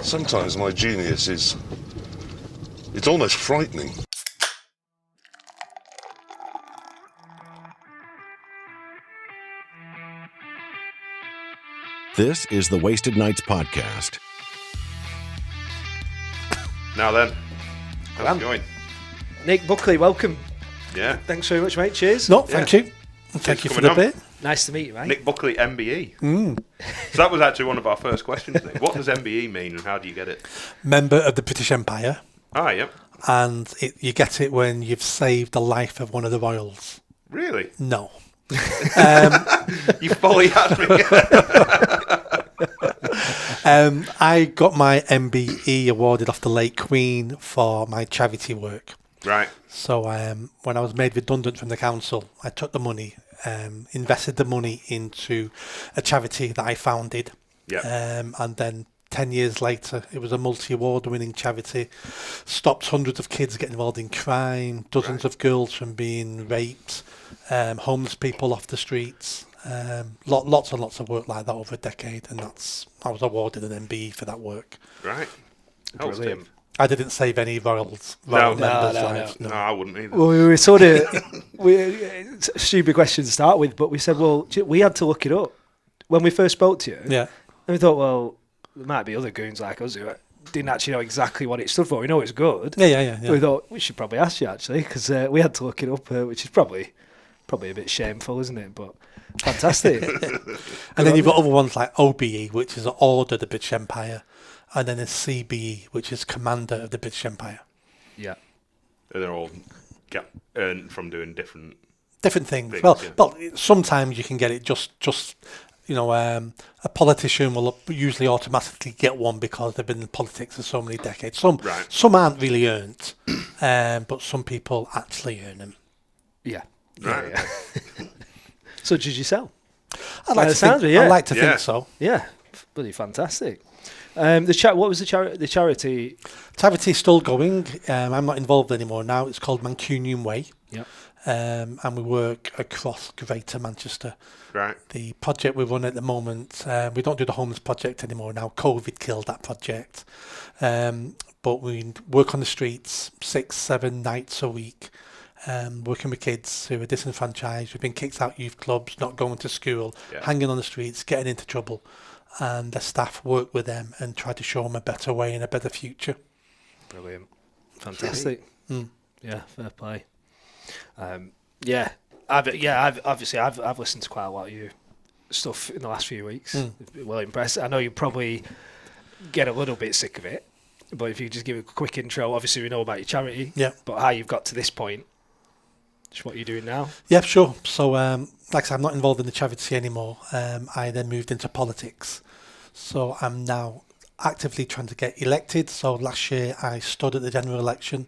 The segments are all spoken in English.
Sometimes my genius is... it's almost frightening. This is the Wasted Nights podcast. Now then, how's it going? Nick Buckley, welcome. Yeah. Thanks very much, mate. Cheers. No, thank you. Thank you for the bit. Nice to meet you, mate. Nick Buckley MBE. So that was actually one of our first questions, Nick. What does MBE mean and how do you get it? Member of the British Empire. Ah, yep. And you get it when you've saved the life of one of the royals. Really? No. You fully had me. I got my MBE awarded off the late Queen for my charity work. Right. So when I was made redundant from the council, I took the money, invested the money into a charity that I founded. Yeah. And then 10 years later, it was a multi-award winning charity, stopped hundreds of kids getting involved in crime, dozens of girls from being raped, homeless people off the streets, lots and lots of work like that over a decade. And I was awarded an MBE for that work. Right. Brilliant. I didn't save any royal members' lives. No, I wouldn't either. Well, we were sort of... stupid question to start with, but we said, well, we had to look it up. When we first spoke to you, Yeah. and we thought, well, there might be other goons like us who didn't actually know exactly what it stood for. We know it's good. Yeah. We thought, we should probably ask you, actually, because we had to look it up, which is probably a bit shameful, isn't it? But fantastic. And then you've got other ones like OBE, which is Order of the British Empire, and then a CBE, which is Commander of the British Empire. Yeah. And they're all earned from doing different things. Things, Well, yeah. well, sometimes you can get it just a politician will usually automatically get one because they've been in politics for so many decades. Some aren't really earned, but some people actually earn them. Yeah. Right. Yeah. So did you sell? I'd like to think so. Yeah. Bloody fantastic. What was the charity? Charity's still going. I'm not involved anymore now. It's called Mancunian Way. Yeah. And we work across Greater Manchester. Right. The project we run at the moment, we don't do the homeless project anymore now. COVID killed that project. But we work on the streets 6-7 nights a week, working with kids who are disenfranchised, who've been kicked out youth clubs, not going to school, hanging on the streets, getting into trouble. And the staff work with them and try to show them a better way and a better future. Brilliant. Fantastic. Yeah, fair play. I've listened to quite a lot of your stuff in the last few weeks. Well impressed. I know you probably get a little bit sick of it, but if you just give a quick intro, obviously we know about your charity, but how you've got to this point, just what you're doing now. Yeah, sure. So, like I said, I'm not involved in the charity anymore. I then moved into politics. So I'm now actively trying to get elected. So last year I stood at the general election.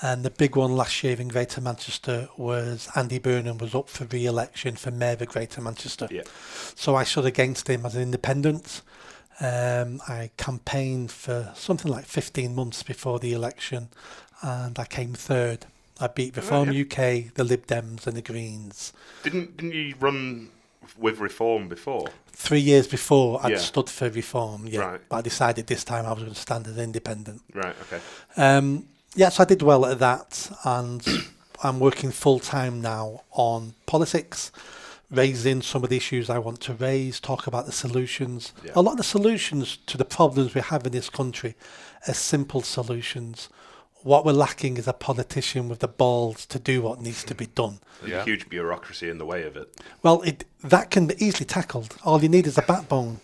And the big one last year in Greater Manchester was Andy Burnham was up for re-election for Mayor of Greater Manchester. Yeah. So I stood against him as an independent. I campaigned for something like 15 months before the election, and I came third. I beat Reform UK, the Lib Dems and the Greens. Didn't you run with Reform before? 3 years before I'd stood for Reform, Right. But I decided this time I was going to stand as independent. Right, okay. So I did well at that, and I'm working full-time now on politics, raising some of the issues I want to raise, talk about the solutions. Yeah. A lot of the solutions to the problems we have in this country are simple solutions. What we're lacking is a politician with the balls to do what needs to be done. There's a huge bureaucracy in the way of it. Well, that can be easily tackled. All you need is a backbone.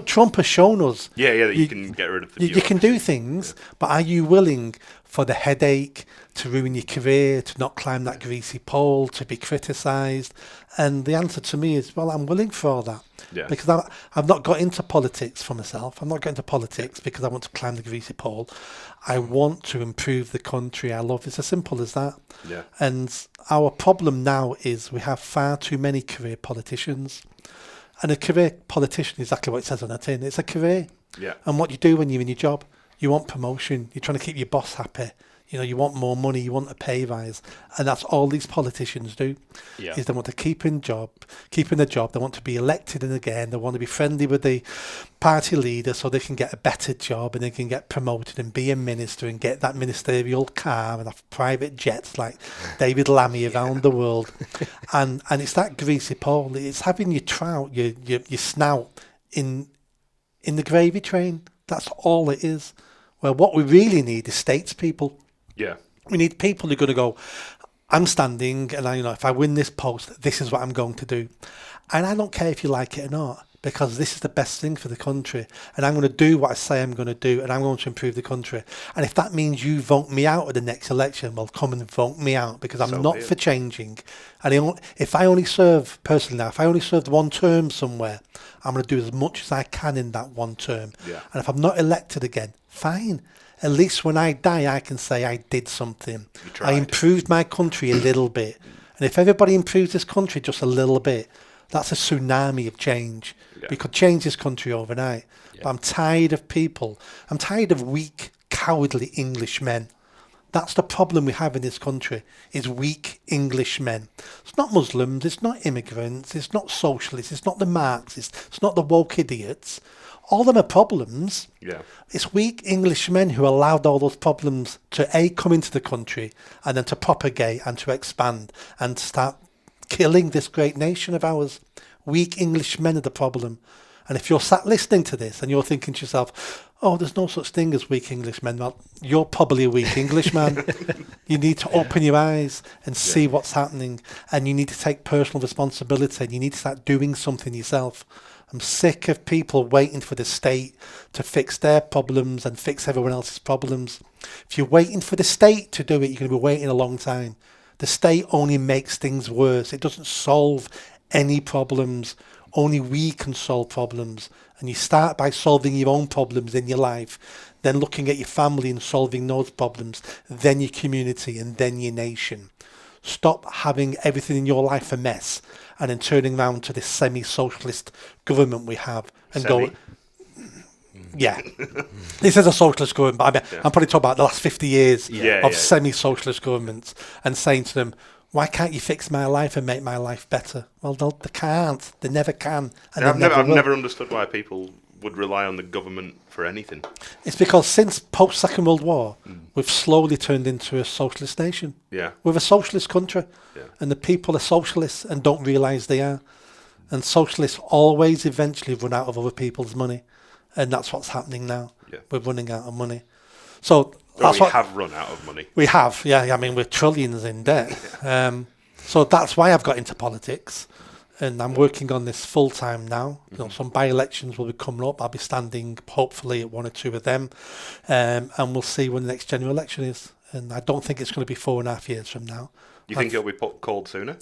Trump has shown us. That you can get rid of the bureaucracy. You can do things, but are you willing for the headache, to ruin your career, to not climb that greasy pole, to be criticised? And the answer to me is, well, I'm willing for all that. Yeah. Because I've not got into politics for myself. I'm not going into politics because I want to climb the greasy pole. I want to improve the country I love. It's as simple as that. Yeah. And our problem now is we have far too many career politicians. And a career politician is exactly what it says on the tin. It's a career. Yeah. And what you do when you're in your job, you want promotion. You're trying to keep your boss happy. You know, you want more money, you want a pay rise, and that's all these politicians do. Yeah. Is they want to keep in the job. They want to be elected and again. They want to be friendly with the party leader so they can get a better job and they can get promoted and be a minister and get that ministerial car and have private jets like David Lammy around the world. And it's that greasy pole. It's having your trout, your snout in the gravy train. That's all it is. Well, what we really need is statespeople. Yeah. We need people who are going to go, I'm standing and if I win this post, this is what I'm going to do. And I don't care if you like it or not, because this is the best thing for the country. And I'm going to do what I say I'm going to do, and I'm going to improve the country. And if that means you vote me out at the next election, well, come and vote me out, because I'm not for changing. And if I only serve, personally now, if I only served one term somewhere, I'm going to do as much as I can in that one term. Yeah. And if I'm not elected again, fine. At least when I die, I can say I did something. I improved my country a little bit. And if everybody improves this country just a little bit, that's a tsunami of change. Yeah. We could change this country overnight. Yeah. But I'm tired of people. I'm tired of weak, cowardly English men. That's the problem we have in this country, is weak English men. It's not Muslims, it's not immigrants, it's not socialists, it's not the Marxists, it's not the woke idiots. All of them are problems. Yeah. It's weak English men who allowed all those problems to come into the country and then to propagate and to expand and to start killing this great nation of ours. Weak English men are the problem. And if you're sat listening to this and you're thinking to yourself, oh, there's no such thing as weak Englishmen, well, you're probably a weak Englishman. You need to open your eyes and see what's happening, and you need to take personal responsibility, and you need to start doing something yourself. I'm sick of people waiting for the state to fix their problems and fix everyone else's problems. If you're waiting for the state to do it, you're going to be waiting a long time. The state only makes things worse. It doesn't solve any problems. Only we can solve problems. And you start by solving your own problems in your life, then looking at your family and solving those problems, then your community, and then your nation. Stop having everything in your life a mess and then turning around to this semi-socialist government we have and go, yeah, this is a socialist government, but I'm probably talking about the last 50 years of semi-socialist governments, and saying to them, why can't you fix my life and make my life better? Well, they can't. They never can. And I've never understood why people would rely on the government for anything. It's because since post-Second World War, we've slowly turned into a socialist nation. Yeah. We're a socialist country, and the people are socialists and don't realise they are. And socialists always eventually run out of other people's money, and that's what's happening now. Yeah. We're running out of money. So that's we have run out of money. We have, yeah. I mean, we're trillions in debt. So that's why I've got into politics. And I'm working on this full time now. You know, some by-elections will be coming up. I'll be standing, hopefully, at one or two of them, and we'll see when the next general election is. And I don't think it's going to be 4.5 years from now. You think it'll be called sooner?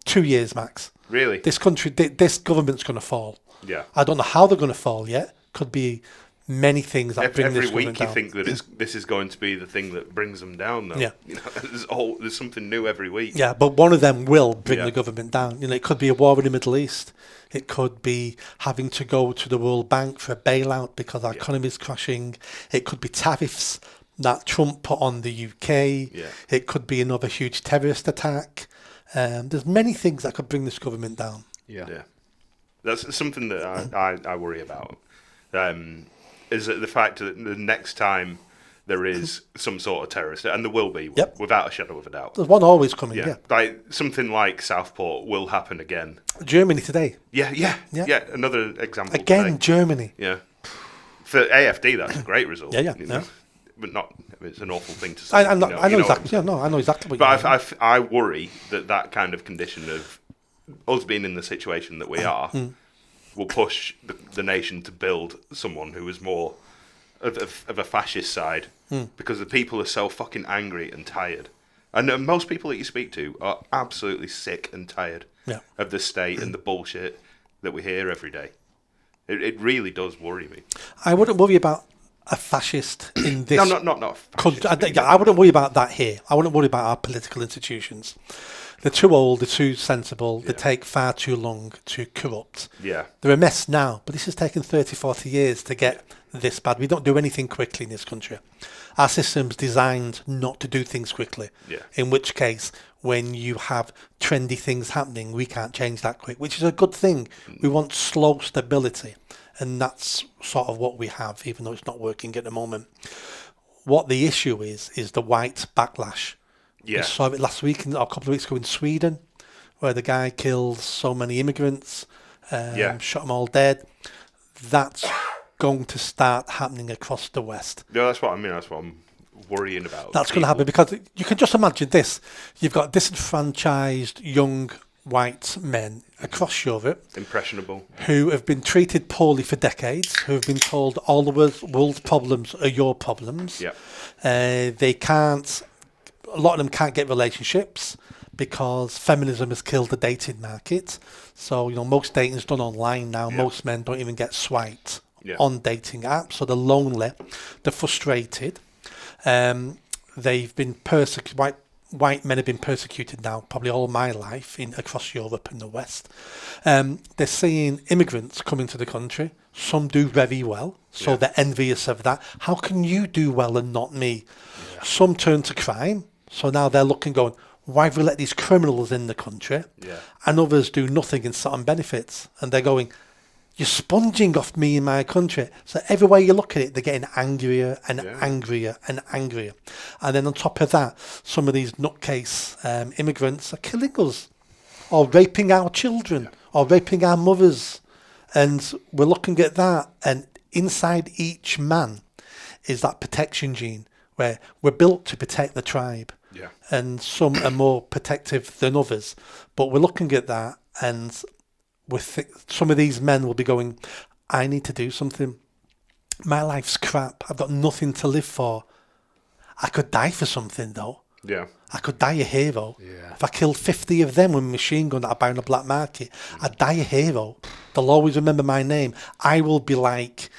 2 years max. Really? This country, this government's going to fall. Yeah. I don't know how they're going to fall yet. Could be many things that bring this every government down. week you think that this is going to be the thing that brings them down, though. Yeah. You know, there's something new every week. Yeah, but one of them will bring the government down. You know, it could be a war in the Middle East. It could be having to go to the World Bank for a bailout because our economy is crashing. It could be tariffs that Trump put on the UK. Yeah. It could be another huge terrorist attack. There's many things that could bring this government down. Yeah. That's something that I worry about. Is the fact that the next time there is some sort of terrorist, and there will be, without a shadow of a doubt. There's one always coming, Like something like Southport will happen again. Germany today. Yeah. Another example. Again, today. Germany. Yeah. For AFD, that's a great result. Yeah. But not. It's an awful thing to say. I know exactly. Yeah, no, I know exactly what you mean. But I worry that kind of condition of us being in the situation that we are will push the nation to build someone who is more of a fascist side because the people are so fucking angry and tired. And most people that you speak to are absolutely sick and tired of the state and the bullshit that we hear every day. It really does worry me. I wouldn't worry about a fascist in this. No, not country. fascist. I wouldn't worry about that here. I wouldn't worry about our political institutions. They're too old, they're too sensible, they take far too long to corrupt. Yeah. They're a mess now, but this has taken 30, 40 years to get this bad. We don't do anything quickly in this country. Our system's designed not to do things quickly. Yeah. In which case, when you have trendy things happening, we can't change that quick, which is a good thing. We want slow stability, and that's sort of what we have, even though it's not working at the moment. What the issue is the white backlash. Yeah. We saw it last week, or a couple of weeks ago in Sweden, where the guy killed so many immigrants, shot them all dead. That's going to start happening across the West. Yeah, that's what I mean. That's what I'm worrying about. That's going to happen because you can just imagine this. You've got disenfranchised young white men across Europe. Impressionable. Who have been treated poorly for decades, who have been told all the world's problems are your problems. Yeah. They can't... A lot of them can't get relationships because feminism has killed the dating market. So, most dating is done online now. Yeah. Most men don't even get swiped on dating apps. So they're lonely. They're frustrated. They've been persecuted. White men have been persecuted now, probably all my life, across Europe and the West. They're seeing immigrants come into the country. Some do very well, so they're envious of that. How can you do well and not me? Yeah. Some turn to crime. So now they're looking, going, why have we let these criminals in the country? Yeah. And others do nothing and sit on benefits. And they're going, you're sponging off me in my country. So everywhere you look at it, they're getting angrier and angrier and angrier. And then on top of that, some of these nutcase immigrants are killing us, or raping our children, or raping our mothers. And we're looking at that. And inside each man is that protection gene, where we're built to protect the tribe. Yeah. And some are more protective than others. But we're looking at that, and some of these men will be going, I need to do something. My life's crap. I've got nothing to live for. I could die for something, though. Yeah. I could die a hero. Yeah. If I killed 50 of them with a machine gun that I buy on the black market, I'd die a hero. They'll always remember my name. I will be like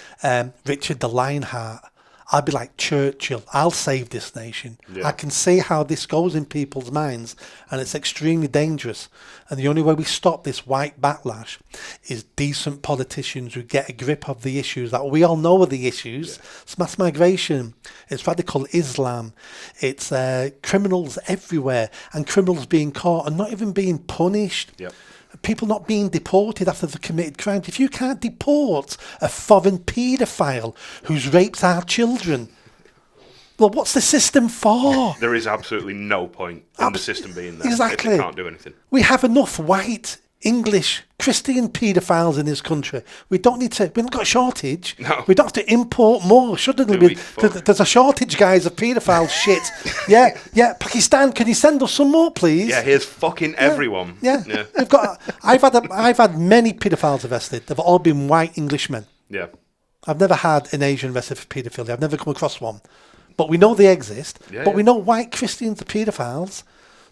Richard the Lionheart. I'll be like Churchill. I'll save this nation. Yeah. I can see how this goes in people's minds, and it's extremely dangerous. And the only way we stop this white backlash is decent politicians who get a grip of the issues that we all know are the issues. Yeah. It's mass migration. It's radical Islam. It's criminals everywhere, and criminals being caught and not even being punished. Yep. People not being deported after they've committed crimes. If you can't deport a foreign paedophile who's raped our children, well, what's the system for? There is absolutely no point in the system being there. Exactly. If you can't do anything. We have enough white, English, Christian paedophiles in this country. We don't need to. We've not got a shortage. No. We don't have to import more, shouldn't we? There's a shortage, guys, of paedophile shit. Yeah. Pakistan, can you send us some more, please? Yeah, here's fucking everyone. Yeah. We've got. I've had many paedophiles arrested. They've all been white Englishmen. Yeah. I've never had an Asian arrested for paedophilia. I've never come across one. But we know they exist. We know white Christians are paedophiles.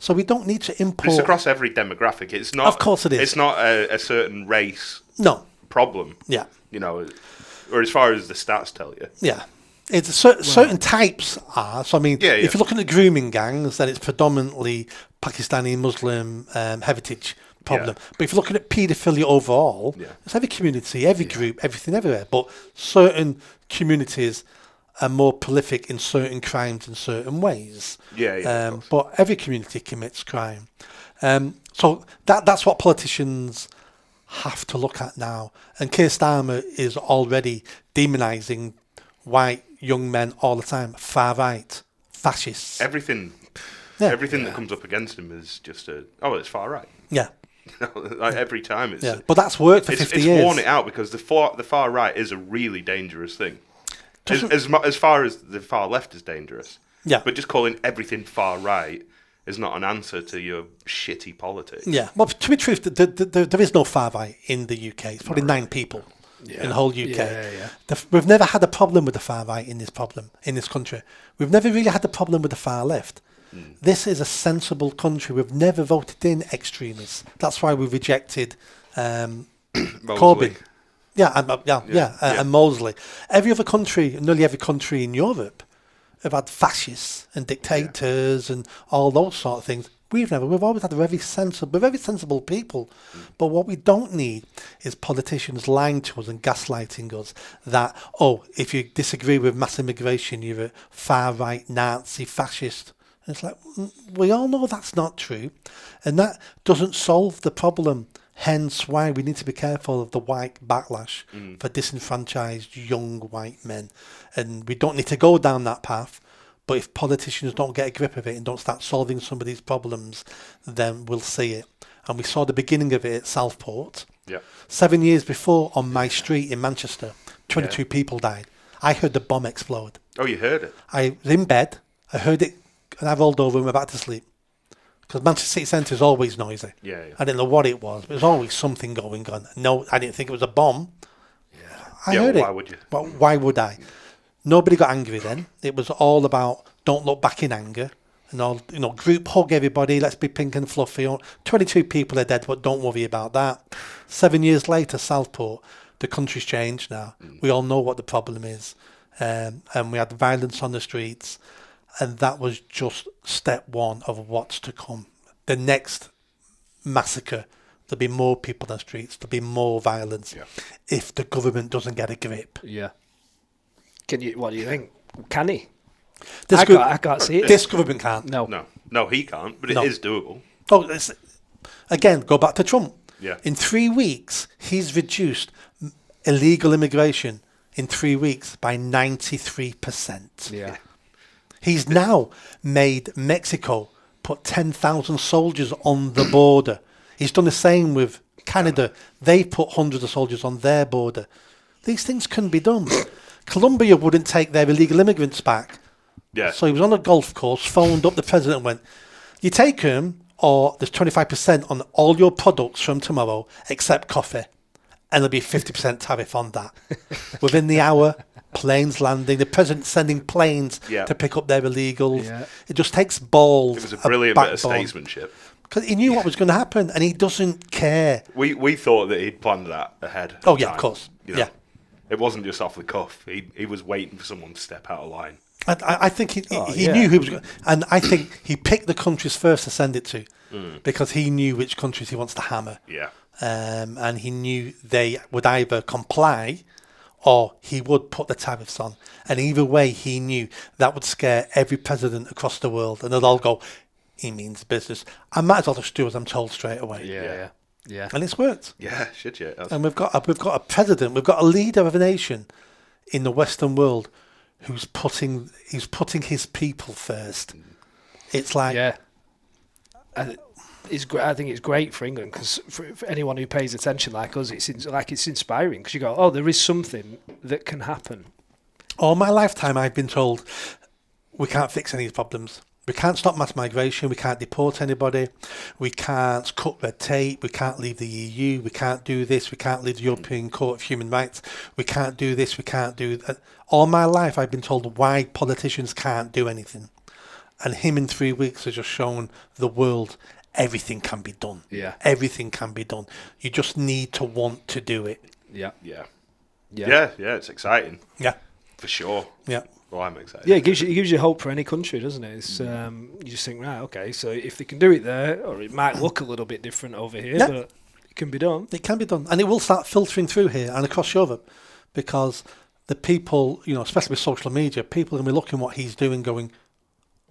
So we don't need to import. It's across every demographic. It's not. Of course it is. It's not a certain race. No. Problem. Yeah. Or as far as the stats tell you. Yeah. It's certain types are. So I mean, if you're looking at grooming gangs, then it's predominantly Pakistani Muslim heritage problem. Yeah. But if you're looking at paedophilia overall, it's every community, every group, everything, everywhere. But certain communities are more prolific in certain crimes in certain ways. But every community commits crime. So that's what politicians have to look at now. And Keir Starmer is already demonising white young men all the time. Far right, fascists. Everything that comes up against him is just it's far right. Yeah. Like every time it's. Yeah. But that's worked for 50 years. It's worn it out because the far right is a really dangerous thing. As far as the far left is dangerous. Yeah. But just calling everything far right is not an answer to your shitty politics. Yeah. Well, to be truth, there is no far right in the UK. It's probably 9 people in the whole UK. Yeah. We've never had a problem with the far right in this country. We've never really had a problem with the far left. This is a sensible country. We've never voted in extremists. That's why we rejected Corbyn. And Mosley. Every other country, nearly every country in Europe, have had fascists and dictators and all those sort of things. We've always had very sensible people. But what we don't need is politicians lying to us and gaslighting us that, if you disagree with mass immigration, you're a far-right Nazi fascist. And it's like, we all know that's not true. And that doesn't solve the problem. Hence why we need to be careful of the white backlash for disenfranchised young white men. And we don't need to go down that path. But if politicians don't get a grip of it and don't start solving some of these problems, then we'll see it. And we saw the beginning of it at Southport. Yeah. 7 years before, on my street in Manchester, 22 people died. I heard the bomb explode. Oh, you heard it? I was in bed. I heard it, and I rolled over and went back to sleep. Because Manchester City Centre is always noisy. Yeah. I didn't know what it was, but there was always something going on. No, I didn't think it was a bomb. Yeah. I heard why it. would you? Well, why would I? Nobody got angry then. It was all about don't look back in anger. And all, group hug everybody. Let's be pink and fluffy. 22 people are dead, but don't worry about that. 7 years later, Southport, the country's changed now. We all know what the problem is. And we had violence on the streets. And that was just step one of what's to come. The next massacre, there'll be more people on the streets. There'll be more violence if the government doesn't get a grip. Yeah. What do you think? Can he? I can't see it. This government can't. No, he can't, but it is doable. Again, go back to Trump. Yeah. In 3 weeks, he's reduced illegal immigration in 3 weeks by 93%. Yeah. He's now made Mexico put 10,000 soldiers on the border. He's done the same with Canada. They put hundreds of soldiers on their border. These things can be done. Colombia wouldn't take their illegal immigrants back. Yeah. So he was on a golf course, phoned up the president and went, you take them or there's 25% on all your products from tomorrow except coffee. And there'll be 50% tariff on that. Within the hour, planes landing, the president sending planes to pick up their illegals. Yeah. It just takes balls. It was a brilliant bit of statesmanship. Because he knew what was going to happen and he doesn't care. We thought that he'd planned that ahead. Oh, yeah, of course. Yeah. It wasn't just off the cuff. He was waiting for someone to step out of line. I think he knew who was going to... And I think he picked the countries first to send it to because he knew which countries he wants to hammer. Yeah. And he knew they would either comply or he would put the tariffs on. And either way, he knew that would scare every president across the world. And they'll all go, he means business. I might as well just do as I'm told straight away. Yeah. And it's worked. Yeah, shit, yeah. And we've got a president, we've got a leader of a nation in the Western world who's putting his people first. It's like... Yeah. I think it's great for England because for anyone who pays attention like us, it's inspiring because you go, there is something that can happen. All my lifetime I've been told we can't fix any of these problems. We can't stop mass migration, we can't deport anybody, we can't cut red tape, we can't leave the EU, we can't do this, we can't leave the European Court of Human Rights, we can't do this, we can't do that. All my life I've been told why politicians can't do anything. And him in 3 weeks has just shown the world everything can be done. Yeah. Everything can be done. You just need to want to do it. Yeah, it's exciting. Yeah. For sure. Yeah. Well, I'm excited. Yeah, it gives you hope for any country, doesn't it? It's, you just think, right, okay, so if they can do it there, or it might look a little bit different over here, but it can be done. It can be done. And it will start filtering through here and across Europe because the people, especially with social media, people are going to be looking what he's doing going,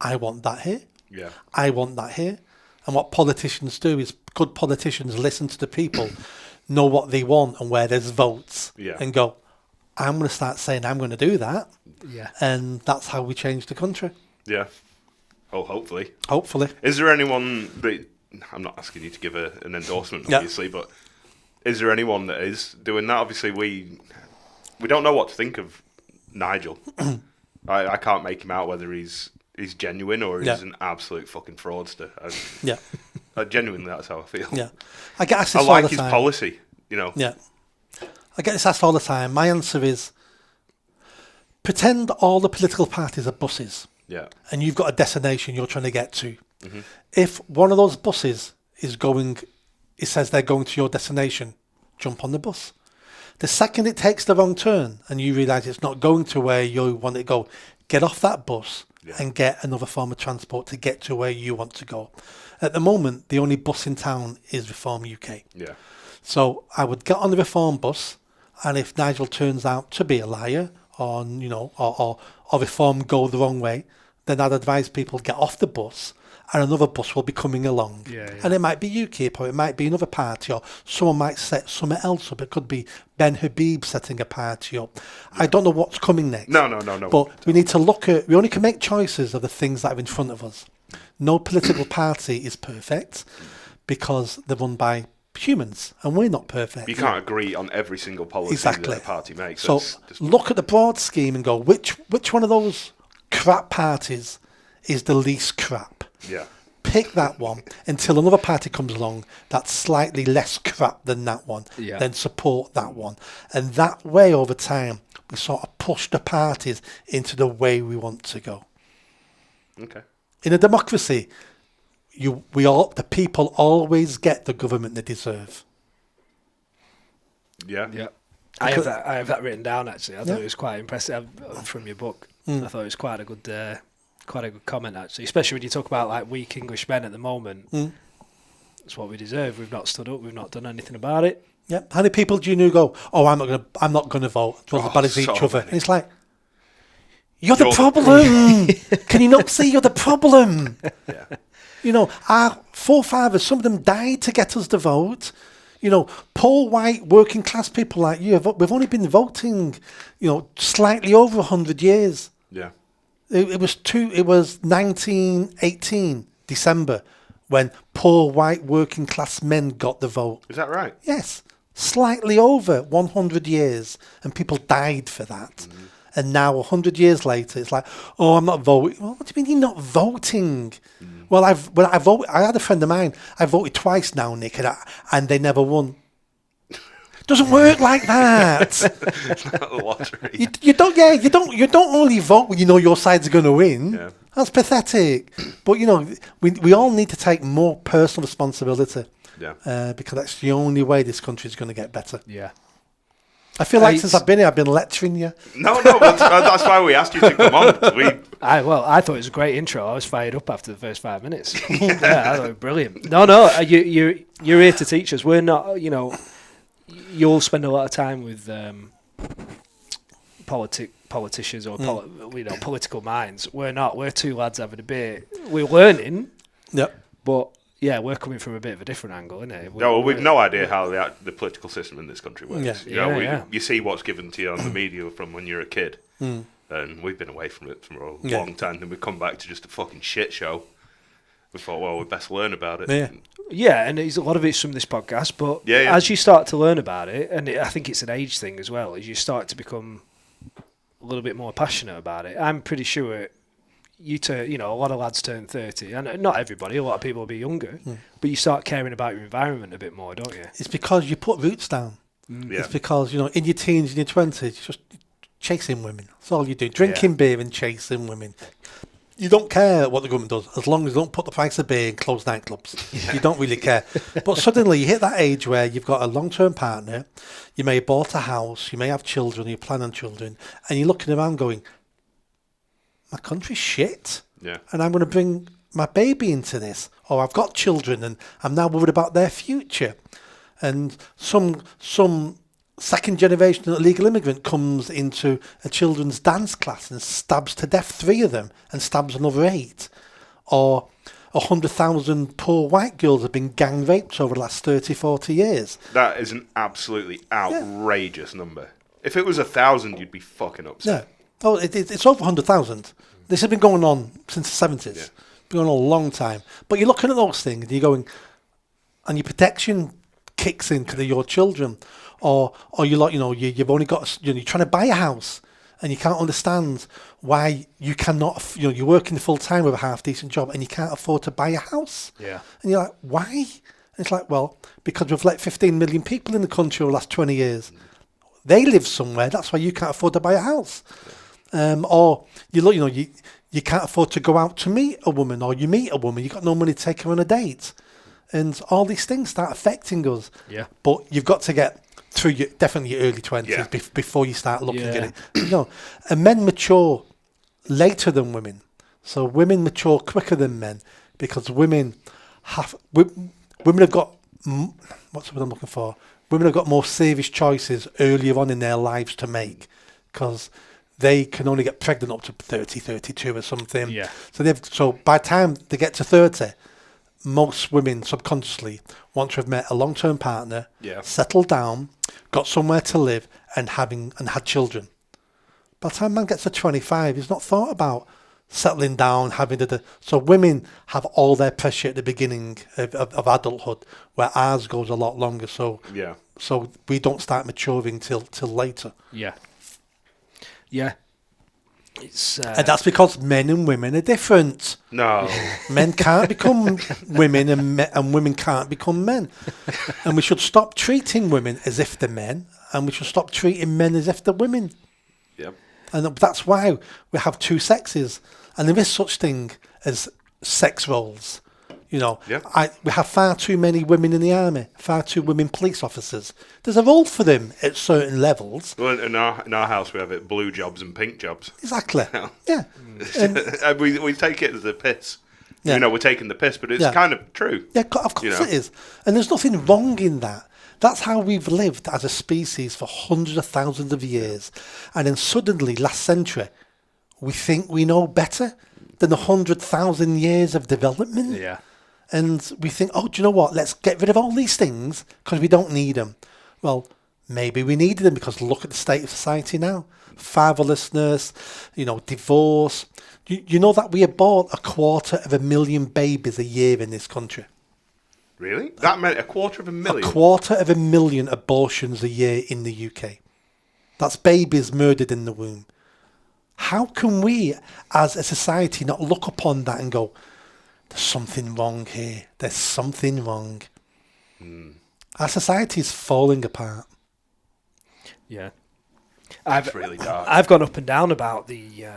I want that here. Yeah. I want that here. And what politicians do is good politicians listen to the people, know what they want and where there's votes and go, I'm going to start saying I'm going to do that. Yeah. And that's how we change the country. Yeah. Oh, hopefully. Hopefully. Is there anyone that... I'm not asking you to give an endorsement, obviously, but is there anyone that is doing that? Obviously, we don't know what to think of Nigel. I can't make him out whether he's genuine or he's an absolute fucking fraudster. Genuinely, that's how I feel. Yeah. I get asked this I all like the his time. policy, Yeah. I get this asked all the time. My answer is, pretend all the political parties are buses. Yeah. And you've got a destination you're trying to get to. Mm-hmm. If one of those buses is going, it says they're going to your destination, jump on the bus. The second it takes the wrong turn and you realise it's not going to where you want it to go, get off that bus and get another form of transport to get to where you want to go. At the moment, the only bus in town is Reform UK. Yeah. So I would get on the Reform bus, and if Nigel turns out to be a liar, or Reform go the wrong way, then I'd advise people get off the bus, and another bus will be coming along. And it might be UKIP, or it might be another party, or someone might set something else up. It could be Ben Habib setting a party up. I don't know what's coming next. No. But we need to look at, we only can make choices of the things that are in front of us. No political party is perfect because they're run by humans, and we're not perfect. You can't agree on every single policy that a party makes. So look at the broad scheme and go, which one of those crap parties is the least crap? Yeah. Pick that one until another party comes along that's slightly less crap than that one. Then support that one. And that way, over time, we sort of push the parties into the way we want to go. Okay. In a democracy, the people always get the government they deserve. Yeah. Yeah. I have that written down, actually. I thought it was quite impressive from your book. I thought it was quite a good comment, actually, especially when you talk about like weak English men at the moment. It's what we deserve. We've not stood up. We've not done anything about it. Yeah. How many people do you know go, oh, I'm not going to vote. It's as bad as each other. And it's like, you're the problem. Can you not see you're the problem? Yeah. You know, our forefathers, some of them died to get us to vote. You know, poor white working class people like you, we've only been voting, slightly over 100 years. Yeah. It was 1918, December, when poor white working class men got the vote. Is that right? Yes. Slightly over 100 years, and people died for that. And now, 100 years later, it's like, oh, I'm not voting. Well, what do you mean you're not voting? Well, I had a friend of mine. I voted twice now, Nick, and they never won. Doesn't work like that. It's not a lottery. You don't only vote when you know your side's going to win. Yeah. That's pathetic. But we all need to take more personal responsibility. Yeah. Because that's the only way this country is going to get better. Yeah. I feel like since I've been here, I've been lecturing you. No, but that's why we asked you to come on. I thought it was a great intro. I was fired up after the first 5 minutes. I thought it was brilliant. No, you're here to teach us. We're not, you'll spend a lot of time with politicians or political minds. We're not. We're two lads having a beer. We're learning. Yep. But yeah, we're coming from a bit of a different angle, isn't it? We've no idea how the political system in this country works. Yeah. You see what's given to you on the media from when you're a kid, and we've been away from it for a long time. Then we come back to just a fucking shit show. We thought, well, we best learn about it. Yeah, and a lot of it's from this podcast. But as you start to learn about it, and I think it's an age thing as well, as you start to become a little bit more passionate about it. I'm pretty sure. A lot of lads turn 30, and not everybody, a lot of people will be younger, but you start caring about your environment a bit more, don't you? It's because you put roots down. It's because, in your teens, in your 20s, you're just chasing women. That's all you do. Drinking beer and chasing women. You don't care what the government does, as long as they don't put the price of beer and close nightclubs. You don't really care. But suddenly you hit that age where you've got a long-term partner, you may have bought a house, you may have children, you plan on children, and you're looking around going, my country's shit, and I'm going to bring my baby into this, or I've got children and I'm now worried about their future. And some second generation illegal immigrant comes into a children's dance class and stabs to death 3 of them and stabs another 8. Or 100,000 poor white girls have been gang raped over the last 30, 40 years. That is an absolutely outrageous number. If it was 1,000, you'd be fucking upset. Yeah. Oh, it's over 100,000. This has been going on since the 70s. Yeah. It's been going on a long time. But you're looking at those things and you're going, and your protection kicks in because of your children. Or you're like, you've only got, you're trying to buy a house and you can't understand why you cannot, you're working full time with a half decent job and you can't afford to buy a house. Yeah. And you're like, why? And it's like, well, because we've let 15 million people in the country over the last 20 years. They live somewhere. That's why you can't afford to buy a house. Or you look, you can't afford to go out to meet a woman, or you meet a woman, you got no money to take her on a date, and all these things start affecting us. Yeah. But you've got to get through definitely your early 20s, Yeah. before you start looking at it. And men mature later than women. So women mature quicker than men because women have got, what's what I'm looking for? Women have got more serious choices earlier on in their lives to make because they can only get pregnant up to 30, 32 or something. Yeah. So by the time they get to 30, most women subconsciously want to have met a long-term partner, settled down, got somewhere to live, and had children. By the time man gets to 25, he's not thought about settling down, so women have all their pressure at the beginning of adulthood, where ours goes a lot longer. So we don't start maturing till later. Yeah. It's And that's because men and women are different. No. Men can't become women, and women can't become men. And we should stop treating women as if they're men, and we should stop treating men as if they're women. Yep. And that's why we have two sexes. And there is such thing as sex roles. We have far too many women in the army, far too women police officers. There's a role for them at certain levels. Well, in our house we have it blue jobs and pink jobs. Exactly. Yeah. And we take it as a piss. Yeah. We're taking the piss, but it's kind of true. Yeah, of course it is. And there's nothing wrong in that. That's how we've lived as a species for hundreds of thousands of years. And then suddenly, last century, we think we know better than 100,000 years of development. Yeah. And we think, do you know what? Let's get rid of all these things because we don't need them. Well, maybe we needed them because look at the state of society now. Fatherlessness, divorce. You know that we abort 250,000 babies a year in this country. Really? That meant 250,000? 250,000 abortions a year in the UK. That's babies murdered in the womb. How can we, as a society, not look upon that and go, there's something wrong here. There's something wrong. Our society is falling apart. Yeah. It's really dark. I've gone up and down about the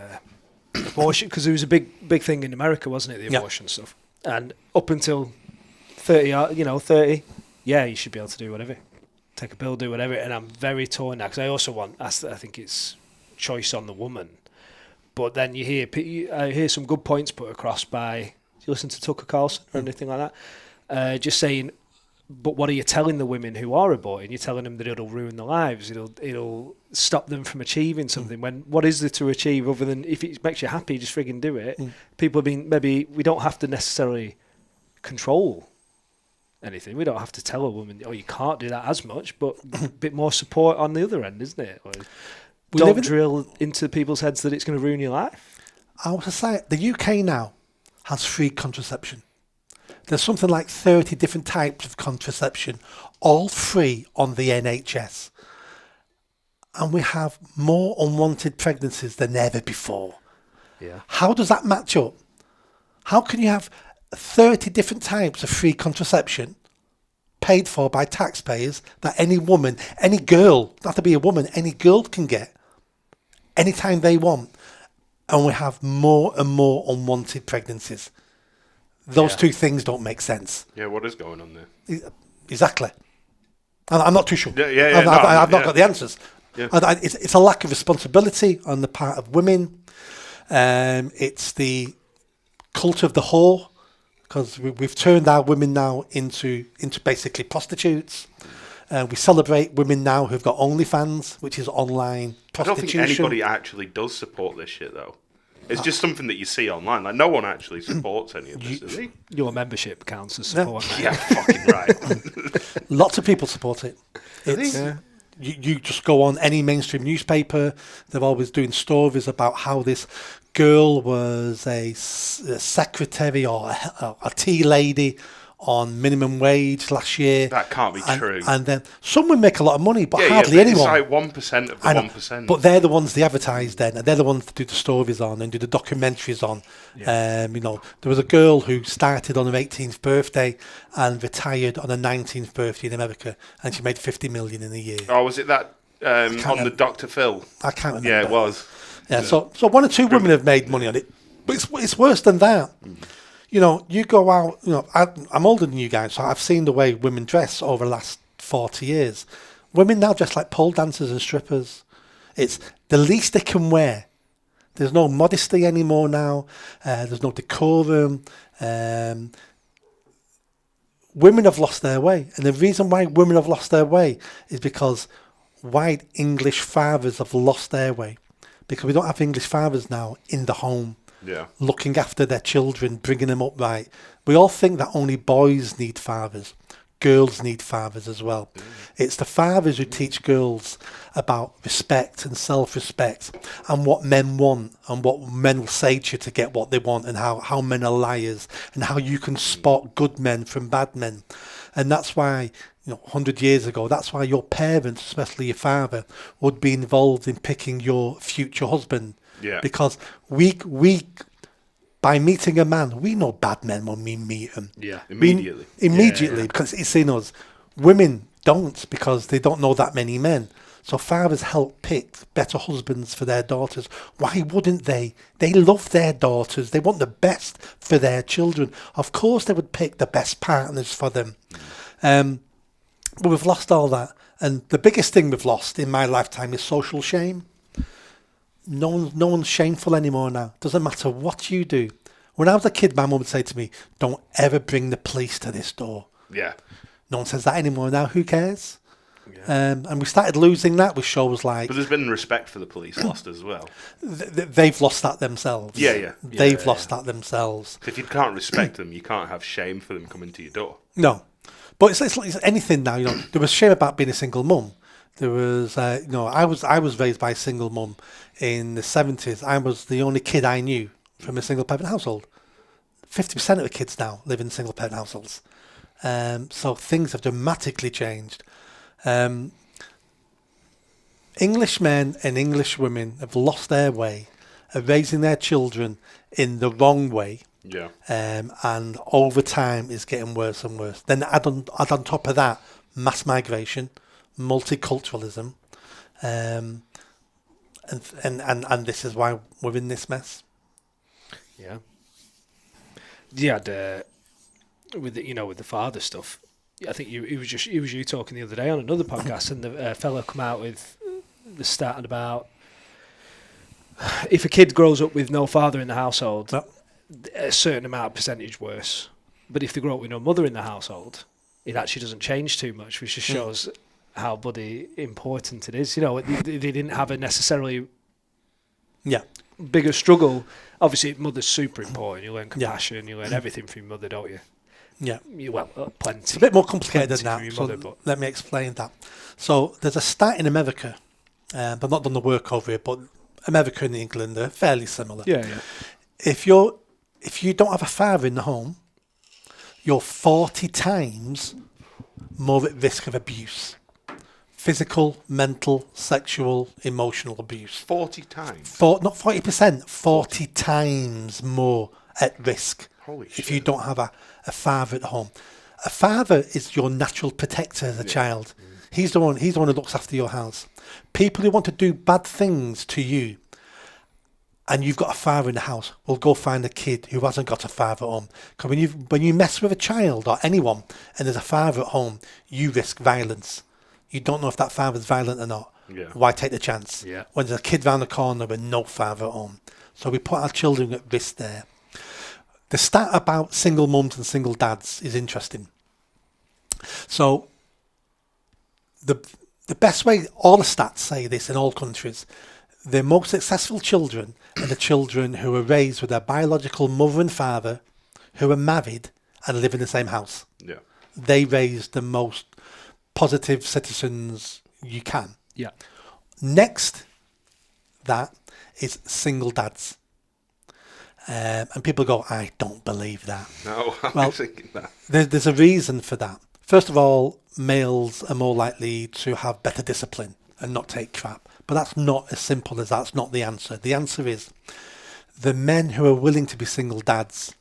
abortion because there was a big thing in America, wasn't it? The abortion stuff. And up until 30, you should be able to do whatever. Take a pill, do whatever. And I'm very torn now because I think it's choice on the woman. But then I hear some good points put across by, do you listen to Tucker Carlson or anything like that? Just saying, but what are you telling the women who are aborting? You're telling them that it'll ruin their lives. It'll stop them from achieving something. When what is there to achieve other than if it makes you happy, just frigging do it. People have been, maybe we don't have to necessarily control anything. We don't have to tell a woman, you can't do that as much, but a bit more support on the other end, isn't it? Don't drill into people's heads that it's going to ruin your life. Our society, the UK now has free contraception. There's something like 30 different types of contraception, all free on the NHS. And we have more unwanted pregnancies than ever before. Yeah. How does that match up? How can you have 30 different types of free contraception paid for by taxpayers that any woman, any girl, not to be a woman, any girl can get anytime they want, and we have more and more unwanted pregnancies? Those two things don't make sense. Yeah, what is going on there? Exactly. I'm not too sure. I've not got the answers. Yeah. It's a lack of responsibility on the part of women. It's the cult of the whore, because we've turned our women now into basically prostitutes. We celebrate women now who've got OnlyFans, which is online prostitution. I don't think anybody actually does support this shit, though. It's just something that you see online. Like, no one actually supports any of this, does he? Your membership counts as support. Yeah, fucking right. Lots of people support it. You just go on any mainstream newspaper, they're always doing stories about how this girl was a secretary or a tea lady on minimum wage last year. That can't be true. And then some would make a lot of money, but hardly anyone. It's like 1% of the 1%. But they're the ones they advertise then, and they're the ones that do the stories on and do the documentaries on. Yeah. There was a girl who started on her 18th birthday and retired on her 19th birthday in America, and she made 50 million in a year. Oh, was it that on the Dr. Phil? I can't remember. Yeah, it was. Yeah, so one or two women have made money on it, but it's worse than that. You go out, I'm older than you guys, so I've seen the way women dress over the last 40 years. Women now dress like pole dancers and strippers. It's the least they can wear. There's no modesty anymore now. There's no decorum. Women have lost their way. And the reason why women have lost their way is because white English fathers have lost their way. Because we don't have English fathers now in the home. Yeah. Looking after their children, bringing them up right. We all think that only boys need fathers. Girls need fathers as well. It's the fathers who teach girls about respect and self-respect and what men want and what men will say to you to get what they want, and how men are liars and how you can spot good men from bad men. And that's why, 100 years ago, that's why your parents, especially your father, would be involved in picking your future husband. Yeah. Because we by meeting a man, we know bad men when we meet them. Yeah, immediately. Because it's in us. Women don't, because they don't know that many men. So fathers help pick better husbands for their daughters. Why wouldn't they? They love their daughters. They want the best for their children. Of course they would pick the best partners for them. But we've lost all that. And the biggest thing we've lost in my lifetime is social shame. No one's shameful anymore now. Doesn't matter what you do. When I was a kid, my mum would say to me, "Don't ever bring the police to this door." Yeah. No one says that anymore now. Who cares? Yeah. And we started losing that with shows like... But there's been respect for the police lost as well. They've lost that themselves. Yeah. They've lost that themselves. If you can't respect them, you can't have shame for them coming to your door. No. But it's like anything now. There was shame about being a single mum. There was, I was raised by a single mum in the 70s. I was the only kid I knew from a single parent household. 50% of the kids now live in single parent households. So things have dramatically changed. English men and English women have lost their way of raising their children in the wrong way. Yeah. And over time it's getting worse and worse. Then add on top of that, mass migration, multiculturalism, and this is why we're in this mess. Yeah. Yeah, with the father stuff. I think it was you talking the other day on another podcast, and the fella come out with the stat about if a kid grows up with no father in the household, a certain amount of percentage worse. But if they grow up with no mother in the household, it actually doesn't change too much, which just shows how bloody important it is. They didn't have a necessarily bigger struggle. Obviously, mother's super important. You learn compassion, you learn everything from your mother, don't you? Yeah. Plenty. It's a bit more complicated than that. So mother, let me explain that. So there's a stat in America, but not done the work over it, but America and England are fairly similar. Yeah. If you don't have a father in the home, you're 40 times more at risk of abuse. Physical, mental, sexual, emotional abuse. 40 times? Not 40%, 40 times more at risk. Holy shit. If you don't have a father at home. A father is your natural protector as a child. He's the one who looks after your house. People who want to do bad things to you, and you've got a father in the house, will go find a kid who hasn't got a father at home. Because when you mess with a child or anyone and there's a father at home, you risk violence. You don't know if that father's violent or not. Yeah. Why take the chance? Yeah. When there's a kid round the corner with no father at home. So we put our children at risk there. The stat about single mums and single dads is interesting. So the best way, all the stats say this in all countries, the most successful children are the children who are raised with their biological mother and father, who are married and live in the same house. Yeah. They raise the most positive citizens you can. Yeah. Next, that is single dads. And people go, "I don't believe that." No, I Well, was thinking that. There's a reason for that. First of all, males are more likely to have better discipline and not take crap. But that's not as simple as that. That's not the answer. The answer is the men who are willing to be single dads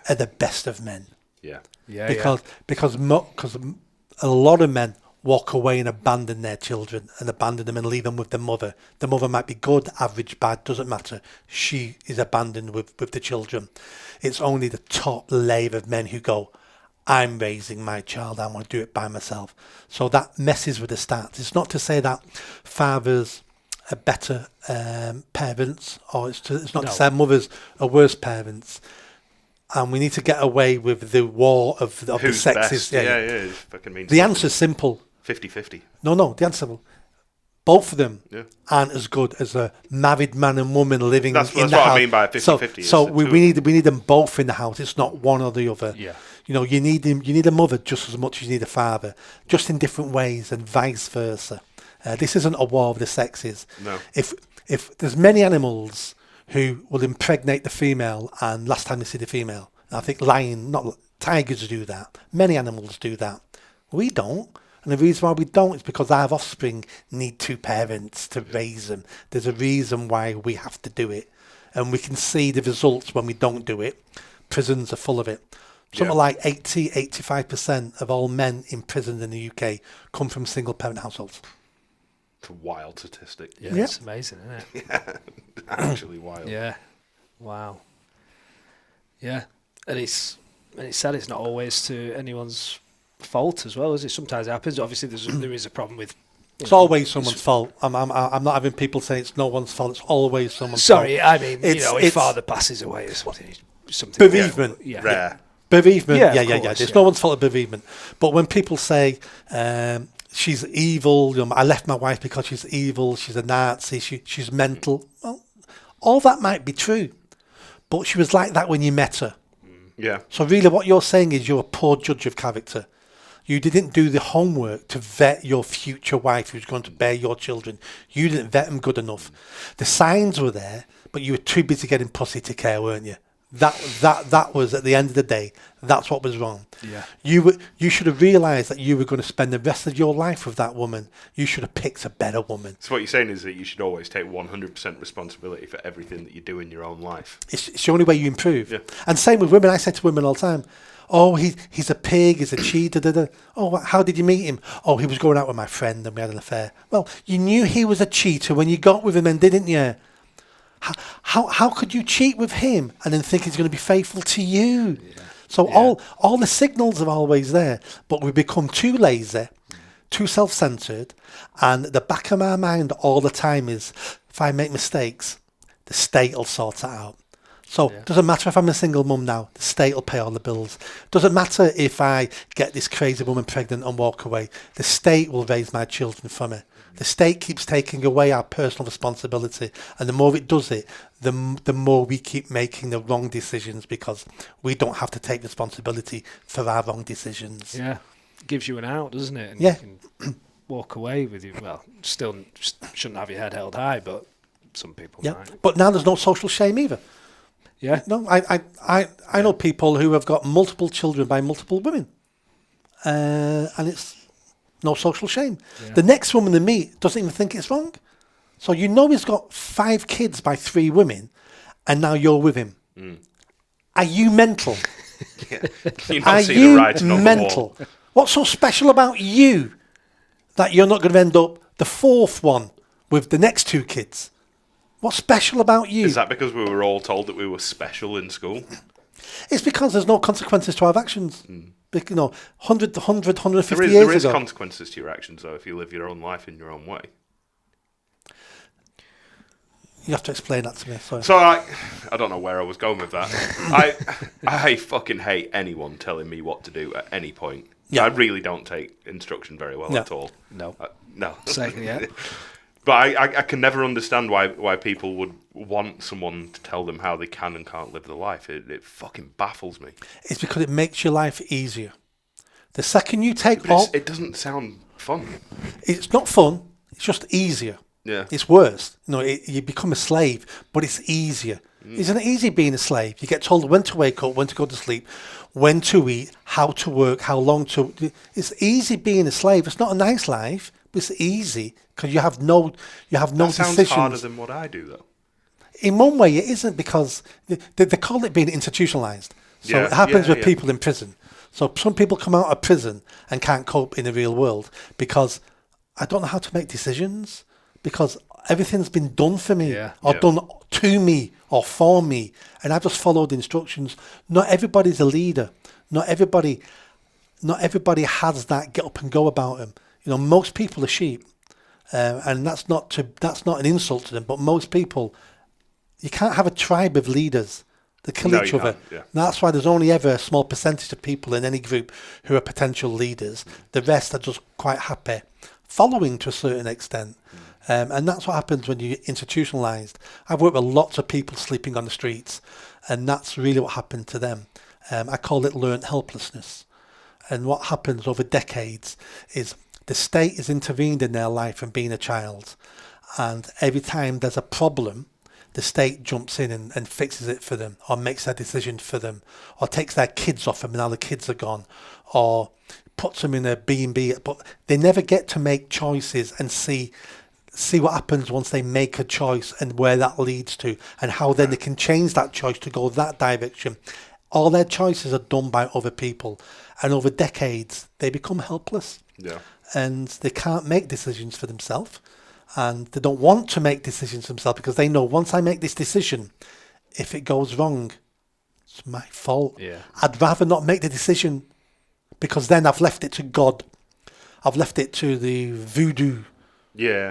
are the best of men. Yeah. Because a lot of men walk away and abandon their children and abandon them and leave them with the mother. The mother might be good, average, bad, doesn't matter. She is abandoned with the children. It's only the top layer of men who go, I'm raising my child, I want to do it by myself. So that messes with the stats. It's not to say that fathers are better parents, or it's not to say mothers are worse parents. And we need to get away with the war of the sexes. Yeah. Fucking means the answer's simple. 50-50. No, the answer's simple. Both of them aren't as good as a married man and woman living in the house. That's what I mean by 50-50. So we need them both in the house. It's not one or the other. Yeah. You know, you need a mother just as much as you need a father, just in different ways, and vice versa. This isn't a war of the sexes. No. If there's many animals who will impregnate the female, and last time they see the female, I think tigers do that. Many animals do that. We don't. And the reason why we don't is because our offspring need two parents to raise them. There's a reason why we have to do it. And we can see the results when we don't do it. Prisons are full of it. Something like 85% of all men in prison in the UK come from single parent households. It's a wild statistic. Yeah, it's amazing, isn't it? Yeah, actually wild. Yeah. Wow. Yeah. And it's sad it's not always to anyone's fault as well, is it? Sometimes it happens. Obviously, there is a problem with. It's always someone's fault. I'm not having people say it's no one's fault. It's always someone's fault. Sorry, I mean, if father passes away or something bereavement. Rare. Bereavement. Yeah. There's no one's fault of bereavement. But when people say she's evil, I left my wife because she's evil, she's a Nazi, she's mental. Well, all that might be true, but she was like that when you met her. Yeah. So really, what you're saying is you're a poor judge of character. You didn't do the homework to vet your future wife who's going to bear your children. You didn't vet them good enough. The signs were there, but you were too busy getting pussy to care, weren't you? That was, at the end of the day, that's what was wrong. Yeah. You should have realised that you were going to spend the rest of your life with that woman. You should have picked a better woman. So what you're saying is that you should always take 100% responsibility for everything that you do in your own life. It's the only way you improve. Yeah. And same with women. I say to women all the time, oh, he's a pig, he's a cheater. Oh, how did you meet him? Oh, he was going out with my friend and we had an affair. Well, you knew he was a cheater when you got with him, and didn't you? How could you cheat with him and then think he's going to be faithful to you? Yeah. So all the signals are always there, but we become too lazy, too self-centered, and the back of my mind all the time is, if I make mistakes, the state will sort it out. So it doesn't matter if I'm a single mum now, the state will pay all the bills. Doesn't matter if I get this crazy woman pregnant and walk away, the state will raise my children for me. The state keeps taking away our personal responsibility, and the more it does it, the more we keep making the wrong decisions because we don't have to take responsibility for our wrong decisions. Yeah, it gives you an out, doesn't it? And you can walk away with you. Well, still shouldn't have your head held high, but some people might. But now there's no social shame either. Yeah. No, I know people who have got multiple children by multiple women, and it's no social shame. Yeah. The next woman they meet doesn't even think it's wrong. So he's got 5 kids by 3 women, and now you're with him. Mm. Are you mental? Are you mental? What's so special about you that you're not going to end up the 4th one with the next 2 kids? What's special about you? Is that because we were all told that we were special in school? It's because there's no consequences to our actions. 150 years ago. There is consequences to your actions, though, if you live your own life in your own way. You have to explain that to me. Sorry. So I don't know where I was going with that. I fucking hate anyone telling me what to do at any point. Yeah. I really don't take instruction very well at all. No. No. Exactly, yeah. But I can never understand why people would want someone to tell them how they can and can't live their life. It fucking baffles me. It's because it makes your life easier. The second you take it doesn't sound fun. It's not fun. It's just easier. Yeah. It's worse. You become a slave, but it's easier. Isn't it easy being a slave? You get told when to wake up, when to go to sleep, when to eat, how to work, how long to... It's easy being a slave. It's not a nice life, but it's easy because you have no decisions. That sounds harder than what I do, though. In one way, it isn't, because they call it being institutionalized. So it happens with people in prison. So some people come out of prison and can't cope in the real world because I don't know how to make decisions, because everything's been done for me or done to me or for me, and I've just followed instructions. Not everybody's a leader. Not everybody not everybody has that get up and go about them. You know, most people are sheep, and that's not an insult to them. But most people, you can't have a tribe of leaders. They kill each other. Yeah. That's why there's only ever a small percentage of people in any group who are potential leaders. The rest are just quite happy, following to a certain extent. And that's what happens when you're institutionalised. I've worked with lots of people sleeping on the streets, and that's really what happened to them. I call it learnt helplessness. And what happens over decades is the state has intervened in their life from being a child. And every time there's a problem, the state jumps in and fixes it for them, or makes their decision for them, or takes their kids off them and now the kids are gone, or puts them in a B&B. But they never get to make choices and see what happens once they make a choice and where that leads to, and how then they can change that choice to go that direction. All their choices are done by other people, and over decades they become helpless. Yeah. And they can't make decisions for themselves, and they don't want to make decisions themselves because they know once I make this decision, if it goes wrong, it's my fault. Yeah. I'd rather not make the decision, because then I've left it to God. I've left it to the voodoo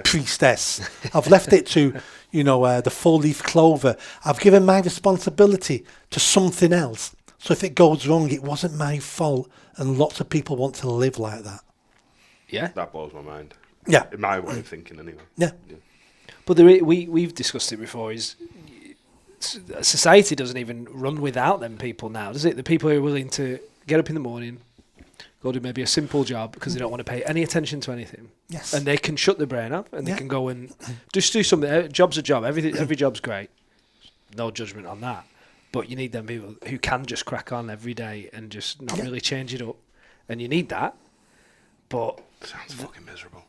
priestess. I've left it to, the four-leaf clover. I've given my responsibility to something else. So if it goes wrong, it wasn't my fault. And lots of people want to live like that. Yeah. That blows my mind. Yeah. In my way of thinking, anyway. Yeah. But we've discussed it before, is society doesn't even run without them people now, does it? The people who are willing to get up in the morning, go do maybe a simple job because they don't want to pay any attention to anything. Yes. And they can shut their brain up and they can go and just do something. A job's a job. Every job's great. No judgment on that. But you need them people who can just crack on every day and just not really change it up. And you need that. But sounds fucking miserable.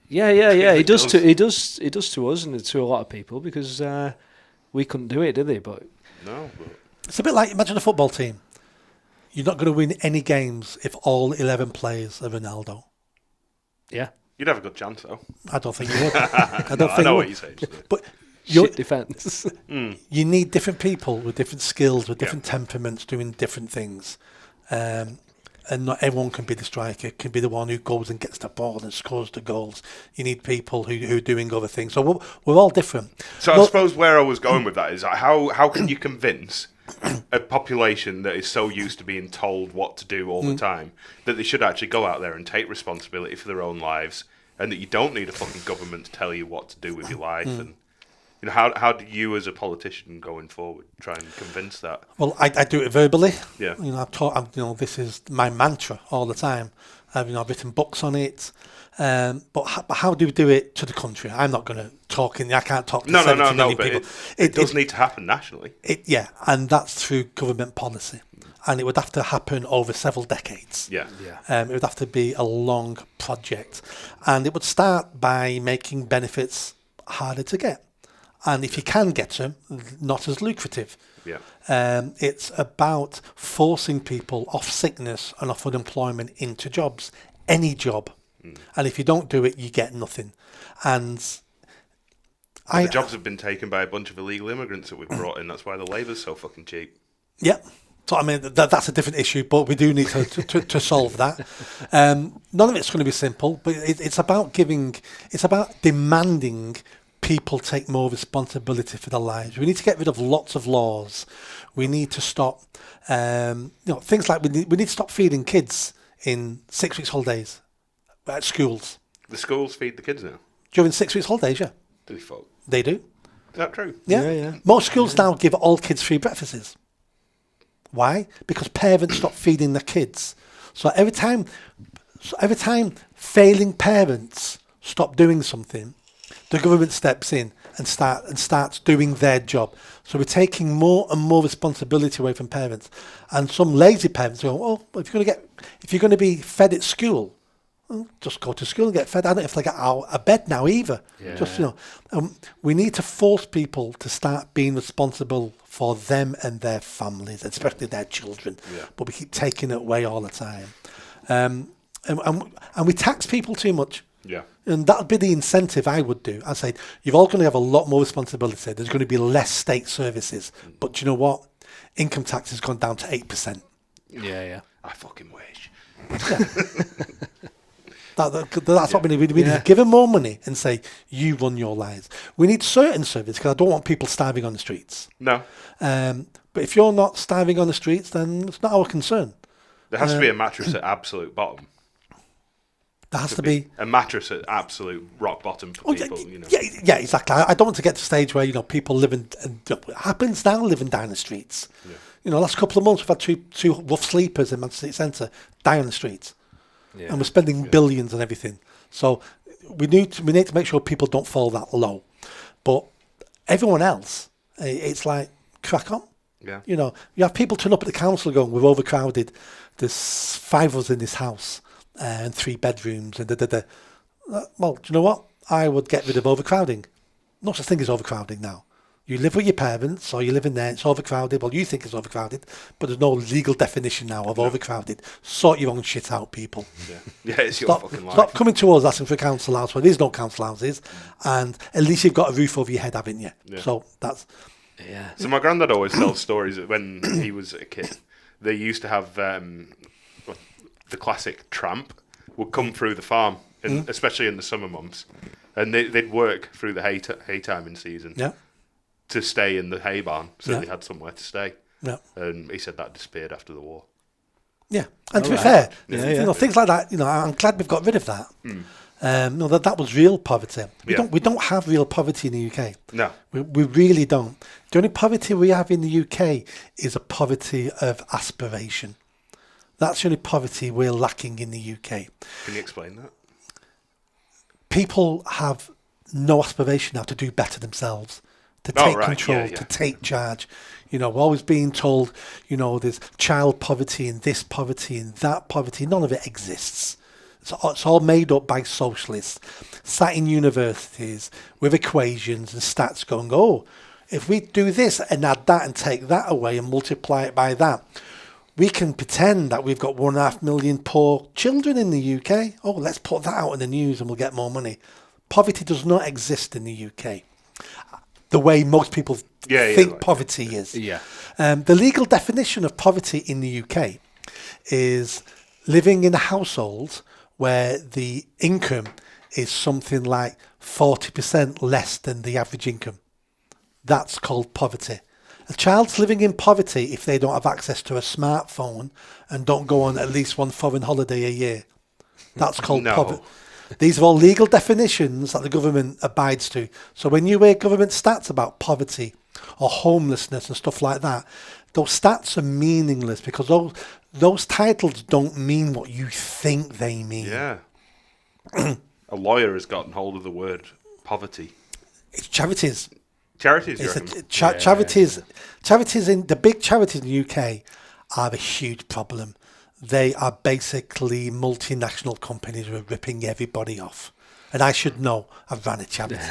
Yeah. It does to us and to a lot of people, because we couldn't do it, did they? But no. It's a bit like, imagine a football team. You're not going to win any games if all 11 players are Ronaldo. Yeah. You'd have a good chance, though. I don't think you would. I know what you're saying. But shit defence. You need different people with different skills, with different temperaments, doing different things. And not everyone can be the striker, can be the one who goes and gets the ball and scores the goals. You need people who are doing other things. So we're all different. So I suppose where I was going with that is how can you convince a population that is so used to being told what to do all the time that they should actually go out there and take responsibility for their own lives, and that you don't need a fucking government to tell you what to do with your life? And how do you as a politician going forward try and convince that? Well, I do it verbally. Yeah. I've taught. This is my mantra all the time. I've written books on it. But how do we do it to the country? I'm not going to talk I can't talk to 70 million people. It does need to happen nationally. And that's through government policy. And it would have to happen over several decades. Yeah. It would have to be a long project. And it would start by making benefits harder to get. And if you can get them, not as lucrative. Yeah. It's about forcing people off sickness and off unemployment into jobs, any job. And if you don't do it, you get nothing. And the jobs have been taken by a bunch of illegal immigrants that we've brought in. That's why the labour's so fucking cheap. Yeah. So, that's a different issue, but we do need to solve that. None of it's going to be simple, but it's about demanding people take more responsibility for their lives. We need to get rid of lots of laws. We need to stop, things like we need to stop feeding kids in 6 weeks holidays at schools. The schools feed the kids now? During 6 weeks holidays, yeah. Do they fuck? They do. Is that true? Yeah. Most schools now give all kids free breakfasts. Why? Because parents stop feeding their kids. So every time failing parents stop doing something, the government steps in and starts doing their job. So we're taking more and more responsibility away from parents. And some lazy parents go, "Oh, if you're going to be fed at school, well, just go to school and get fed. I don't have to get out of bed now either." Yeah. Just we need to force people to start being responsible for them and their families, especially their children. Yeah. But we keep taking it away all the time, and we tax people too much. Yeah. And that would be the incentive I would do. I'd say, you're all going to have a lot more responsibility. There's going to be less state services. But you know what? Income tax has gone down to 8%. Yeah. I fucking wish. That's what we need. We need to give them more money and say, you run your lives. We need certain service because I don't want people starving on the streets. No. But if you're not starving on the streets, then it's not our concern. There has to be a mattress at absolute bottom. There has to be a mattress at absolute rock bottom for people. Yeah, exactly. I don't want to get to the stage where people living, and it happens now, living down the streets. Yeah. Last couple of months we've had two rough sleepers in Manchester City Centre die on the streets, and we're spending billions on everything. So we need to make sure people don't fall that low. But everyone else, it's like crack on. Yeah. You have people turn up at the council going, we're overcrowded. There's 5 of us in this house. And 3 bedrooms and Well, do you know what? I would get rid of overcrowding. No such thing as overcrowding now. You live with your parents, or you live in there, it's overcrowded. Well, you think it's overcrowded, but there's no legal definition now of overcrowded. Sort your own shit out, people. Yeah, it's your fucking life. Stop coming to us asking for a council house where there's no council houses, and at least you've got a roof over your head, haven't you? Yeah. So that's... Yeah. So my granddad always tells stories that when he was a kid, they used to have... the classic tramp would come through the farm, especially in the summer months, and they'd work through the hay timing season to stay in the hay barn, so they had somewhere to stay. Yeah. And he said that disappeared after the war. Yeah, and to be fair, things like that, I'm glad we've got rid of that. That was real poverty. We don't have real poverty in the UK. No, we really don't. The only poverty we have in the UK is a poverty of aspiration. That's the only poverty we're lacking in the UK. Can you explain that? People have no aspiration now to do better themselves, to take control, to take charge. We're always being told, there's child poverty and this poverty and that poverty. None of it exists. It's all made up by socialists, sat in universities with equations and stats going, if we do this and add that and take that away and multiply it by that, we can pretend that we've got 1.5 million poor children in the UK. Let's put that out in the news and we'll get more money. Poverty does not exist in the UK the way most people think poverty is. Yeah. The legal definition of poverty in the UK is living in a household where the income is something like 40% less than the average income. That's called poverty. A child's living in poverty if they don't have access to a smartphone and don't go on at least one foreign holiday a year. That's called poverty. These are all legal definitions that the government abides to. So when you hear government stats about poverty or homelessness and stuff like that, those stats are meaningless because those titles don't mean what you think they mean. Yeah. A lawyer has gotten hold of the word poverty. It's charities. Charities, charities in the big charities in the UK are a huge problem. They are basically multinational companies who are ripping everybody off. And I should know, I've run a charity.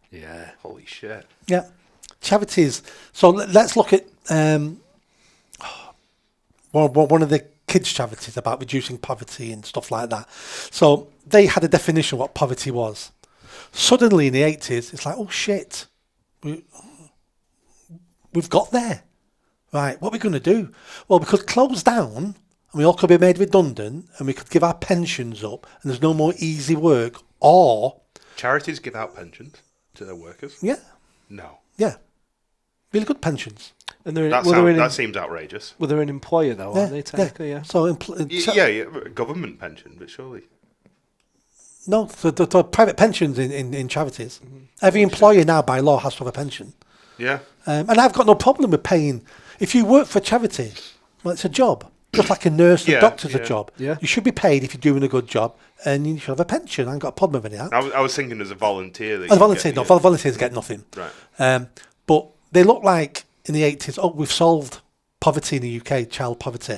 Yeah, holy shit. Yeah, charities. So let's look at one of the kids' charities about reducing poverty and stuff like that. So they had a definition of what poverty was. Suddenly in the 80s, it's like, oh shit, we've got there. Right, what are we going to do? Well, we could close down and we all could be made redundant and we could give our pensions up and there's no more easy work, or... Charities give out pensions to their workers? Yeah. No. Yeah. Really good pensions. And that seems outrageous. Well, they're an employer though, aren't they, technically? Yeah. So government pension, but surely... No, the private pensions in charities. Mm-hmm. Every employer now, by law, has to have a pension. Yeah. And I've got no problem with paying. If you work for a charity, well, it's a job. Just like a nurse or doctor's a job. Yeah. You should be paid if you're doing a good job, and you should have a pension. I ain't got a problem with any of that. I was thinking as a volunteer. Volunteers get nothing. Right. But they look like in the 80s, we've solved poverty in the UK, child poverty.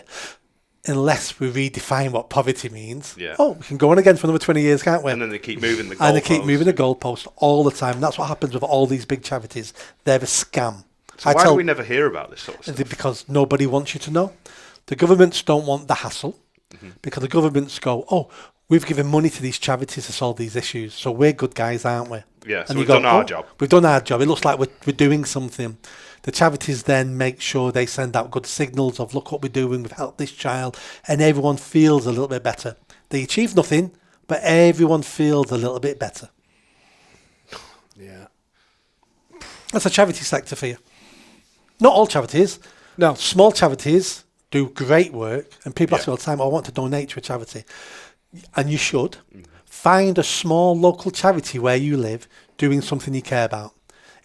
Unless we redefine what poverty means. Yeah. We can go on again for another 20 years, can't we? And then they keep moving the goalposts. And they keep moving the goalposts all the time. And that's what happens with all these big charities. They're a scam. So why do we never hear about this sort of stuff? Because nobody wants you to know. The governments don't want the hassle. Mm-hmm. Because the governments go, we've given money to these charities to solve these issues, so we're good guys, aren't we? Yeah, so we've done our job. We've done our job. It looks like we're doing something. The charities then make sure they send out good signals of, look what we're doing, we've helped this child, and everyone feels a little bit better. They achieve nothing, but everyone feels a little bit better. Yeah. That's a charity sector for you. Not all charities. No. Small charities do great work, and people ask me all the time, I want to donate to a charity. And you should. Find a small local charity where you live doing something you care about.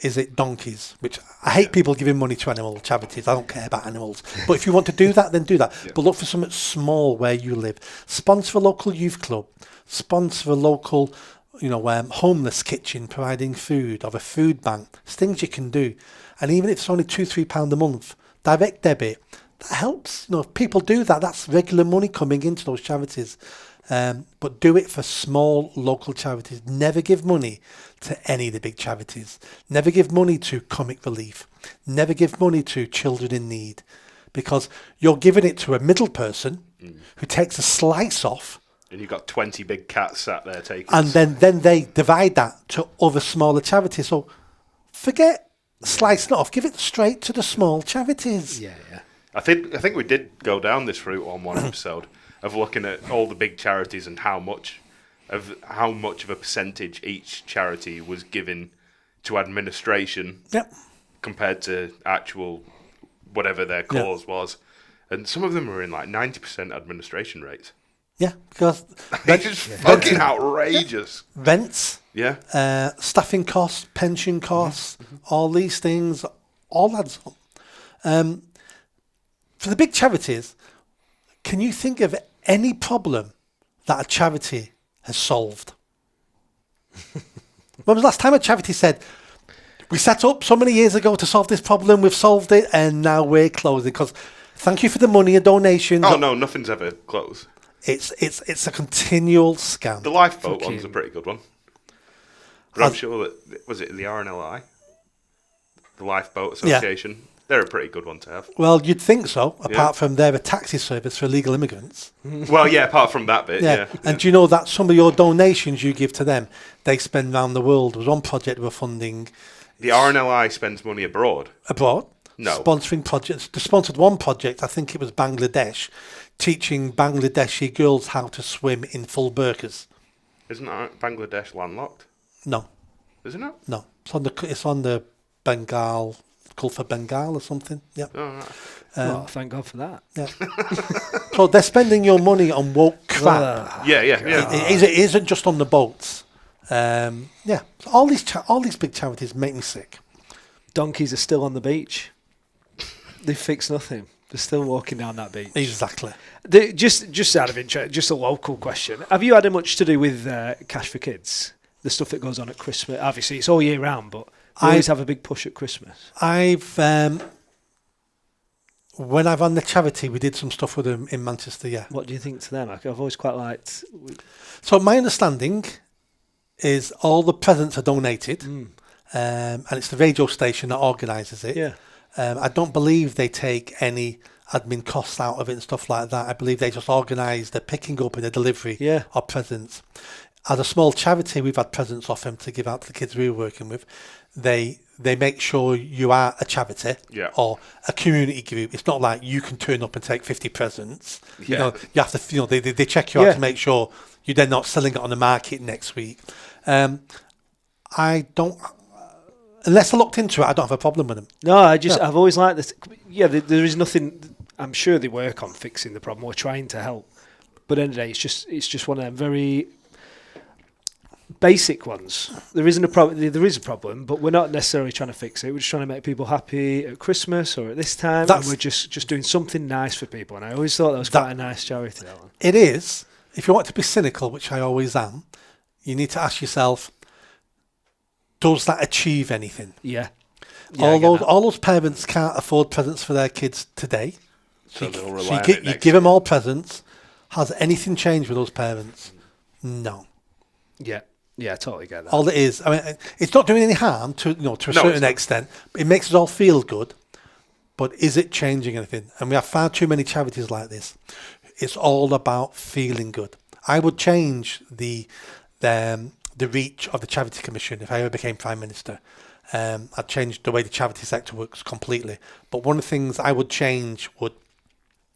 Is it donkeys? Which I hate people giving money to animal charities. I don't care about animals. But if you want to do that, then do that. Yeah. But look for something small where you live. Sponsor a local youth club. Sponsor a local, homeless kitchen providing food, or a food bank. It's things you can do. And even if it's only £2-3 a month, direct debit, that helps. If people do that, that's regular money coming into those charities. But do it for small local charities. Never give money to any of the big charities. Never give money to Comic Relief. Never give money to Children in Need, because you're giving it to a middle person who takes a slice off. And you've got 20 big cats sat there taking. And then they divide that to other smaller charities. So forget slicing it off. Give it straight to the small charities. Yeah. I think we did go down this route on one episode of looking at all the big charities and how much of a percentage each charity was given to administration compared to actual whatever their cause was. And some of them were in like 90% administration rates. Yeah, because it's just fucking outrageous. Rents, staffing costs, pension costs, all these things, all adds up. For the big charities, can you think of any problem that a charity has solved? When was the last time a charity said, we set up so many years ago to solve this problem, we've solved it, and now we're closing? Because thank you for the money and donations. Oh no, nothing's ever closed. It's a continual scam. The lifeboat one's a pretty good one. But I'm sure that, was it the RNLI? The Lifeboat Association? Yeah. They're a pretty good one to have. Well, you'd think so, apart from they're a taxi service for illegal immigrants. Well, yeah, apart from that bit, yeah. And do you know that some of your donations you give to them, they spend around the world? There was one project we were funding. The RNLI spends money abroad? Abroad? No. Sponsoring projects. They sponsored one project, I think it was Bangladesh, teaching Bangladeshi girls how to swim in full burqas. Isn't Bangladesh landlocked? No. Is it not? No. It's on the Bengal... Gulf of Bengal or something. Yeah. Oh, right. Well, thank God for that. Yeah. So they're spending your money on woke crap. Yeah. It isn't just on the boats. So all these big charities make me sick. Donkeys are still on the beach. They fix nothing. They're still walking down that beach. Exactly. Just out of interest, just a local question. Have you had much to do with Cash for Kids? The stuff that goes on at Christmas. Obviously, it's all year round, but I always have a big push at Christmas. When I've run the charity, we did some stuff with them in Manchester, yeah. What do you think to them? I've always quite liked... So my understanding is all the presents are donated, and it's the radio station that organises it. Yeah. I don't believe they take any admin costs out of it and stuff like that. I believe they just organise the picking up and the delivery of presents. As a small charity, we've had presents off them to give out to the kids we were working with. They make sure you are a charity or a community group. It's not like you can turn up and take 50 presents. Yeah. You have to. They check you out to make sure you're then not selling it on the market next week. I don't. Unless I looked into it, I don't have a problem with them. No, I've always liked this. Yeah, there is nothing. I'm sure they work on fixing the problem or trying to help. But at the end of the day, it's just one of them very basic ones. There isn't a problem. There is a problem, but we're not necessarily trying to fix it. We're just trying to make people happy at Christmas or at this time, and we're just doing something nice for people. And I always thought that was quite a nice charity. That one. It is. If you want to be cynical, which I always am, you need to ask yourself, does that achieve anything? Yeah. All those parents can't afford presents for their kids today. So you give them all presents. Has anything changed with those parents? No. Yeah. Yeah, I totally get that. All it is, I mean, it's not doing any harm to a certain extent. It makes us all feel good, but is it changing anything? And we have far too many charities like this. It's all about feeling good. I would change the reach of the Charity Commission if I ever became Prime Minister. I'd change the way the charity sector works completely. But one of the things I would change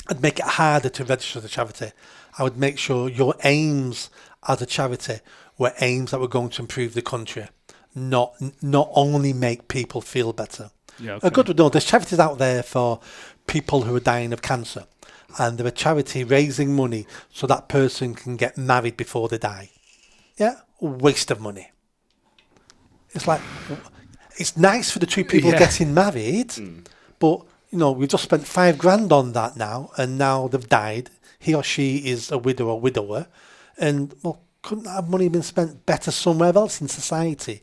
I'd make it harder to register as a charity. I would make sure your aims as a charity were aims that were going to improve the country, not only make people feel better. Yeah, okay. There's charities out there for people who are dying of cancer, and they're a charity raising money so that person can get married before they die. Yeah, waste of money. It's like, it's nice for the two people getting married, but we've just spent $5,000 on that now, and now they've died. He or she is a widow or widower, and couldn't that money been spent better somewhere else in society?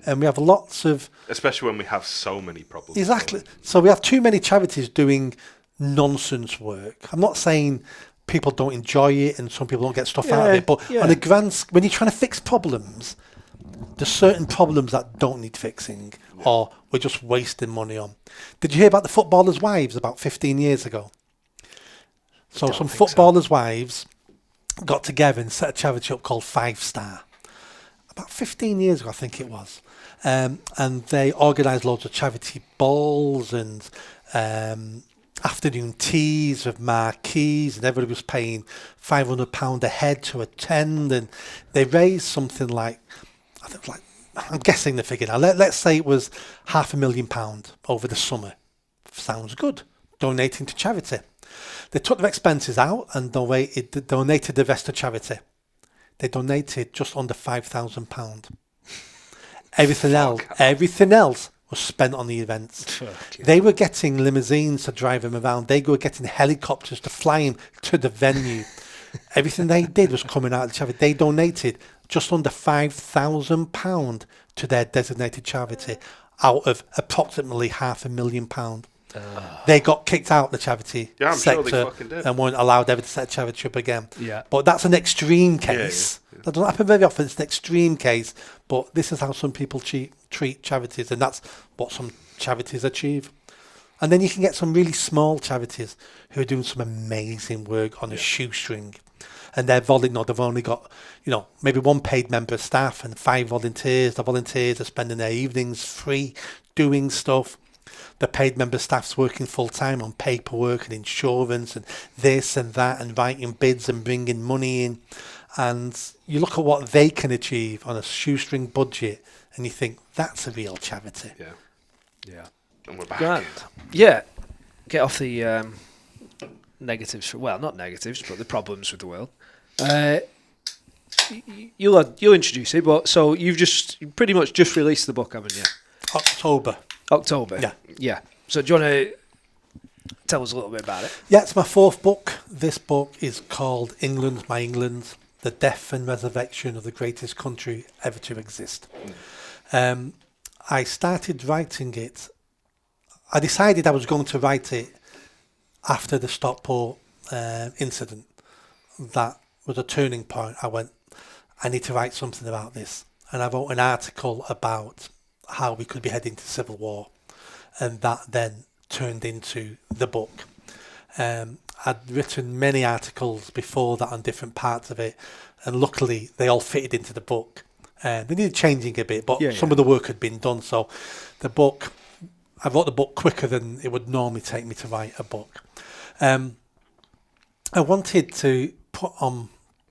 And we have lots of... Especially when we have so many problems. Exactly. So we have too many charities doing nonsense work. I'm not saying people don't enjoy it and some people don't get stuff out of it, but on a when you're trying to fix problems, there's certain problems that don't need fixing or we're just wasting money on. Did you hear about the footballers' wives about 15 years ago? So some footballers' wives got together and set a charity up called 5 Star. About 15 years ago, I think it was. And they organised loads of charity balls and afternoon teas with marquees, and everybody was paying £500 a head to attend. And they raised something like, I'm guessing the figure now. Let's say it was £500,000 over the summer. Sounds good. Donating to charity. They took their expenses out and donated the rest to charity. They donated just under £5,000. Everything else was spent on the events. They were getting limousines to drive them around. They were getting helicopters to fly them to the venue. Everything they did was coming out of the charity. They donated just under £5,000 to their designated charity out of approximately £500,000. They got kicked out of the charity sector sure they fucking did. and weren't allowed ever to set a charity up again. Yeah. But that's an extreme case. That doesn't happen very often. It's an extreme case. But this is how some people treat charities, and that's what some charities achieve. And then you can get some really small charities who are doing some amazing work on a shoestring. And they've only got, maybe one paid member of staff and 5 volunteers. The volunteers are spending their evenings free doing stuff. The paid member staff's working full time on paperwork and insurance and this and that and writing bids and bringing money in. And you look at what they can achieve on a shoestring budget and you think, that's a real charity. Yeah. And we're back. Grand. Yeah. Get off the negatives. Well, not negatives, but the problems with the world. You'll introduce it, but so you pretty much just released the book, haven't you? October. Yeah. So do you want to tell us a little bit about it? Yeah, it's my 4th book. This book is called England, My England, The Death and Resurrection of the Greatest Country Ever to Exist. I started writing it. I decided I was going to write it after the Stockport incident. That was a turning point. I went, I need to write something about this. And I wrote an article about how we could be heading to civil war, and that then turned into the book. I'd written many articles before that on different parts of it, and luckily they all fitted into the book. They needed changing a bit, but some of the work had been done. So I wrote the book quicker than it would normally take me to write a book. I wanted to put on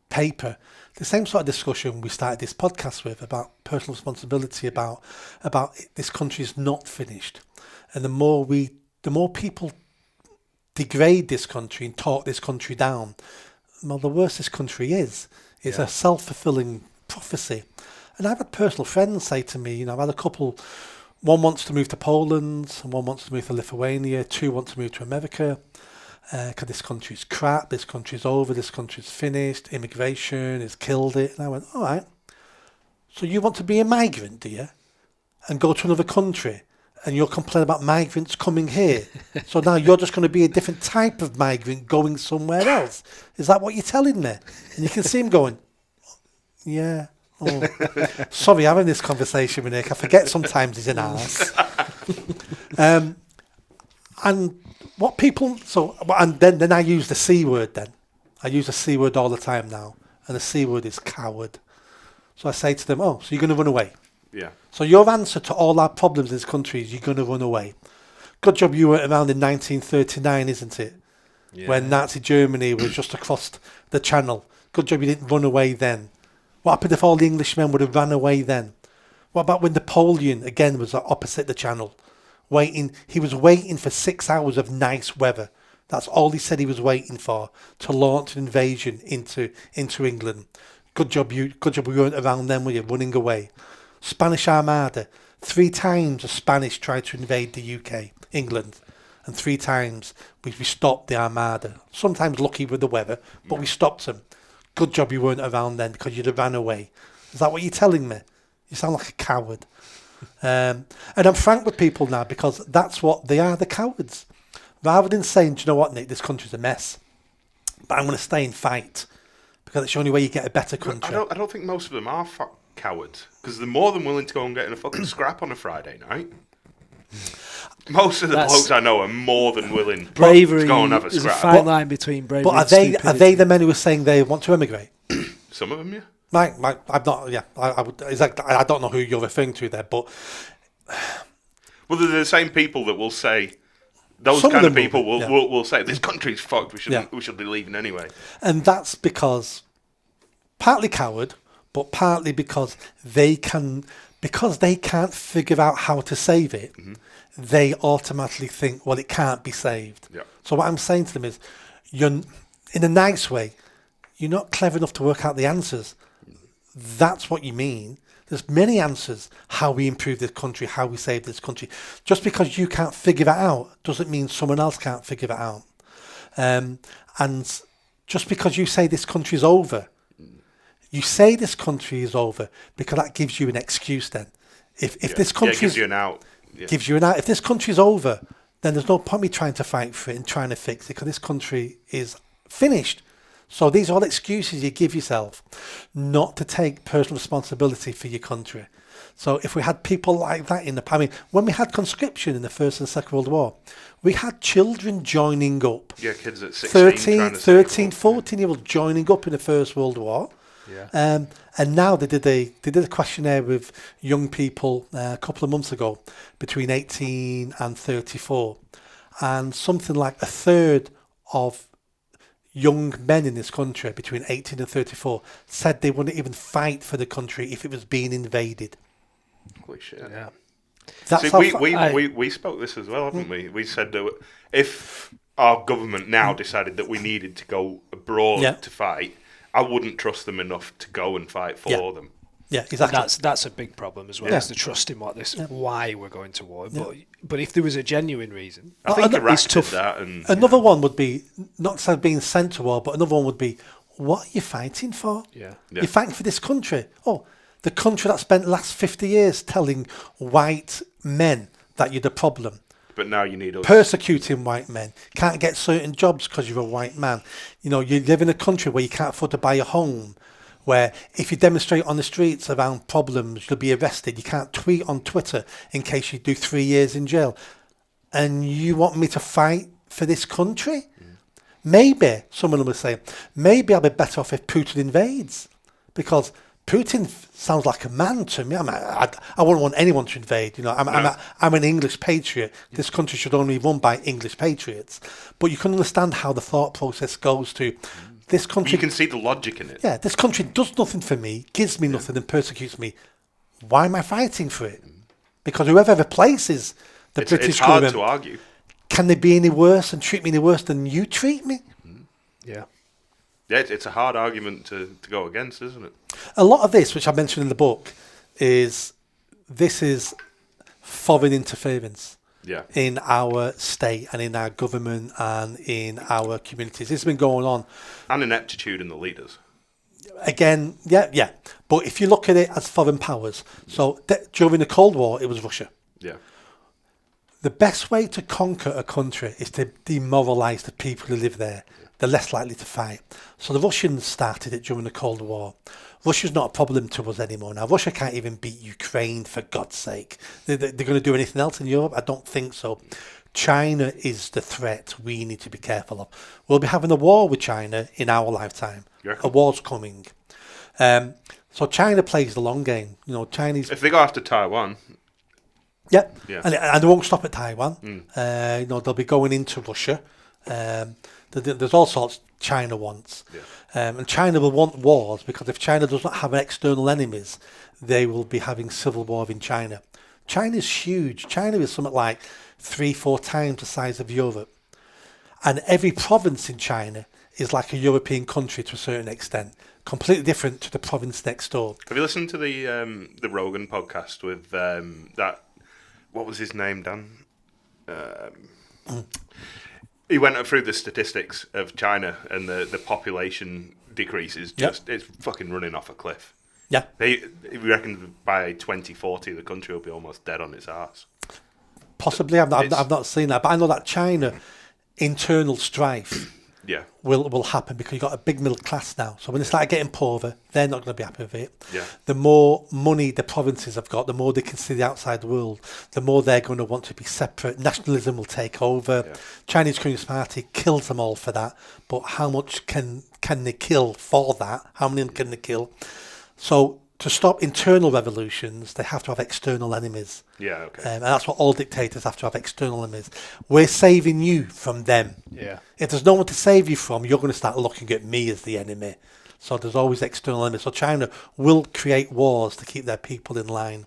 paper the same sort of discussion we started this podcast with about personal responsibility, about this country is not finished, and the more people degrade this country and talk this country down, well, the worse this country is. It's a self-fulfilling prophecy. And I've had personal friends say to me, I've had a couple. One wants to move to Poland, and one wants to move to Lithuania. 2 want to move to America. Because this country's crap, this country's over, this country's finished, immigration has killed it. And I went, all right, so you want to be a migrant, do you? And go to another country, and you'll complain about migrants coming here. So now you're just going to be a different type of migrant going somewhere else. Is that what you're telling me? And you can see him going, yeah. Oh. Sorry, having this conversation with Nick. I forget sometimes he's an arse. And what people, and then I use the C word then. I use the C word all the time now. and the C word is coward. So I say to them, oh, so you're going to run away? Yeah. So your answer to all our problems in this country is you're going to run away. Good job you weren't around in 1939, isn't it? Yeah. When Nazi Germany was just across the channel. Good job you didn't run away then. What happened if all the Englishmen would have ran away then? What about when Napoleon, again, was opposite the channel? He was waiting for 6 hours of nice weather. That's all he said he was waiting for, to launch an invasion into England. Good job we weren't around then, were you, running away? Spanish Armada. 3 times the Spanish tried to invade the UK, England. And 3 times we stopped the Armada. Sometimes lucky with the weather, but we stopped them. Good job you weren't around then because you'd have ran away. Is that what you're telling me? You sound like a coward. And I'm frank with people now because that's what they are, the cowards. Rather than saying, do you know what, Nick, this country's a mess, but I'm going to stay and fight because it's the only way you get a better country. I don't think most of them are cowards because they're more than willing to go and get in a fucking scrap on a Friday night. Most of the blokes I know are more than willing bravery, to go and have a there's scrap. a fine line between bravery but and stupidity. are they the men who are saying they want to emigrate? Some of them, yeah. I'm not. Yeah, I would. Exactly. I don't know who you're referring to there, but well, they're the same people that will say those some kind of them people will, will say this country's fucked. We should be leaving anyway. And that's because partly coward, but partly because they can't figure out how to save it. Mm-hmm. They automatically think, well, it can't be saved. Yeah. So what I'm saying to them is, you're in a nice way. You're not clever enough to work out the answers. That's what you mean. There's many answers how we improve this country, how we save this country. Just because you can't figure that out doesn't mean someone else can't figure that out. And just because you say this country is over, you say this country is over because that gives you an excuse then. If this country gives you an out. Yeah. Gives you an out. If this country is over, then there's no point me trying to fight for it and trying to fix it because this country is finished. So these are all excuses you give yourself not to take personal responsibility for your country. So if we had people like that when we had conscription in the First and Second World War, we had children joining up. Yeah, kids at 16, 13, 14-year-olds joining up in the First World War. Yeah. And now they did a questionnaire with young people a couple of months ago between 18 and 34. And something like a third of young men in this country between 18 and 34 said they wouldn't even fight for the country if it was being invaded. Holy shit. Yeah. That's we spoke this as well, haven't we? We said that if our government now decided that we needed to go abroad to fight, I wouldn't trust them enough to go and fight for them. Yeah, exactly. That's a big problem as well. Is the trust in why we're going to war. But if there was a genuine reason, I think Iraq it's tough. Did that. And another one would be not being sent to war, but another one would be, what are you fighting for? Yeah. You're fighting for this country. Oh, the country that spent the last 50 years telling white men that you're the problem. But now you need us. Persecuting white men. Can't get certain jobs because you're a white man. You live in a country where you can't afford to buy a home, where if you demonstrate on the streets around problems, you'll be arrested. You can't tweet on Twitter in case you do 3 years in jail. And you want me to fight for this country? Maybe, someone will say, maybe I'll be better off if Putin invades. Because Putin sounds like a man to me. I wouldn't want anyone to invade. I'm an English patriot. This country should only be run by English patriots. But you can understand how the thought process goes to this country. You can see the logic in it. Yeah, this country does nothing for me, gives me nothing and persecutes me. Why am I fighting for it? Because whoever replaces the British government... It's hard to argue. Can they be any worse and treat me any worse than you treat me? Yeah. Yeah, it's a hard argument to go against, isn't it? A lot of this, which I mentioned in the book, is foreign interference in our state and in our government and in our communities. This has been going on. And ineptitude in the leaders. Again, yeah. But if you look at it as foreign powers, so during the Cold War, it was Russia. Yeah. The best way to conquer a country is to demoralise the people who live there. They're less likely to fight. So the Russians started it during the Cold War. Russia's not a problem to us anymore now. Russia can't even beat Ukraine, for God's sake. They're going to do anything else in Europe? I don't think so. China is the threat we need to be careful of. We'll be having a war with China in our lifetime. A war's coming. So China plays the long game. You know, Chinese. If they go after Taiwan, Yeah. Yeah. And they won't stop at Taiwan. You know, they'll be going into Russia. There's all sorts China wants. And China will want wars, because if China does not have external enemies, they will be having civil war in China. China's huge. China is something like 3-4 times the size of Europe. And every province in China is like a European country to a certain extent, completely different to the province next door. Have you listened to the Rogan podcast with that? What was his name, Dan? He went through the statistics of China, and the population decrease is just it's fucking running off a cliff. Yeah. He reckons by 2040 the country will be almost dead on its arse. Possibly, I've not seen that, but I know that China internal strife Yeah. will happen, because you've got a big middle class now. So when they start getting poorer, they're not going to be happy with it. Yeah. The more money the provinces have got, the more they can see the outside world, the more they're going to want to be separate. Nationalism will take over. Yeah. Chinese Communist Party kills them all for that. But how much can they kill for that? How many can they kill? So to stop internal revolutions, they have to have external enemies. Yeah, okay. And that's what all dictators have to have, external enemies. We're saving you from them. Yeah. If there's no one to save you from, you're going to start looking at me as the enemy. So there's always external enemies. So China will create wars to keep their people in line.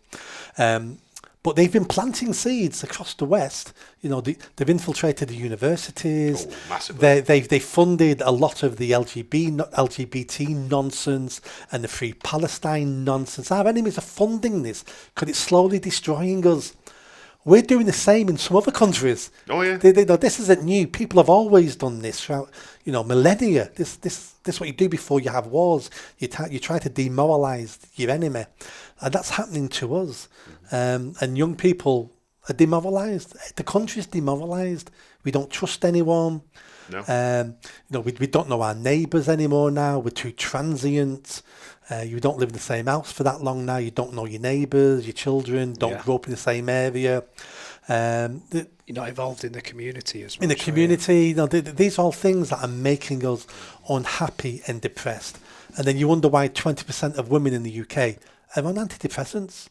But they've been planting seeds across the West. You know, they've infiltrated the universities. Oh, massively. They funded a lot of the LGBT nonsense and the Free Palestine nonsense. Our enemies are funding this because it's slowly destroying us. We're doing the same in some other countries. Oh, yeah. This isn't new. People have always done this throughout, millennia. This is what you do before you have wars. You try to demoralise your enemy, and that's happening to us. And young people are demoralised. The country's demoralised. We don't trust anyone. No. We don't know our neighbours anymore now. We're too transient. You don't live in the same house for that long now. You don't know your neighbours, your children, don't grow up in the same area. You're not involved in the community as much. In the community, these are all things that are making us unhappy and depressed. And then you wonder why 20% of women in the UK are on antidepressants.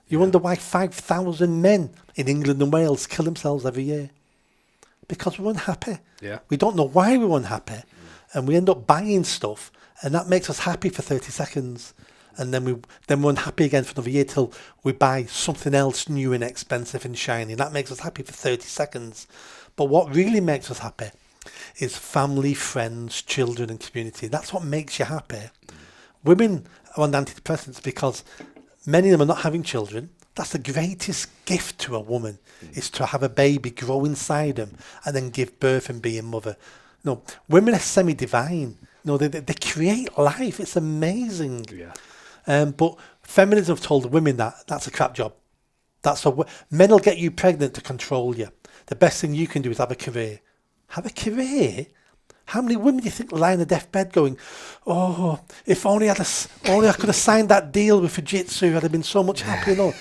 You wonder why 5,000 men in England and Wales kill themselves every year. Because we're unhappy. Yeah. We don't know why we're unhappy. And we end up buying stuff, and that makes us happy for 30 seconds. And then we're unhappy again for another year till we buy something else new and expensive and shiny. And that makes us happy for 30 seconds. But what really makes us happy is family, friends, children and community. That's what makes you happy. Women are on antidepressants because many of them are not having children. That's the greatest gift to a woman, is to have a baby grow inside them and then give birth and be a mother. No, women are semi-divine. No, they create life. It's amazing. Yeah. But feminism have told women that's a crap job. Men will get you pregnant to control you. The best thing you can do is have a career. Have a career? How many women do you think lie in a deathbed going, oh, if only I could have signed that deal with Fujitsu, I'd have been so much happier.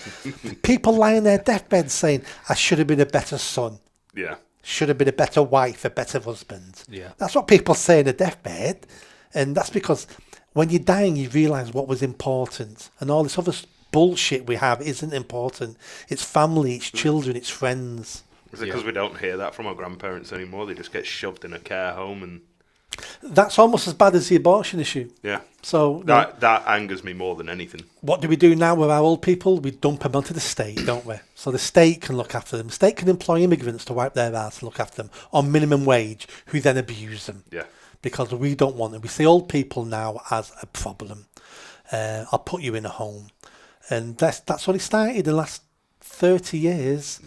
People lie in their deathbed saying, I should have been a better son. Yeah. Should have been a better wife, a better husband. Yeah. That's what people say in a deathbed. And that's because when you're dying, you realise what was important. And all this other bullshit we have isn't important. It's family, it's children, it's friends. Is it because we don't hear that from our grandparents anymore? They just get shoved in a care home and... That's almost as bad as the abortion issue. Yeah. So that angers me more than anything. What do we do now with our old people? We dump them onto the state, don't we? So the state can look after them. The state can employ immigrants to wipe their ass and look after them on minimum wage, who then abuse them. Yeah. Because we don't want them. We see old people now as a problem. I'll put you in a home. And that's what it started in the last 30 years.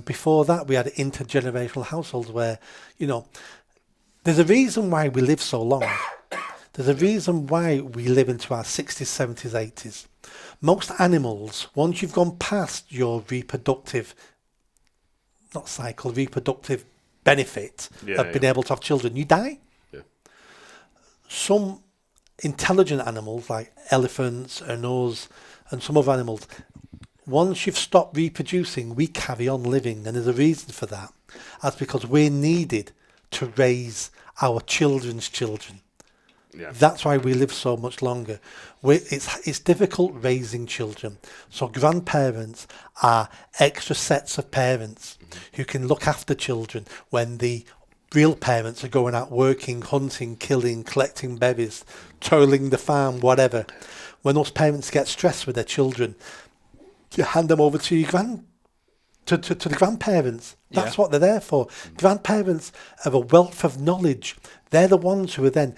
Before that, we had intergenerational households where, there's a reason why we live so long. There's a reason why we live into our 60s, 70s, 80s. Most animals, once you've gone past your reproductive benefit of being able to have children, you die. Yeah. Some intelligent animals like elephants and us and some other animals, once you've stopped reproducing, we carry on living. And there's a reason for that. That's because we're needed to raise our children's children. Yeah. That's why we live so much longer. It's difficult raising children. So grandparents are extra sets of parents who can look after children when the real parents are going out working, hunting, killing, collecting berries, toiling the farm, whatever. When those parents get stressed with their children, you hand them over to your to the grandparents. That's what they're there for. Grandparents have a wealth of knowledge. They're the ones who are then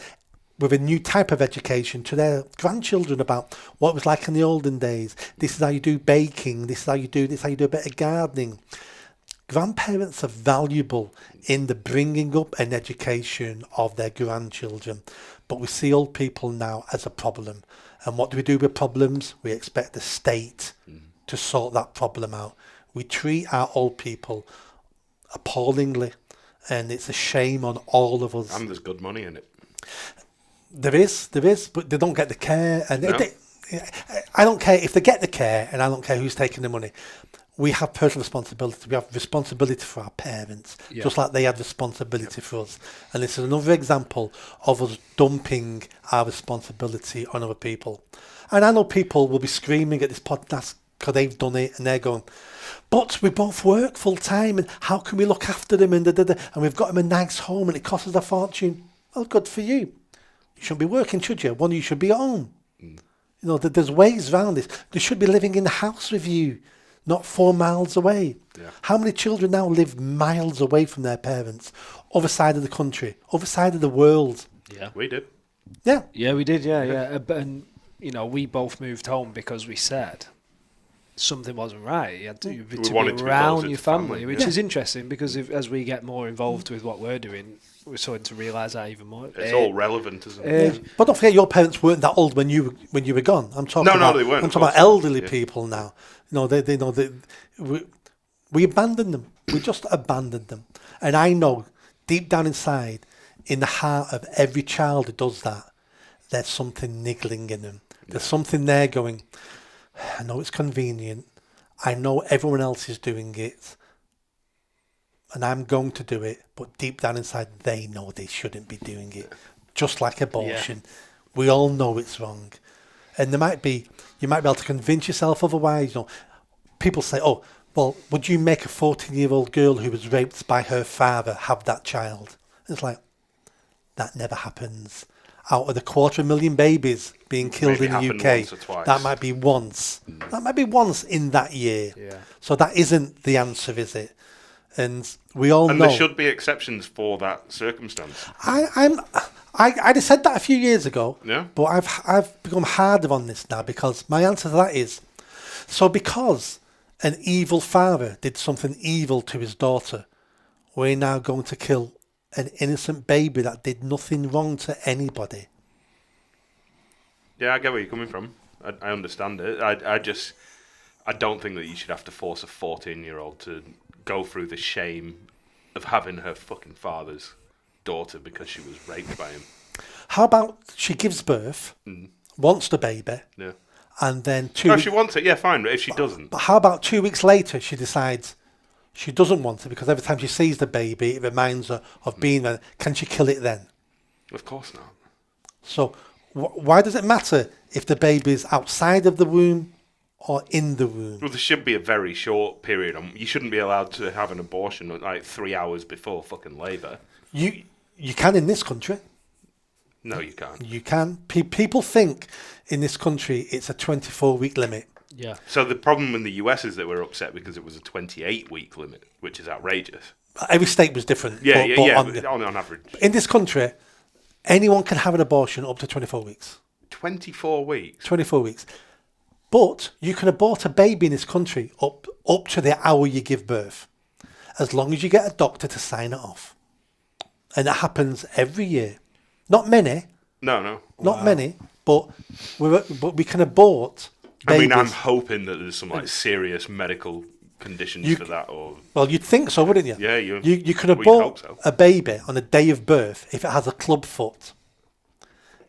with a new type of education to their grandchildren about what it was like in the olden days. This is how you do baking. This is how you do this. How you do a bit of gardening. Grandparents are valuable in the bringing up and education of their grandchildren, but we see old people now as a problem. And what do we do with problems? We expect the state to sort that problem out. We treat our old people appallingly, and it's a shame on all of us. And there's good money in it. There is, but they don't get the care. And No. I don't care if they get the care, and I don't care who's taking the money. We have personal responsibility. We have responsibility for our parents, just like they had responsibility for us. And this is another example of us dumping our responsibility on other people. And I know people will be screaming at this podcast because they've done it, and they're going, but we both work full time, and how can we look after them? And we've got them a nice home, and it costs us a fortune. Well, good for you. You shouldn't be working, should you? One of you should be at home. You know, there's ways around this. They should be living in the house with you, not 4 miles away. Yeah. How many children now live miles away from their parents, other side of the country, other side of the world? Yeah, we did. Yeah, yeah, we did. Yeah. And we both moved home because we said something wasn't right. You had to be around your family, which is interesting because as we get more involved with what we're doing, we're starting to realise that even more. It's all relevant, isn't it? But don't forget, your parents weren't that old when you were gone. I'm talking about, they weren't. I'm talking about elderly people now. They know we abandoned them. We just abandoned them. And I know deep down inside, in the heart of every child who does that, there's something niggling in them. There's something there going, I know it's convenient. I know everyone else is doing it. And I'm going to do it. But deep down inside, they know they shouldn't be doing it. Just like abortion. We all know it's wrong. And you might be able to convince yourself otherwise. People say, oh, well, would you make a 14-year-old girl who was raped by her father have that child? And it's like, that never happens. Out of the 250,000 babies being killed in the UK, that might be once. That might be once in that year. Yeah. So that isn't the answer, is it? And we all know. And there should be exceptions for that circumstance. I just said that a few years ago. Yeah. But I've become harder on this now because my answer to that is, so because an evil father did something evil to his daughter, we're now going to kill an innocent baby that did nothing wrong to anybody. Yeah, I get where you're coming from. I understand it. I don't think that you should have to force a 14-year-old to go through the shame of having her fucking father's daughter because she was raped by him. How about she gives birth, wants the baby, and then if she wants it, yeah, fine. But if she doesn't, but how about 2 weeks later she decides she doesn't want it because every time she sees the baby, it reminds her of being there. Can she kill it then? Of course not. So why does it matter if the baby's outside of the womb or in the womb? Well, there should be a very short period. You shouldn't be allowed to have an abortion like 3 hours before fucking labour. You can in this country. No, you can't. You can. People think in this country it's a 24-week limit. Yeah. So the problem in the US is that we're upset because it was a 28-week limit, which is outrageous. Every state was different. Yeah, on average. In this country, anyone can have an abortion up to 24 weeks. 24 weeks? 24 weeks. But you can abort a baby in this country up to the hour you give birth, as long as you get a doctor to sign it off. And it happens every year. Not many. No. Not many, but we can abort babies. I mean, I'm hoping that there's some serious medical conditions for that. Well, you'd think so, wouldn't you? Yeah, you can abort a baby on the day of birth if it has a club foot,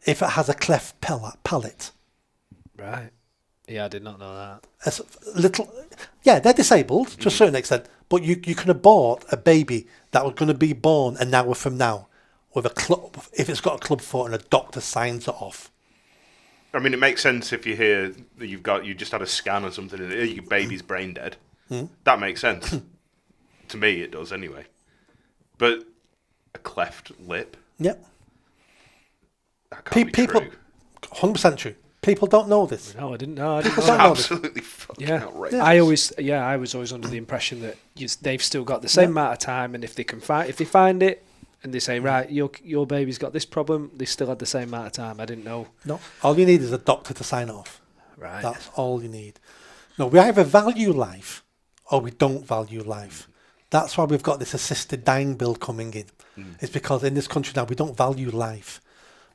if it has a cleft palate. Right. Yeah, I did not know that. They're disabled to a certain extent, but you can abort a baby that was going to be born an hour from now with a club, if it's got a club foot and a doctor signs it off. I mean, it makes sense if you hear that you just had a scan or something and your baby's brain dead. That makes sense. To me, it does anyway. But a cleft lip? Yep. That can't be People, true. 100% true. People don't know this. No, I didn't know. It's don't know this. absolutely fucking Yeah, outrageous. I was always under the impression that they've still got the same amount of time, and if they find it, and they say, right, your baby's got this problem, they still had the same amount of time. I didn't know. No, all you need is a doctor to sign off. Right. That's all you need. No, we either value life or we don't value life. That's why we've got this assisted dying bill coming in. It's because in this country now we don't value life.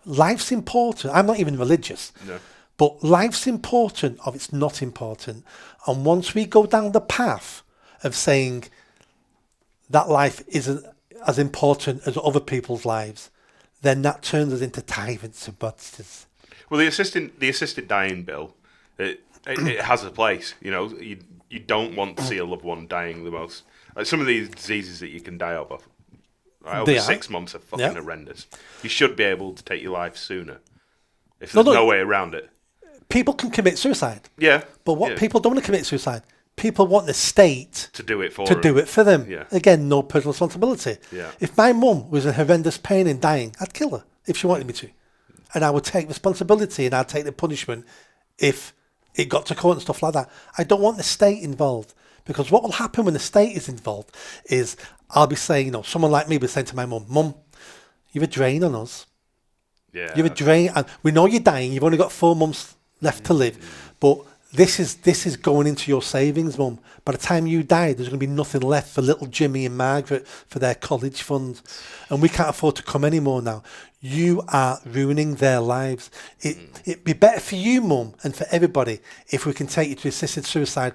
Life's important. I'm not even religious. No. But life's important or it's not important. And once we go down the path of saying that life isn't as important as other people's lives, then that turns us into tyrants and monsters. Well, the assisted dying bill, it has a place. You know, you don't want to see a loved one dying the most. Like some of these diseases that you can die of over 6 months are fucking horrendous. You should be able to take your life sooner. If there's no way around it. People can commit suicide. Yeah. But what people don't want to commit suicide. People want the state to do it for them. Yeah. Again, no personal responsibility. Yeah. If my mum was in horrendous pain and dying, I'd kill her if she wanted me to. And I would take responsibility and I'd take the punishment if it got to court and stuff like that. I don't want the state involved, because what will happen when the state is involved is I'll be saying, someone like me will be saying to my mum, you're a drain on us. Yeah. You're a drain, and we know you're dying. You've only got 4 months left to live, but this is going into your savings, Mum. By the time you die, there's going to be nothing left for little Jimmy and Margaret for their college funds, and we can't afford to come anymore now. You are ruining their lives. It'd be better for you, Mum, and for everybody if we can take you to assisted suicide.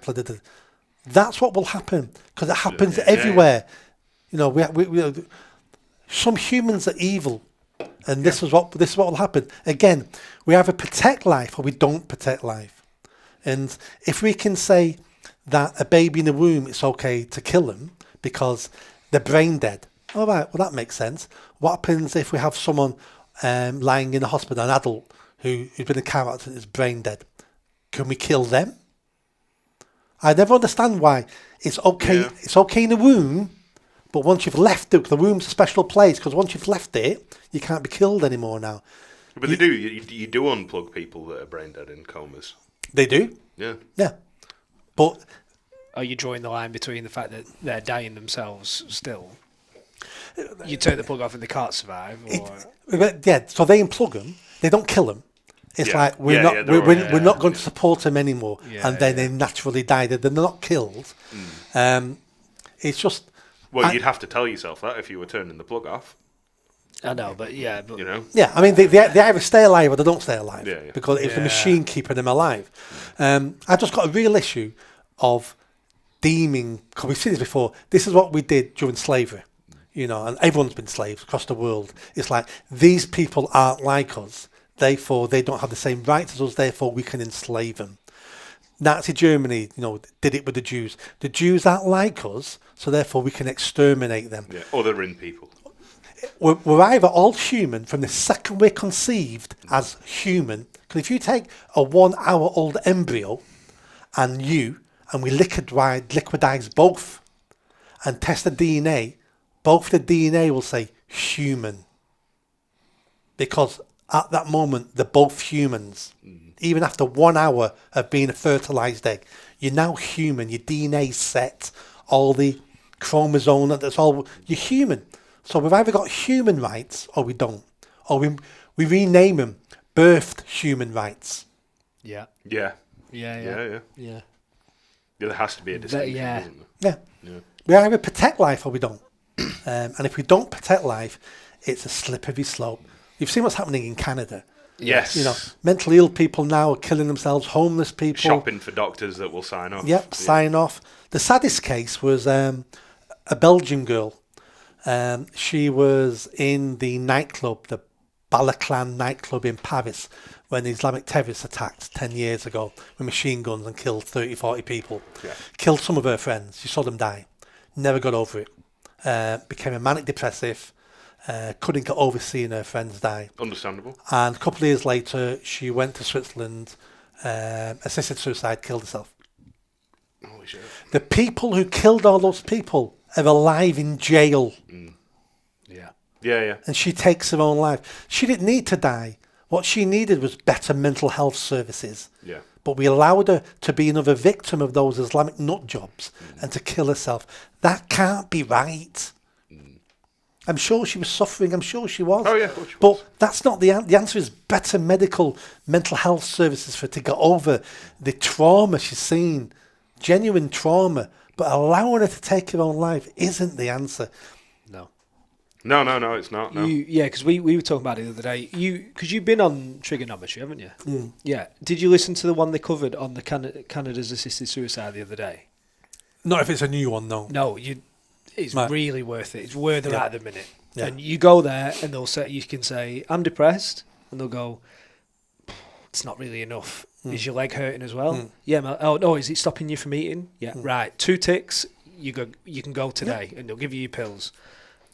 That's what will happen, because it happens everywhere. We some humans are evil. And this is what will happen. Again, we either protect life or we don't protect life. And if we can say that a baby in the womb, it's okay to kill them because they're brain dead. All right, well, that makes sense. What happens if we have someone lying in a hospital, an adult who's been in a car accident, is brain dead? Can we kill them? I never understand why it's okay. Yeah. It's okay in the womb, but once you've left it, the womb's a special place, because once you've left it, you can't be killed anymore now. But they do. You do unplug people that are brain dead in comas. They do. Yeah. Yeah. But are you drawing the line between the fact that they're dying themselves still? You take the plug off and they can't survive? Or? So they unplug them. They don't kill them. It's like we're not going to support them anymore, and then they naturally die. They're not killed. It's just. Well, you'd have to tell yourself that if you were turning the plug off. I know, but you know. Yeah, I mean, they either stay alive or they don't stay alive, because it's the machine keeping them alive. I've just got a real issue of deeming, because we've seen this before. This is what we did during slavery, and everyone's been slaves across the world. It's like these people aren't like us, therefore they don't have the same rights as us, therefore we can enslave them. Nazi Germany, did it with the Jews. The Jews aren't like us, so therefore we can exterminate them. Yeah, other in people. We're either all human from the second we're conceived as human, because if you take a 1 hour old embryo and we liquidize both and test the DNA, both the DNA will say human. Because at that moment, they're both humans. Even after 1 hour of being a fertilized egg, you're now human. Your DNA's set, all the chromosome, you're human. So we've either got human rights or we don't. Or we rename them birthed human rights. Yeah. Yeah. Yeah. There has to be a distinction, isn't there? Yeah. We either protect life or we don't. And if we don't protect life, it's a slippery slope. You've seen what's happening in Canada. Yes. Mentally ill people now are killing themselves, homeless people. Shopping for doctors that will sign off. Yep, sign off. The saddest case was a Belgian girl. She was in the nightclub, the Bataclan nightclub in Paris, when the Islamic terrorists attacked 10 years ago with machine guns and killed 30, 40 people. Yeah. Killed some of her friends. She saw them die. Never got over it. Became a manic depressive. couldn't get over seeing her friends die. Understandable. And a couple of years later, she went to Switzerland, assisted suicide, killed herself. Holy shit. The people who killed all those people are alive in jail. Yeah. Yeah. And she takes her own life. She didn't need to die. What she needed was better mental health services. Yeah. But we allowed her to be another victim of those Islamic nut jobs and to kill herself. That can't be right. I'm sure she was suffering. I'm sure she was. Oh, yeah, of course she but was. that's not the answer. The answer is better mental health services for her to get over the trauma she's seen, genuine trauma. But allowing her to take her own life isn't the answer. No. No, it's not. No. Because we were talking about it the other day. Because you've been on Trigonometry, haven't you? Yeah. Did you listen to the one they covered on the Canada's assisted suicide the other day? Not if it's a new one, no. No, it's really worth it. It's where they're at the minute. Yeah. And you go there and you can say, I'm depressed. And they'll go, it's not really enough. Is your leg hurting as well? Yeah. Oh, no, is it stopping you from eating? Yeah. Right. 2 ticks. You can go today and they'll give you your pills.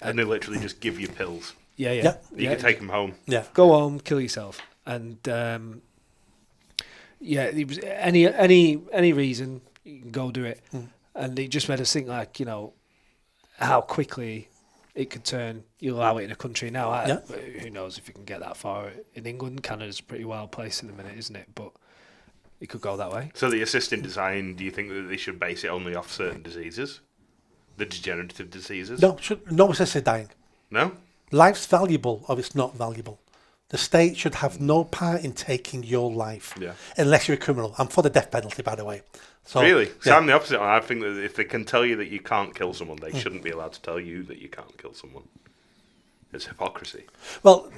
And they literally just give you pills. Yeah. You can take them home. Yeah. Go home, kill yourself. And it was any reason, you can go do it. And it just made us think, like, how quickly it could turn. You allow it in a country now. Who knows if you can get that far in England? Canada's a pretty wild place at the minute, isn't it? But it could go that way. So the assisted design, do you think that they should base it only off certain diseases? The degenerative diseases? No assisted dying. No? Life's valuable or it's not valuable. The state should have no part in taking your life unless you're a criminal. I'm for the death penalty, by the way. So, really? So I'm the opposite. I think that if they can tell you that you can't kill someone, they shouldn't be allowed to tell you that you can't kill someone. It's hypocrisy. Well,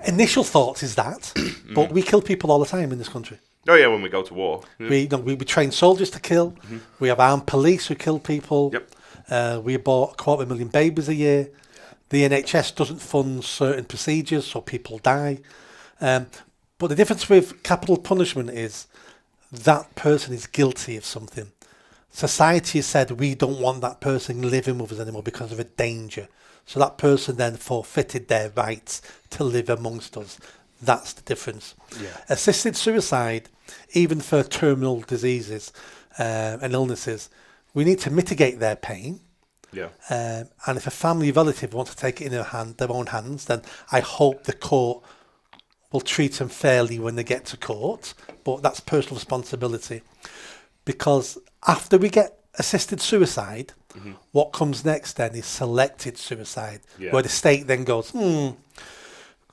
initial thoughts is that, but we kill people all the time in this country. Oh yeah, when we go to war. We train soldiers to kill. We have armed police who kill people. Yep. We abort 250,000 babies a year. The NHS doesn't fund certain procedures, so people die. But the difference with capital punishment is that person is guilty of something. Society has said we don't want that person living with us anymore because of a danger. So that person then forfeited their rights to live amongst us. That's the difference. Yeah. Assisted suicide, even for terminal diseases and illnesses, we need to mitigate their pain. Yeah. And if a family relative wants to take it in their own hands, then I hope the court will treat them fairly when they get to court. But that's personal responsibility. Because after we get assisted suicide, what comes next then is selected suicide, where the state then goes,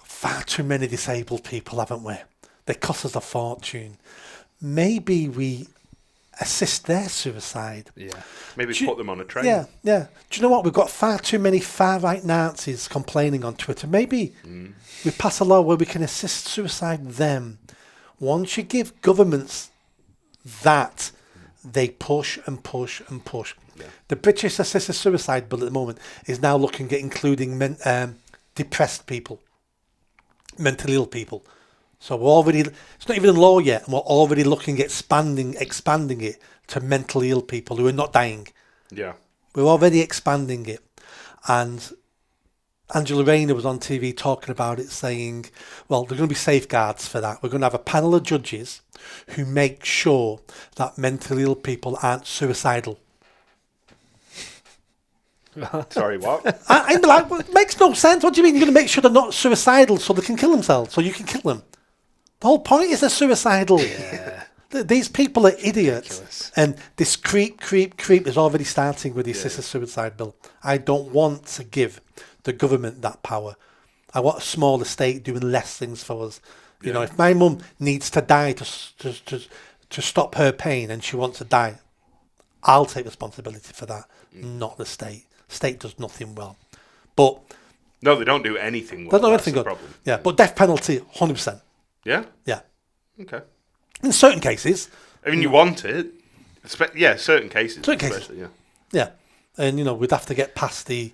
far too many disabled people, haven't we? They cost us a fortune. Maybe we assist their suicide. Yeah. Maybe put them on a train. Yeah. Do you know what? We've got far too many far-right Nazis complaining on Twitter. Maybe we pass a law where we can assist suicide them. Once you give governments that, they push and push and push. Yeah. The British assisted suicide bill at the moment is now looking at including depressed people, mentally ill people. So it's not even in law yet, and we're already looking at expanding it to mentally ill people who are not dying. Yeah. We're already expanding it. And Angela Rayner was on TV talking about it, saying, well, there are going to be safeguards for that. We're going to have a panel of judges who make sure that mentally ill people aren't suicidal. Sorry, what? I'm like, well, it makes no sense. What do you mean you're going to make sure they're not suicidal so they can kill themselves, so you can kill them? The whole point is they're suicidal. Yeah. These people are idiots. Ridiculous. And this creep is already starting with the assisted suicide bill. I don't want to give the government that power. I want a smaller state doing less things for us. You know, if my mum needs to die to stop her pain and she wants to die, I'll take responsibility for that, not the state. State does nothing well. But no, they don't do anything well. They don't do anything good. Problem. Yeah, but death penalty, 100%. Yeah? Yeah. Okay. In certain cases. I mean, you want it. Certain cases. Certain cases. Yeah. And, we'd have to get past the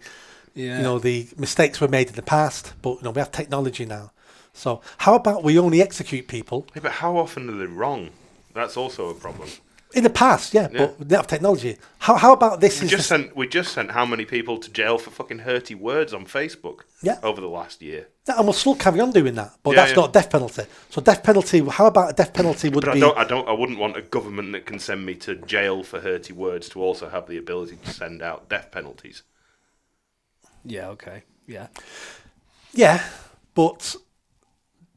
mistakes were made in the past, but, we have technology now. So how about we only execute people? Yeah, but how often are they wrong? That's also a problem. In the past, yeah, but we don't have technology. How about this? We just sent how many people to jail for fucking hurty words on Facebook over the last year? Yeah, and we'll still carry on doing that, but that's not death penalty. So death penalty. How about a death penalty would be? I wouldn't want a government that can send me to jail for hurty words to also have the ability to send out death penalties. Yeah. Okay. Yeah. Yeah, but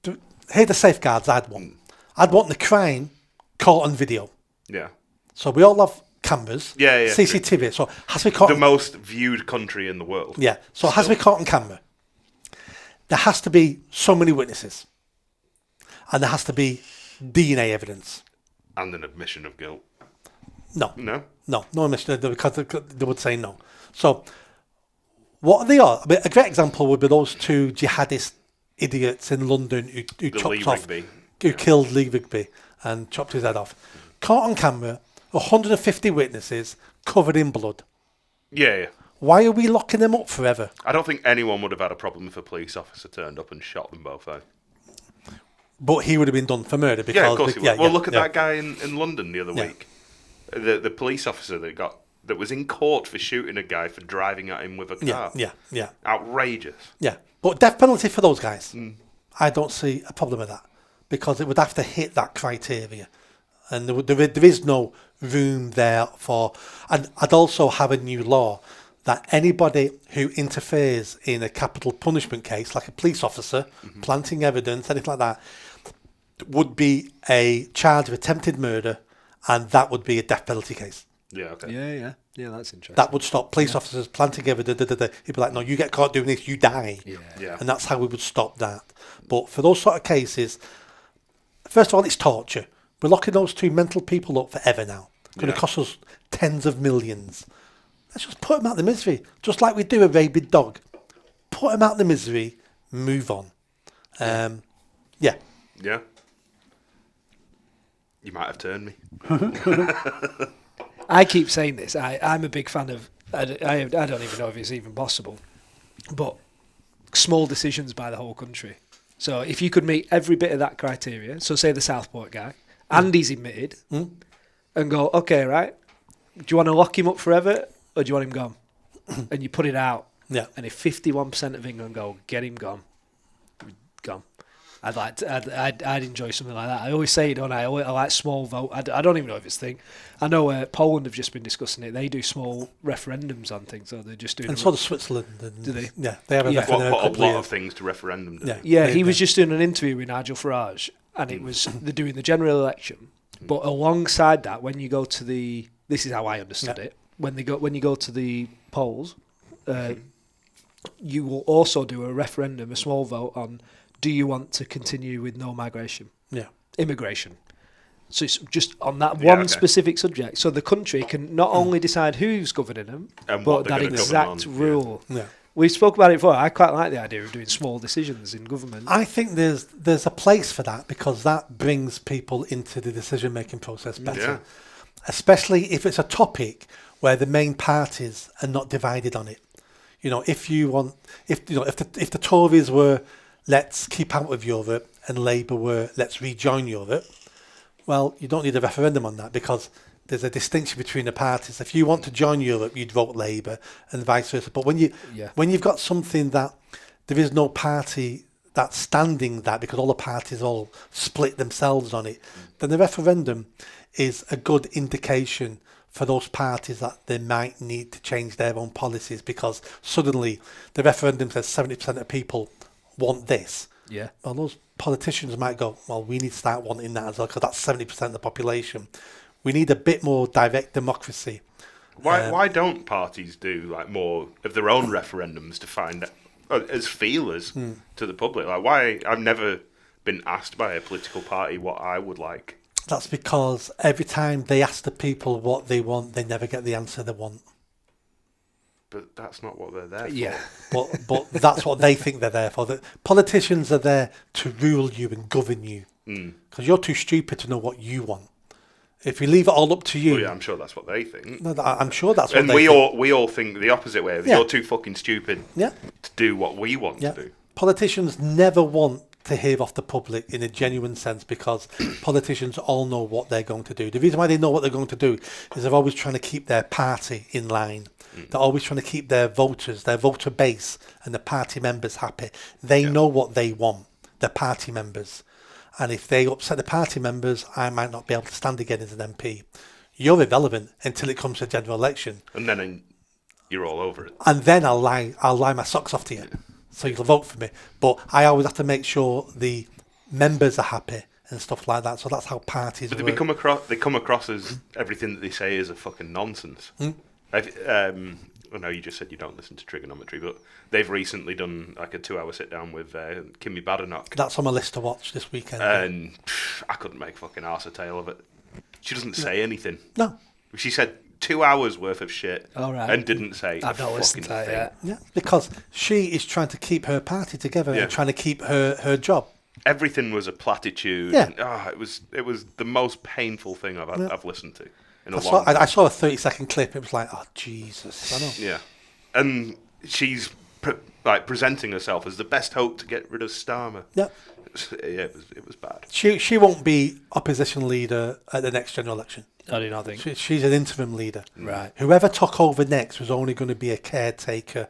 here are the safeguards I'd want. I'd want the crime caught on video. Yeah. So we all have cameras. Yeah. CCTV. So has to be caught. The most viewed country in the world. Yeah. So it has to be caught on camera. There has to be so many witnesses, and there has to be DNA evidence. And an admission of guilt. No admission because they would say no. So what are they all? I mean, a great example would be those two jihadist idiots in London who chopped off, who killed Lee Rigby and chopped his head off. Caught on camera, 150 witnesses covered in blood. Yeah. Why are we locking them up forever? I don't think anyone would have had a problem if a police officer turned up and shot them both out. But he would have been done for murder because... Yeah, of course he would. Well, look at that guy in London the other week. The police officer that was in court for shooting a guy for driving at him with a car. Yeah. Outrageous. Yeah. But death penalty for those guys, I don't see a problem with that because it would have to hit that criteria. And there is no room there for... And I'd also have a new law that anybody who interferes in a capital punishment case, like a police officer, planting evidence, anything like that, would be a charge of attempted murder, and that would be a death penalty case. Yeah, okay. Yeah, that's interesting. That would stop police officers planting evidence. He'd be like, no, you get caught doing this, you die. Yeah. And that's how we would stop that. But for those sort of cases, first of all, it's torture. We're locking those two mental people up forever now. It's going to cost us tens of millions. Let's just put them out of the misery. Just like we do a rabid dog. Put them out of the misery, move on. Yeah. You might have turned me. I keep saying this. I'm a big fan of... I don't even know if it's even possible. But small decisions by the whole country. So if you could meet every bit of that criteria, so say the Southport guy, and he's admitted, and go, okay, right, do you want to lock him up forever, or do you want him gone? And you put it out. Yeah. And if 51% of England go, get him gone, gone. I'd enjoy something like that. I always say, don't I? I like small vote. I don't even know if it's a thing. I know Poland have just been discussing it. They do small referendums on things, so they're just doing. And so does Switzerland. Do they? Yeah, they have a referendum. Put a lot of things to referendum. He was just doing an interview with Nigel Farage, and it was they're doing the general election, but alongside that, when you go to the, this is how I understood it. When you go to the polls, you will also do a referendum, a small vote on. Do you want to continue with no migration? Yeah. Immigration. So it's just on that one specific subject. So the country can not only decide who's governing them, but that exact rule. Yeah. We spoke about it before. I quite like the idea of doing small decisions in government. I think there's a place for that because that brings people into the decision-making process better. Yeah. Especially if it's a topic where the main parties are not divided on it. You know, if the Tories were let's keep out of Europe and Labour were let's rejoin Europe, well, you don't need a referendum on that because there's a distinction between the parties. If you want to join Europe, you'd vote Labour and vice versa. But when you've got something that there is no party that's standing that because all the parties all split themselves on it, then the referendum is a good indication for those parties that they might need to change their own policies because suddenly the referendum says 70% of people want this. Yeah. Well, those politicians might go, well, we need to start wanting that as well because that's 70% of the population. We need a bit more direct democracy. Why don't parties do like more of their own referendums to find as feelers to the public? Like, why? I've never been asked by a political party what I would like. That's because every time they ask the people what they want, they never get the answer they want. But that's not what they're there for. Yeah. But that's what they think they're there for. The politicians are there to rule you and govern you. Because you're too stupid to know what you want. If we leave it all up to you... Well, yeah, I'm sure that's what they think. No, I'm sure that's what they think. And we all think the opposite way. You're too fucking stupid to do what we want to do. Politicians never want to hear off the public in a genuine sense, because politicians all know what they're going to do. The reason why they know what they're going to do is they're always trying to keep their party in line. They're always trying to keep their voters, their voter base and the party members happy. They know what they want, the party members. And if they upset the party members, I might not be able to stand again as an MP. You're irrelevant until it comes to a general election. And then you're all over it. And then I'll lie my socks off to you. So you'll vote for me. But I always have to make sure the members are happy and stuff like that. So that's how parties work. They come across as everything that they say is a fucking nonsense. I know you just said you don't listen to trigonometry, but they've recently done like a 2-hour sit down with Kimmy Badenoch. That's on my list to watch this weekend. And I couldn't make fucking arse a tail of it. She doesn't say anything. No. She said 2 hours worth of shit and didn't say I've not listened to that yet. Yeah, because she is trying to keep her party together and trying to keep her job. Everything was a platitude. Yeah. And, it was the most painful thing I've listened to. I saw a 30-second clip. It was like, oh, Jesus. I know. Yeah. And she's presenting herself as the best hope to get rid of Starmer. Yeah. It was bad. She won't be opposition leader at the next general election. I do not think. She's an interim leader. Right. Whoever took over next was only going to be a caretaker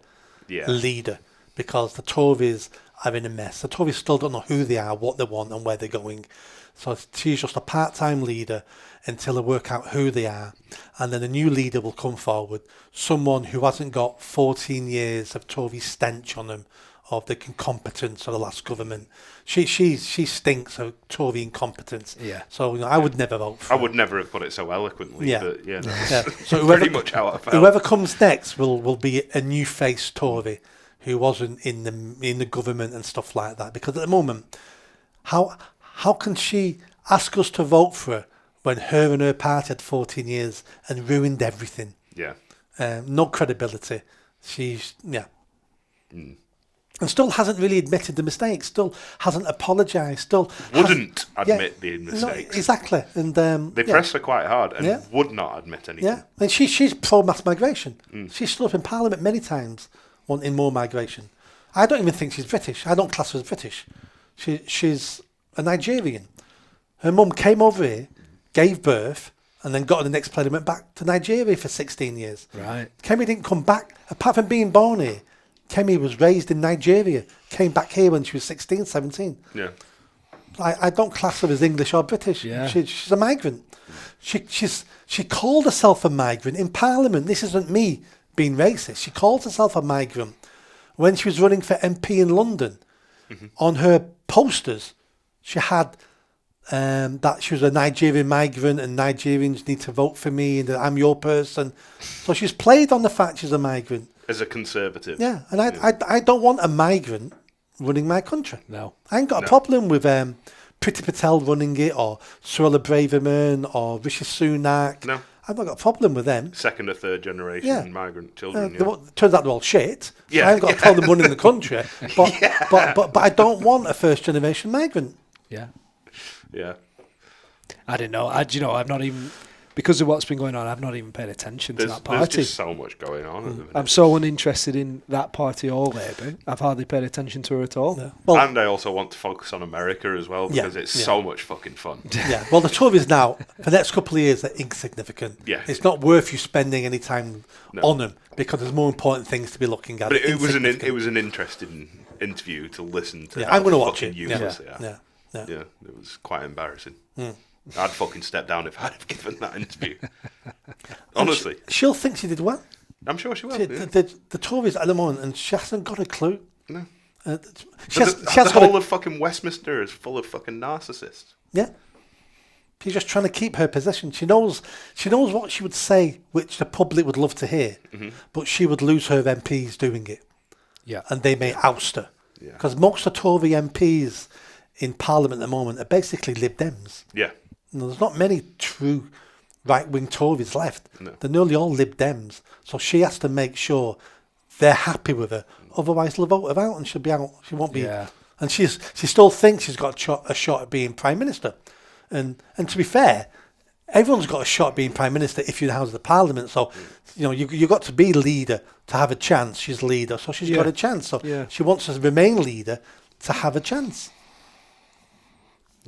leader, because the Tories are in a mess. The Tories still don't know who they are, what they want and where they're going. So she's just a part-time leader until they work out who they are. And then a new leader will come forward, someone who hasn't got 14 years of Tory stench on them, of the incompetence of the last government. She stinks of Tory incompetence. Yeah. So I would never vote for her. I would never have put it so eloquently. Yeah. But yeah. So pretty much how I felt. Whoever comes next will be a new face Tory who wasn't in the government and stuff like that. Because at the moment, how can she ask us to vote for her when her and her party had 14 years and ruined everything? Yeah. No credibility. And still hasn't really admitted the mistakes, still hasn't apologised, still wouldn't admit the mistakes. No, exactly. And they pressed her quite hard and would not admit anything. Yeah, and she's pro-mass migration. She's stood up in Parliament many times wanting more migration. I don't even think she's British. I don't class her as British. She's a Nigerian. Her mum came over here, gave birth, and then got to the next plane and went back to Nigeria for 16 years. Right. Kemi didn't come back, apart from being born here. Kemi was raised in Nigeria, came back here when she was 16, 17. Yeah. I don't class her as English or British. Yeah. She's a migrant. She called herself a migrant in Parliament. This isn't me being racist. She called herself a migrant when she was running for MP in London. Mm-hmm. On her posters, she had that she was a Nigerian migrant and Nigerians need to vote for me and that I'm your person. So she's played on the fact she's a migrant. As a conservative. Yeah, and I don't want a migrant running my country. No. I ain't got a problem with Priti Patel running it, or Suella Braverman, or Rishi Sunak. No. I've not got a problem with them. Second or third generation migrant children. Turns out they're all shit. Yeah. I ain't got a problem running the country. But I don't want a first generation migrant. Yeah. Yeah. I didn't know. I've not even, because of what's been going on, I've not even paid attention to that party. There's just so much going on at the minute. I'm so uninterested in that party or Labour. I've hardly paid attention to her at all. Yeah. Well, and I also want to focus on America as well, because it's so much fucking fun. Yeah. Well, the Tories now, for the next couple of years, are insignificant. Yeah. It's not worth you spending any time on them, because there's more important things to be looking at. But it was an interesting interview to listen to. Yeah, I'm going to watch it. Yeah, it was quite embarrassing. I'd fucking step down if I'd have given that interview. Honestly. She'll think she did well. I'm sure she will. The Tories at the moment, and she hasn't got a clue. No. The whole of fucking Westminster is full of fucking narcissists. Yeah. She's just trying to keep her position. She knows what she would say, which the public would love to hear, but she would lose her MPs doing it. Yeah. And they may oust her. Yeah. Because most of the Tory MPs in Parliament at the moment are basically Lib Dems. Yeah. There's not many true right-wing Tories left. No. They're nearly all Lib Dems. So she has to make sure they're happy with her. Otherwise, they'll vote her out and she'll be out. She won't be. Yeah. And she still thinks she's got a shot at being Prime Minister. And to be fair, everyone's got a shot at being Prime Minister if you're in the House of the Parliament. So, you've got to be leader to have a chance. She's leader, so she's got a chance. So she wants to remain leader to have a chance.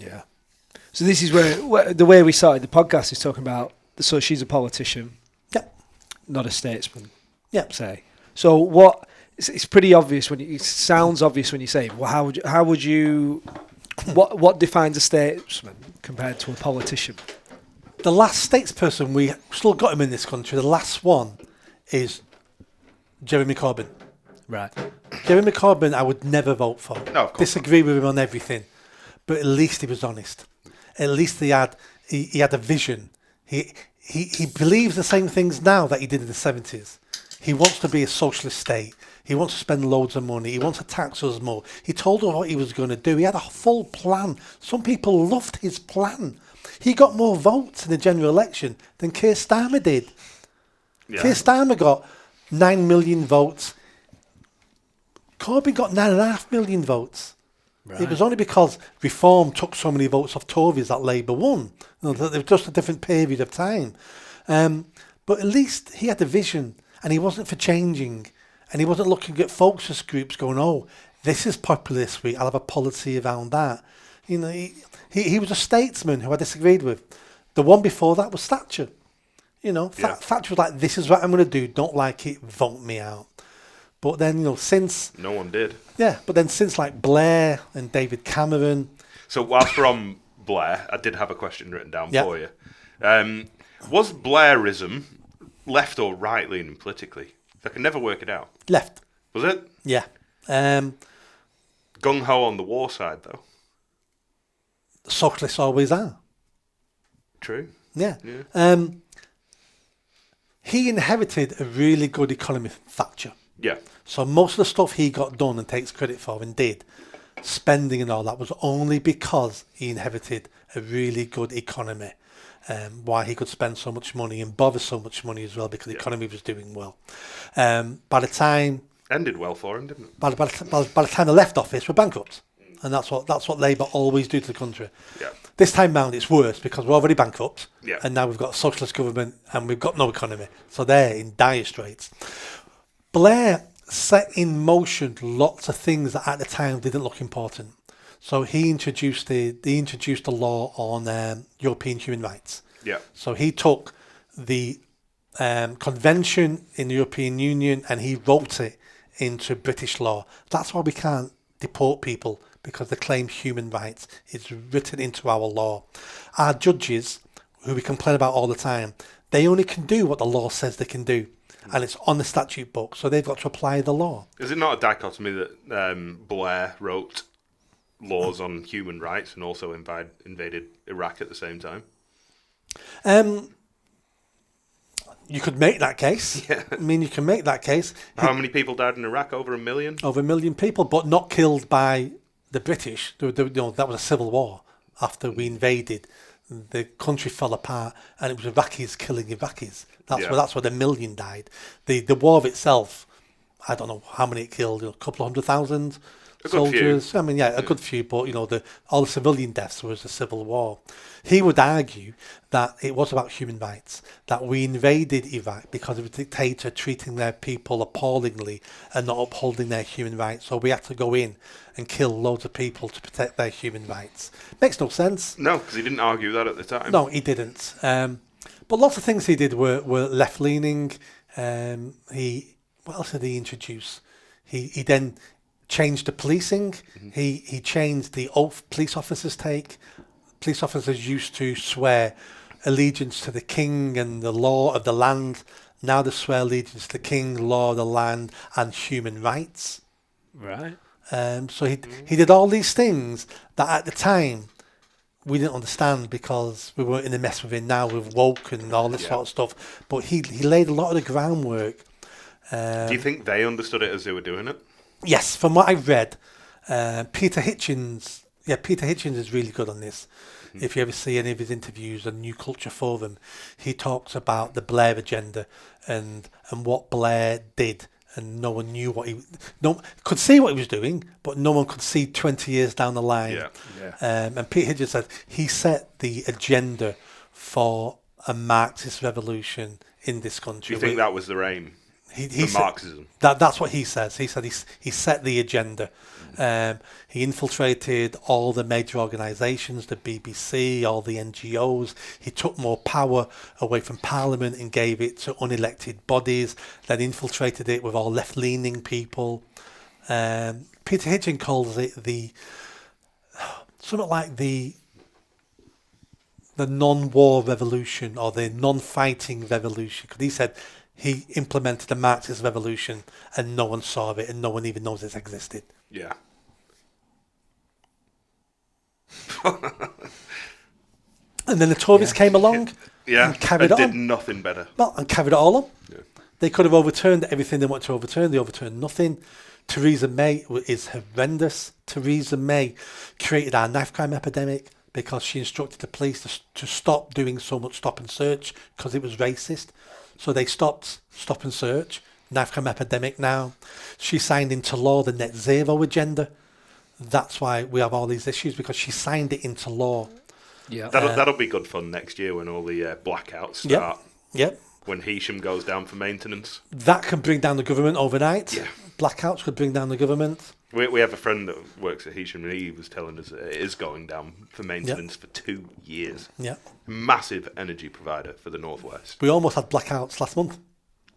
Yeah. So this is where the way we started the podcast is talking about. So she's a politician, not a statesman. Say. So what? It's pretty obvious it sounds obvious when you say. Well, how would you? What defines a statesman compared to a politician? The last statesperson we still got him in this country. The last one is Jeremy Corbyn. Right. Jeremy Corbyn, I would never vote for. No, of course. Disagree with him on everything, but at least he was honest. At least he had a vision. He believes the same things now that he did in the 70s. He wants to be a socialist state. He wants to spend loads of money. He wants to tax us more. He told us what he was going to do. He had a full plan. Some people loved his plan. He got more votes in the general election than Keir Starmer did. Yeah. Keir Starmer got 9 million votes. Corbyn got 9.5 million votes. Right. It was only because Reform took so many votes off Tories that Labour won. It was just a different period of time. But at least he had a vision, and he wasn't for changing. And he wasn't looking at focus groups going, oh, this is popular this week, I'll have a policy around that. You know, he was a statesman who I disagreed with. The one before that was Thatcher. You know, Thatcher was like, this is what I'm going to do, don't like it, vote me out. But then, you know, since... No one did. Yeah, but then since like Blair and David Cameron... So whilst we're on Blair, I did have a question written down for you. Was Blairism left or right leaning politically? I can never work it out. Left. Was it? Yeah. Gung-ho on the war side, though. Socialists always are. True. Yeah. He inherited a really good economy from Thatcher. Yeah. So most of the stuff he got done and takes credit for and did, spending and all that, was only because he inherited a really good economy. Why he could spend so much money and bother so much money as well, because the economy was doing well. By the time... Ended well for him, didn't it? By the time they left office, we're bankrupt. And that's what Labour always do to the country. Yeah. This time round, it's worse because we're already bankrupt. Yeah. And now we've got a socialist government and we've got no economy. So they're in dire straits. Blair set in motion lots of things that at the time didn't look important. So he introduced the law on European human rights. Yeah. So he took the convention in the European Union and he wrote it into British law. That's why we can't deport people, because they claim human rights. It's written into our law. Our judges, who we complain about all the time, they only can do what the law says they can do. And it's on the statute book, so they've got to apply the law. Is it not a dichotomy that Blair wrote laws on human rights and also invaded Iraq at the same time? You could make that case. Yeah. I mean, you can make that case. How many people died in Iraq? Over 1 million? Over 1 million people, but not killed by the British. That was a civil war after we invaded. The country fell apart, and it was Iraqis killing Iraqis. That's where the 1 million died. The war itself, I don't know how many it killed. A couple of 100,000 soldiers. I mean, a good few. But all the civilian deaths was the civil war. He would argue that it was about human rights, that we invaded Iraq because of a dictator treating their people appallingly and not upholding their human rights. So we had to go in and kill loads of people to protect their human rights. Makes no sense. No, because he didn't argue that at the time. No, he didn't. But lots of things he did were left-leaning. What else did he introduce? He then changed the policing. Mm-hmm. He changed the oath police officers take. Police officers used to swear allegiance to the king and the law of the land. Now they swear allegiance to the king, law of the land, and human rights. Right. So he did all these things that at the time we didn't understand because we weren't in the mess with it now with woke and all this sort of stuff. But he laid a lot of the groundwork. Do you think they understood it as they were doing it? Yes, from what I've read, Peter Hitchens is really good on this. Mm-hmm. If you ever see any of his interviews on New Culture Forum, he talks about the Blair agenda and what Blair did, and no one knew could see what he was doing, but no one could see 20 years down the line. And Peter Hitchens said he set the agenda for a Marxist revolution in this country. Do you think that was their aim? He Marxism. That's what he says. He said he set the agenda. He infiltrated all the major organisations, the BBC, all the NGOs. He took more power away from Parliament and gave it to unelected bodies. Then infiltrated it with all left-leaning people. Peter Hitchens calls it something like the non-war revolution or the non-fighting revolution, because he said he implemented the Marxist revolution and no one saw it and no one even knows it existed. Yeah. And then the Tories came along and carried it on. Did nothing better. Well, and carried it all on. Yeah. They could have overturned everything they wanted to overturn. They overturned nothing. Theresa May is horrendous. Theresa May created our knife crime epidemic because she instructed the police to stop doing so much stop and search because it was racist. So they stopped stop and search. Knife crime epidemic now. She signed into law the net zero agenda. That's why we have all these issues, because she signed it into law. Yeah, that'll be good fun next year when all the blackouts start. Yep. When Heysham goes down for maintenance. That can bring down the government overnight. Yeah. Blackouts could bring down the government. We have a friend that works at Heysham, and he was telling us that it is going down for maintenance for 2 years. Yeah. Massive energy provider for the Northwest. We almost had blackouts last month.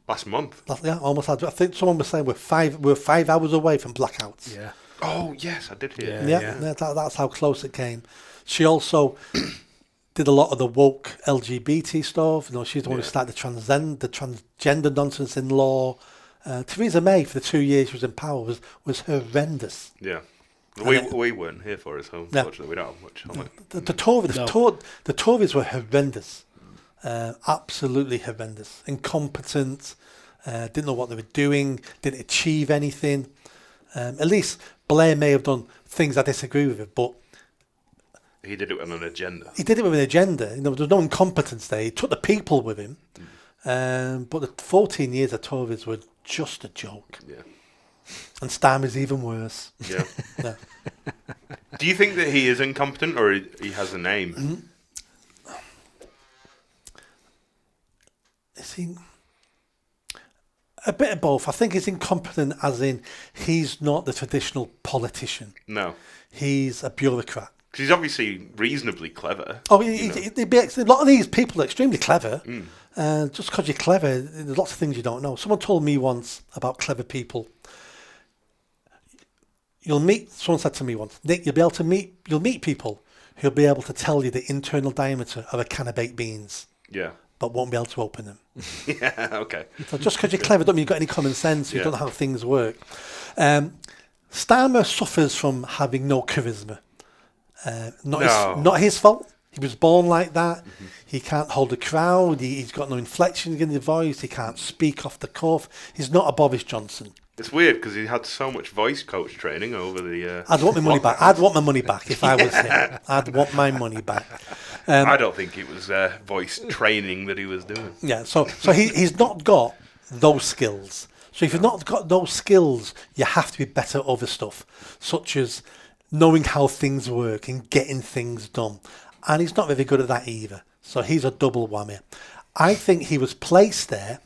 Last month? Almost had. I think someone was saying we're 5 hours away from blackouts. Yeah. Oh, yes, I did hear. Yeah. That's how close it came. She also did a lot of the woke LGBT stuff. You know, she's the one who started the transgender nonsense in law. Theresa May, for the 2 years she was in power, was horrendous. Yeah. We weren't here for it, so unfortunately we don't have much on it. The Tories were horrendous. Absolutely horrendous. Incompetent. Didn't know what they were doing. Didn't achieve anything. At least Blair may have done things I disagree with, but he did it with an agenda. He did it with an agenda. You know, there was no incompetence there. He took the people with him. But the 14 years of Tories were just a joke. Yeah. And Starmer's even worse. Yeah. Yeah. Do you think that he is incompetent, or he has a name? Is he... A bit of both. I think he's incompetent as in he's not the traditional politician. No. He's a bureaucrat. Because he's obviously reasonably clever. Oh, a lot of these people are extremely clever. Just because you're clever, there's lots of things you don't know. Someone told me once about clever people. Someone said to me once, Nick, you'll meet people who'll be able to tell you the internal diameter of a can of baked beans. Yeah. But won't be able to open them. Yeah, okay. So just because you're clever doesn't mean you've got any common sense, you don't know how things work. Starmer suffers from having no charisma. Not his fault. He was born like that. Mm-hmm. He can't hold a crowd. He's got no inflection in his voice. He can't speak off the cuff. He's not a Boris Johnson. It's weird because he had so much voice coach training over the... I'd want my money back. I'd want my money back if I was him. I'd want my money back. I don't think it was voice training that he was doing. Yeah, so he's not got those skills. So if you've not got those skills, you have to be better at other stuff, such as knowing how things work and getting things done. And he's not very good at that either. So he's a double whammy. I think he was placed there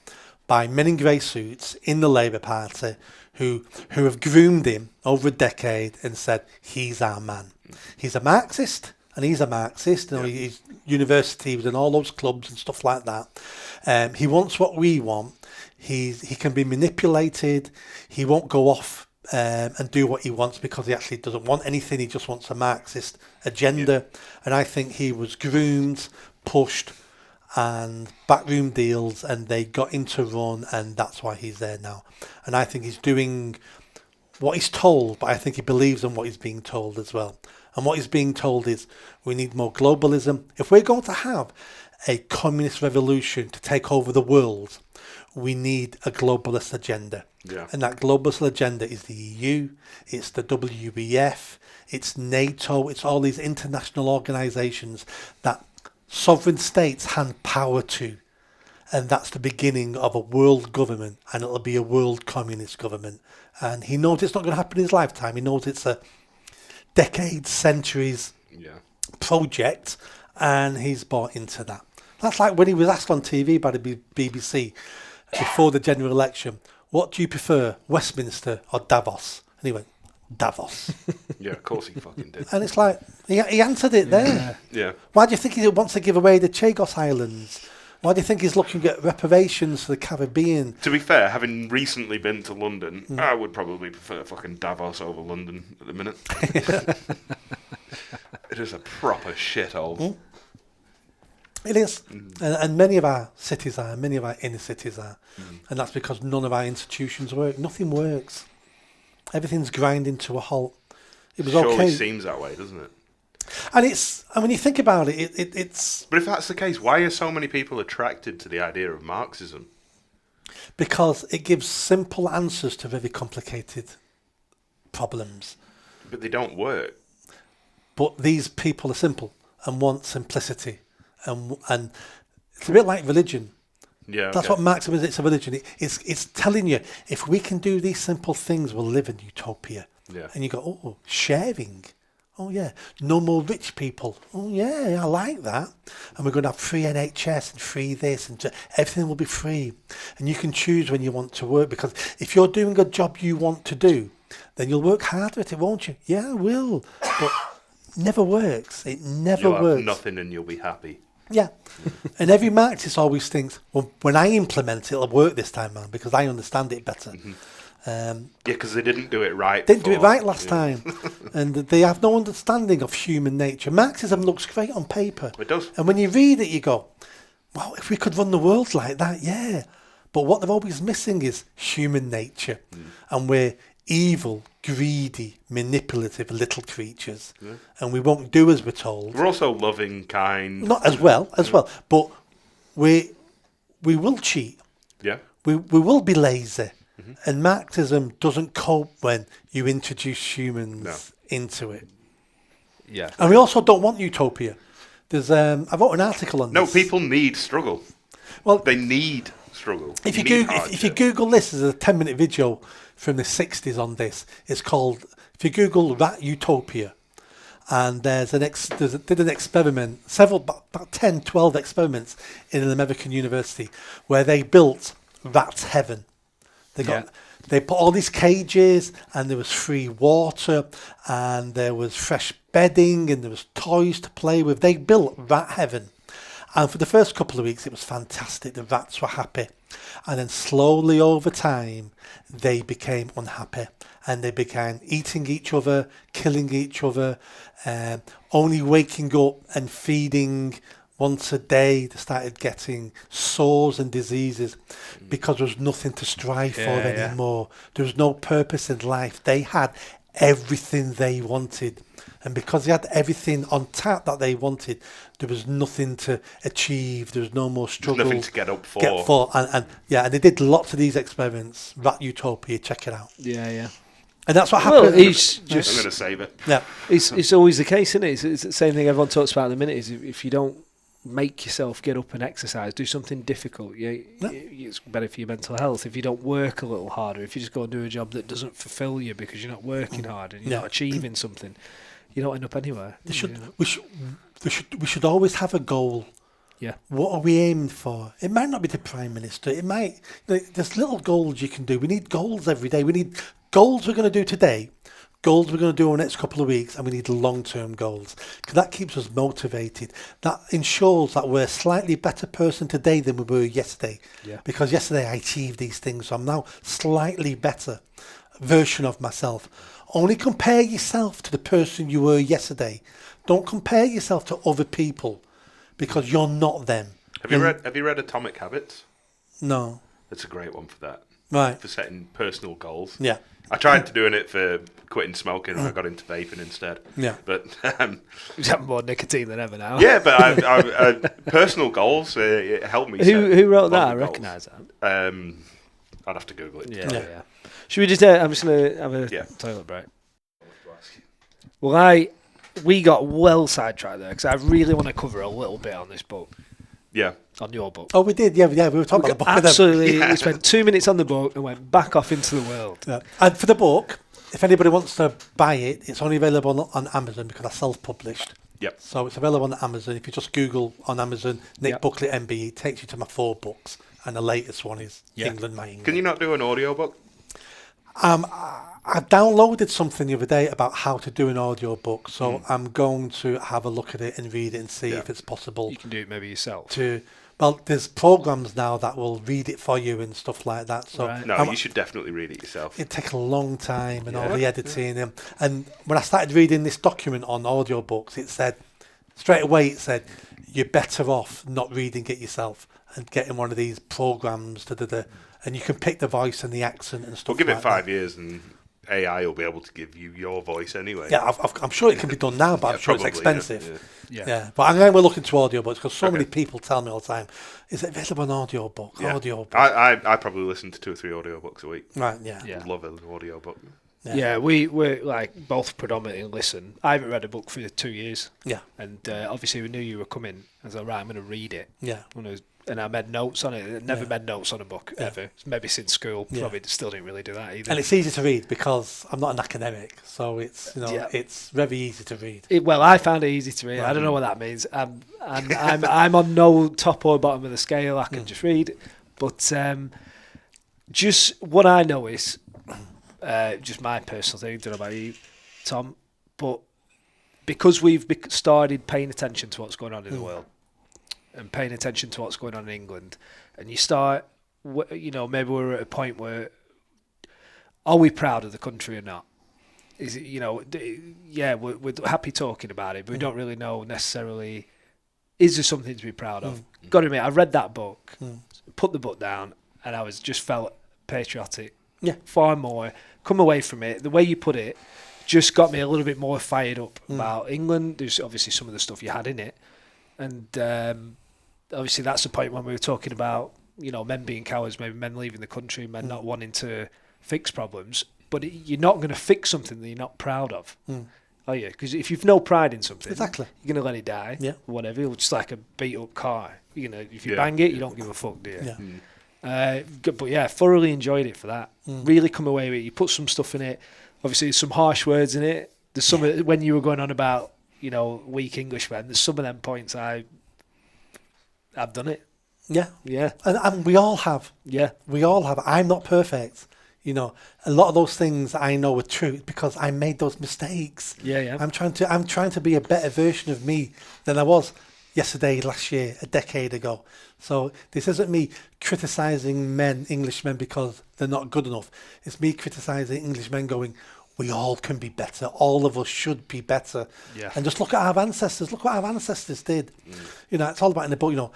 by men in grey suits in the Labour Party who have groomed him over a decade and said, he's our man. He's a Marxist, and he's a Marxist. You know, he's university, he was in all those clubs and stuff like that. He wants what we want. He can be manipulated. He won't go off and do what he wants because he actually doesn't want anything. He just wants a Marxist agenda. Yeah. And I think he was groomed, pushed, and backroom deals, and they got him to run, and that's why he's there now. And I think he's doing what he's told, but I think he believes in what he's being told as well. And what he's being told is we need more globalism. If we're going to have a communist revolution to take over the world, we need a globalist agenda. Yeah. And that globalist agenda is the EU, it's the WEF, it's NATO, it's all these international organisations that sovereign states hand power to. And that's the beginning of a world government, and it'll be a world communist government. And he knows it's not going to happen in his lifetime. He knows it's a decades, centuries project, and he's bought into that. That's like when he was asked on TV by the BBC, before the general election, what do you prefer, Westminster or Davos? And he went, Davos. Yeah, of course he fucking did. And it's like, he answered it there. Yeah. Why do you think he wants to give away the Chagos Islands? Why do you think he's looking at reparations for the Caribbean? To be fair, having recently been to London, I would probably prefer fucking Davos over London at the minute. It is a proper shithole. It is. And many of our cities are, many of our inner cities are. And that's because none of our institutions work. Nothing works. Everything's grinding to a halt. It was Surely okay. seems that way, doesn't it? And when you think about it, it's... But if that's the case, why are so many people attracted to the idea of Marxism? Because it gives simple answers to very complicated problems. But they don't work. But these people are simple and want simplicity. And it's a bit like religion. Yeah, That's what Marxism is. It's a religion. It's telling you, if we can do these simple things, we'll live in utopia. Yeah. And you go, oh, sharing. Oh, yeah. No more rich people. Oh, yeah, I like that. And we're going to have free NHS and free this, and everything will be free. And you can choose when you want to work, because if you're doing a job you want to do, then you'll work harder at it, won't you? Yeah, I will. But never works. It never You'll works. have nothing and you'll be happy. Yeah. And every Marxist always thinks, well, when I implement it, it'll work this time, man, because I understand it better. Yeah, because they didn't do it right. Didn't do it right last time. And they have no understanding of human nature. Marxism looks great on paper. It does. And when you read it, you go, wow, if we could run the world like that, yeah. But what they're always missing is human nature. And we're evil, greedy, manipulative little creatures. Yeah. And we won't do as we're told. We're also loving, kind. Not as well. But we will cheat. Yeah. We will be lazy. And Marxism doesn't cope when you introduce humans into it. Yeah. And we also don't want utopia. There's I wrote an article on this. No, people need struggle. Well, they need struggle. If you Google this, there's a 10-minute video from the 60s on this. It's called, if you Google Rat Utopia, and there's an did an experiment, about 10, 12 experiments in an American university where they built Rat's Heaven. They put all these cages, and there was free water, and there was fresh bedding, and there was toys to play with. They built Rat Heaven. And for the first couple of weeks, it was fantastic. The rats were happy. And then slowly over time, they became unhappy. And they began eating each other, killing each other, only waking up and feeding once a day. They started getting sores and diseases because there was nothing to strive for anymore. There was no purpose in life. They had everything they wanted. And because they had everything on tap that they wanted, there was nothing to achieve. There was no more struggle. Nothing to get up for. And they did lots of these experiments. Rat Utopia, check it out. Yeah. And that's what happened. I'm going to save it. Yeah. It's always the case, isn't it? It's the same thing everyone talks about at the minute, is if you don't make yourself get up and exercise, do something difficult, it's better for your mental health. If you don't work a little harder, if you just go and do a job that doesn't fulfill you because you're not working hard and you're not achieving something, you don't end up anywhere. We should always have a goal. Yeah. What are we aiming for? It might not be the Prime Minister. It might. There's little goals you can do. We need goals every day. We need goals we're going to do today, goals we're going to do over the next couple of weeks, and we need long-term goals, because that keeps us motivated. That ensures that we're a slightly better person today than we were yesterday. Yeah. Because yesterday I achieved these things, so I'm now slightly better version of myself. Only compare yourself to the person you were yesterday. Don't compare yourself to other people, because you're not them. Have you read Atomic Habits? No. That's a great one for that. Right. For setting personal goals. Yeah. I tried to doing it for quitting smoking, and I got into vaping instead. Yeah. But you have more nicotine than ever now. Yeah, but I personal goals it helped me. Who wrote that? I recognise that. I'd have to Google it. Yeah. Should we just? I'm just gonna have a toilet break. Well, we got well sidetracked there because I really want to cover a little bit on this book. Yeah. On your book. Oh, we did. Yeah. We were talking about the book. Absolutely. We spent 2 minutes on the book and went back off into the world. Yeah. And for the book, if anybody wants to buy it, it's only available on Amazon because I self-published. Yep. So it's available on Amazon. If you just Google on Amazon, Nick Buckley MBE, it takes you to my 4 books. and the latest one is England, My England. Can you not do an audiobook? I downloaded something the other day about how to do an audiobook, so I'm going to have a look at it and read it and see if it's possible. You can do it maybe yourself. Well, there's programs now that will read it for you and stuff like that. So No, you should definitely read it yourself. It takes a long time and all the editing. And when I started reading this document on audiobooks, it said, straight away, you're better off not reading it yourself and getting one of these programs, and you can pick the voice and the accent and stuff Well, give like it 5 years and AI will be able to give you your voice anyway. Yeah, I'm sure it can be done now, but I'm sure probably, it's expensive. Yeah. But I'm going to look into audiobooks because so many people tell me all the time, is it available on audiobook? Yeah. Audiobook. I probably listen to 2 or 3 audiobooks a week. Right, yeah. I love an audiobook. Yeah, we're like both predominantly listen. I haven't read a book for 2 years. Yeah. And obviously we knew you were coming. I was like, right, I'm going to read it. Yeah. And I made notes on it. I never made notes on a book ever. Maybe since school. Probably still didn't really do that either. And it's easy to read because I'm not an academic, so it's it's very easy to read. Well, I found it easy to read. I don't know what that means. I'm on no top or bottom of the scale. I can just read, but just what I know is just my personal thing. Don't know about you, Tom, but because we've started paying attention to what's going on in the world. And paying attention to what's going on in England, and you start, maybe we're at a point where, are we proud of the country or not? Is it, we're happy talking about it, but we don't really know necessarily, is there something to be proud of? Got to admit, I read that book, put the book down, and I just felt patriotic. Yeah. Far more. Come away from it, the way you put it, just got me a little bit more fired up about England. There's obviously some of the stuff you had in it. And obviously that's the point when we were talking about, men being cowards, maybe men leaving the country, men not wanting to fix problems. But you're not going to fix something that you're not proud of, are you? Because if you've no pride in something, exactly, you're going to let it die, or whatever. It's just like a beat-up car. If you bang it, you don't give a fuck, do you? Yeah. But thoroughly enjoyed it for that. Really come away with it. You put some stuff in it. Obviously, there's some harsh words in it. There's some when you were going on about, weak Englishmen, there's some of them points I've done it. Yeah. Yeah. And we all have. Yeah. We all have. I'm not perfect. A lot of those things I know are true because I made those mistakes. Yeah, yeah. I'm trying to be a better version of me than I was yesterday, last year, a decade ago. So this isn't me criticising Englishmen because they're not good enough. It's me criticising Englishmen going, we all can be better. All of us should be better. Yeah. And just look at our ancestors. Look what our ancestors did. It's all about in the book,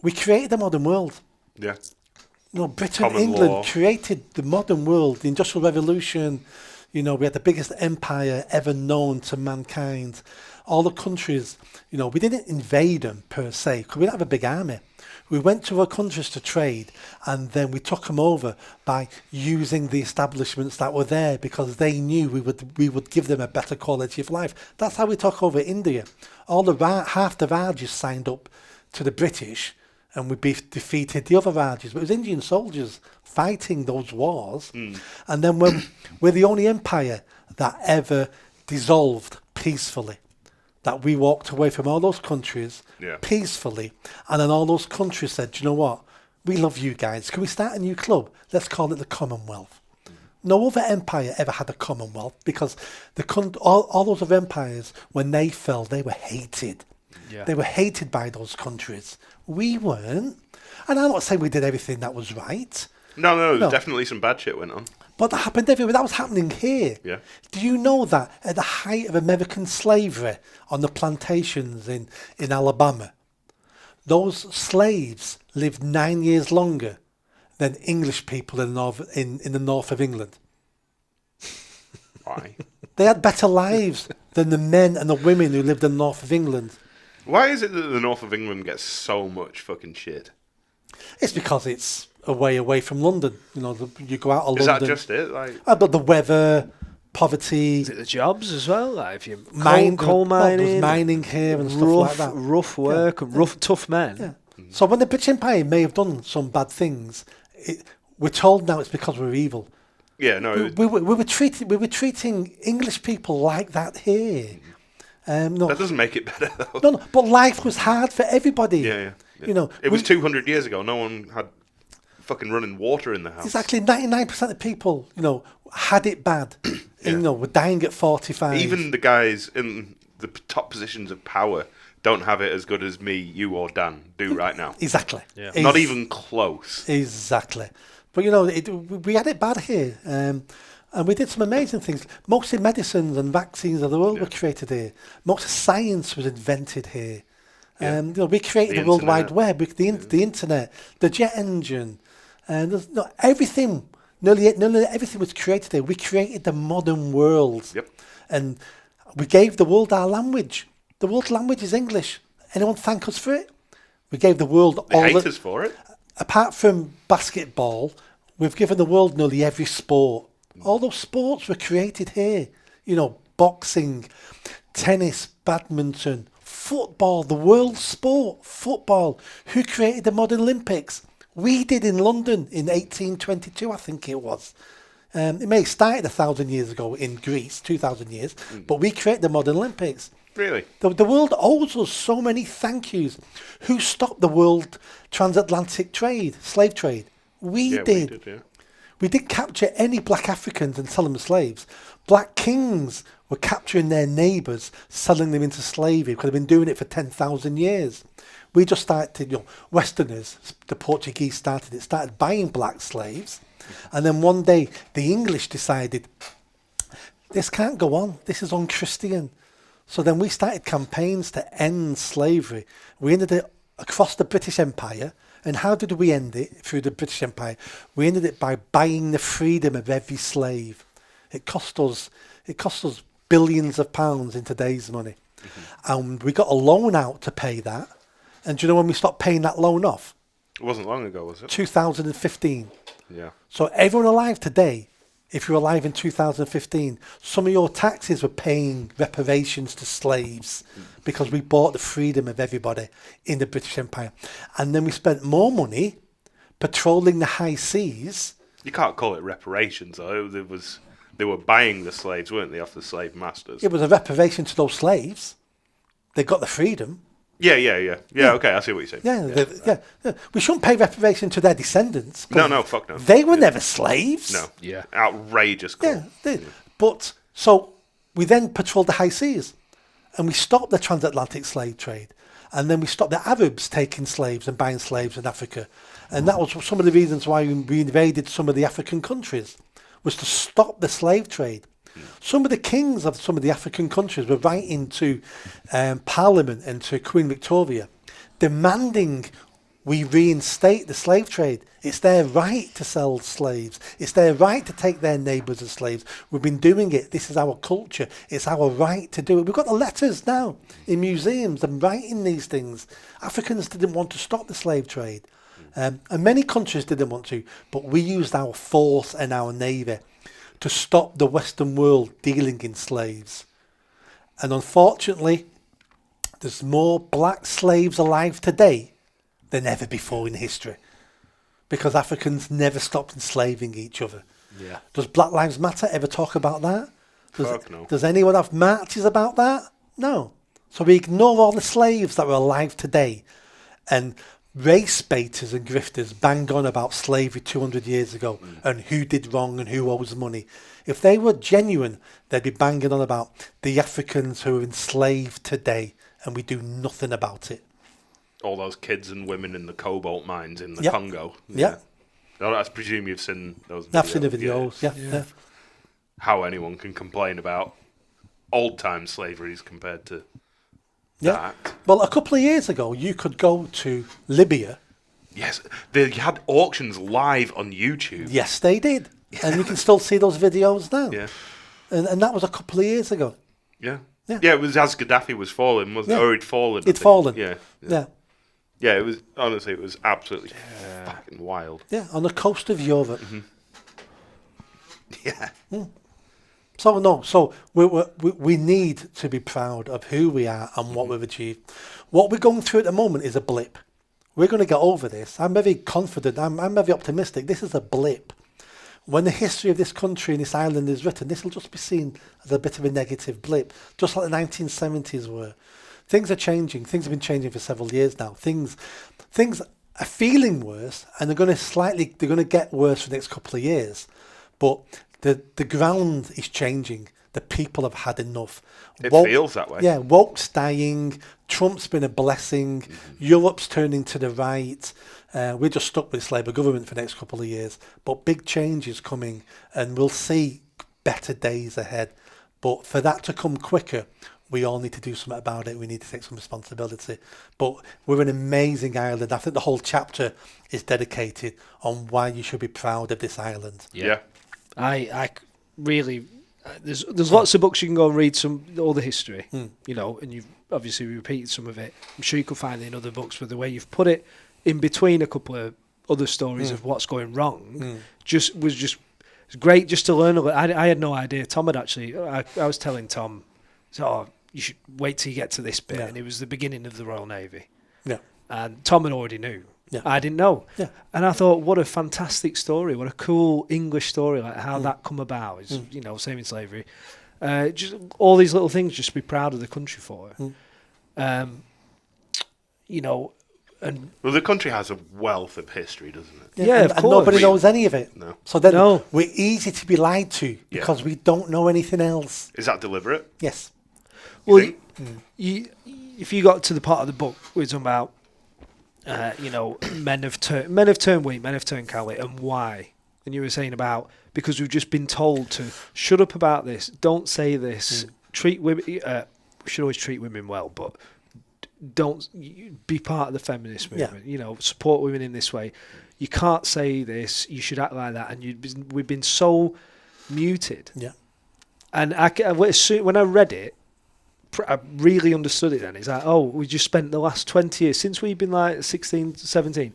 we created the modern world. Yeah. Britain, Common England law. created the modern world, the Industrial Revolution. We had the biggest empire ever known to mankind. All the countries, we didn't invade them per se, because we didn't have a big army. We went to our countries to trade, and then we took them over by using the establishments that were there because they knew we would give them a better quality of life. That's how we took over India. Half the Rajas signed up to the British, and we defeated the other Rajas. But it was Indian soldiers fighting those wars. And then when we're the only empire that ever dissolved peacefully, that we walked away from all those countries peacefully, and then all those countries said, do you know what? We love you guys. Can we start a new club? Let's call it the Commonwealth. No other empire ever had a Commonwealth because all those other empires, when they fell, they were hated. Yeah. They were hated by those countries. We weren't. And I'm not saying we did everything that was right. No, definitely some bad shit went on. But that happened everywhere. That was happening here. Yeah. Do you know that at the height of American slavery on the plantations in Alabama, those slaves lived 9 years longer than English people in the north of England? Why? They had better lives than the men and the women who lived in the north of England. Why is it that the north of England gets so much fucking shit? It's because it's away from London. You go out of London. Is that just it? But the weather, poverty. Is it the jobs as well? Like if you coal mining. There's mining here and stuff like that. Rough work and tough men. Yeah. So when the British Empire may have done some bad things, we're told now it's because we're evil. Yeah, no. We were treating English people like that here. No, that doesn't make it better, though. No, but life was hard for everybody. Yeah. It was 200 years ago. No one had fucking running water in the house. Exactly. 99% of people, had it bad. And, were dying at 45. Even the guys in the top positions of power don't have it as good as me, you, or Dan do right now. Exactly. Yeah. Not even close. Exactly. But, we had it bad here. And we did some amazing things. Most of the medicines and vaccines of the world were created here. Most of science was invented here. We created the World Wide Web, the internet, the jet engine, and everything. Nearly everything was created here. We created the modern world. Yep. And we gave the world our language. The world's language is English. Anyone thank us for it? We gave the world They hate us for it. Apart from basketball, we've given the world nearly every sport. All those sports were created here. Boxing, tennis, badminton, football, the world sport, football. Who created the modern Olympics? We did in London in 1822, I think it was. It may have started 1,000 years ago in Greece, 2,000 years, but we created the modern Olympics. Really? The world owes us so many thank yous. Who stopped the world transatlantic trade, slave trade? We did. We didn't capture any black Africans and sell them as slaves. Black kings were capturing their neighbours, selling them into slavery because they've been doing it for 10,000 years. We just started, Westerners, the Portuguese started buying black slaves. And then one day the English decided, this can't go on. This is unchristian. So then we started campaigns to end slavery. We ended it across the British Empire. And how did we end it through the British Empire? We ended it by buying the freedom of every slave. It cost us billions of pounds in today's money. And we got a loan out to pay that. And do you know when we stopped paying that loan off? It wasn't long ago, was it? 2015. Yeah. So everyone alive today, if you're alive in 2015, some of your taxes were paying reparations to slaves because we bought the freedom of everybody in the British Empire. And then we spent more money patrolling the high seas. You can't call it reparations, though. They were buying the slaves, weren't they, off the slave masters? It was a reparation to those slaves. They got the freedom. Yeah, okay, I see what you're saying. Yeah. We shouldn't pay reparation to their descendants. No, fuck no. They were never slaves. No. Yeah. Outrageous call. Yeah, they did. But, so, we then patrolled the high seas. And we stopped the transatlantic slave trade. And then we stopped the Arabs taking slaves and buying slaves in Africa. And that was some of the reasons why we invaded some of the African countries, was to stop the slave trade. Some of the kings of some of the African countries were writing to Parliament and to Queen Victoria, demanding we reinstate the slave trade. It's their right to sell slaves. It's their right to take their neighbours as slaves. We've been doing it. This is our culture. It's our right to do it. We've got the letters now in museums and writing these things. Africans didn't want to stop the slave trade. And many countries didn't want to, but we used our force and our navy to stop the Western world dealing in slaves. And unfortunately, there's more black slaves alive today than ever before in history, because Africans never stopped enslaving each other. Yeah. Does Black Lives Matter ever talk about that? Fuck no. Does anyone have marches about that? No. So we ignore all the slaves that were alive today, and race baiters and grifters bang on about slavery 200 years ago and who did wrong and who owes money. If they were genuine, they'd be banging on about the Africans who are enslaved today, and we do nothing about it. All those kids and women in the cobalt mines in the Yep. Congo. Yeah. I presume you've seen those videos. I've seen the videos, yeah. How anyone can complain about old-time slavery compared to Yeah. that. Well, a couple of years ago, you could go to Libya. Yes, they had auctions live on YouTube. Yes, they did. And you can still see those videos now. Yeah. And that was a couple of years ago. Yeah. Yeah. Yeah, it was as Gaddafi was falling, wasn't it? Yeah. Or he'd fallen. I It'd think. fallen. Yeah. Yeah. Yeah, it was, honestly, it was absolutely fucking wild. Yeah, on the coast of Europe. Yeah. So we need to be proud of who we are and what we've achieved. What we're going through at the moment is a blip. We're going to get over this. I'm very confident. I'm very optimistic. This is a blip. When the history of this country and this island is written, this will just be seen as a bit of a negative blip, just like the 1970s were. Things are changing. Things have been changing for several years now. Things are feeling worse, and they're going to get worse for the next couple of years. But the ground is changing. The people have had enough. It feels that way. Yeah, woke's dying. Trump's been a blessing. Europe's turning to the right. We're just stuck with this Labour government for the next couple of years. But big change is coming, and we'll see better days ahead. But for that to come quicker, we all need to do something about it. We need to take some responsibility. But we're an amazing island. I think the whole chapter is dedicated on why you should be proud of this island. Yeah. I really... There's lots of books you can go and read, all the history, you know, and you've obviously repeated some of it. I'm sure you could find it in other books, but the way you've put it in between a couple of other stories of what's going wrong was great just to learn a little. I had no idea. Tom had actually, I was telling Tom, you should wait till you get to this bit, and it was the beginning of the Royal Navy. Yeah. And Tom had already knew. Yeah. I didn't know. Yeah. And I thought, what a fantastic story. What a cool English story, like how that come about is, you know, saving slavery. Just all these little things, just to be proud of the country for. You know, and... Well, the country has a wealth of history, doesn't it? Yeah, of course. And nobody knows any of it. No. So then we're easy to be lied to because we don't know anything else. Is that deliberate? Yes. Well, if you got to the part of the book where it's about, you know, men have turned weak, men have turned cowardly, and why? And you were saying about because we've just been told to shut up about this, don't say this, treat women. We should always treat women well, but don't be part of the feminist movement. You know, support women in this way. You can't say this. You should act like that. And we've been so muted. Yeah. And when I read it, I really understood it then. It's like, we just spent the last 20 years, since we've been like 16, 17,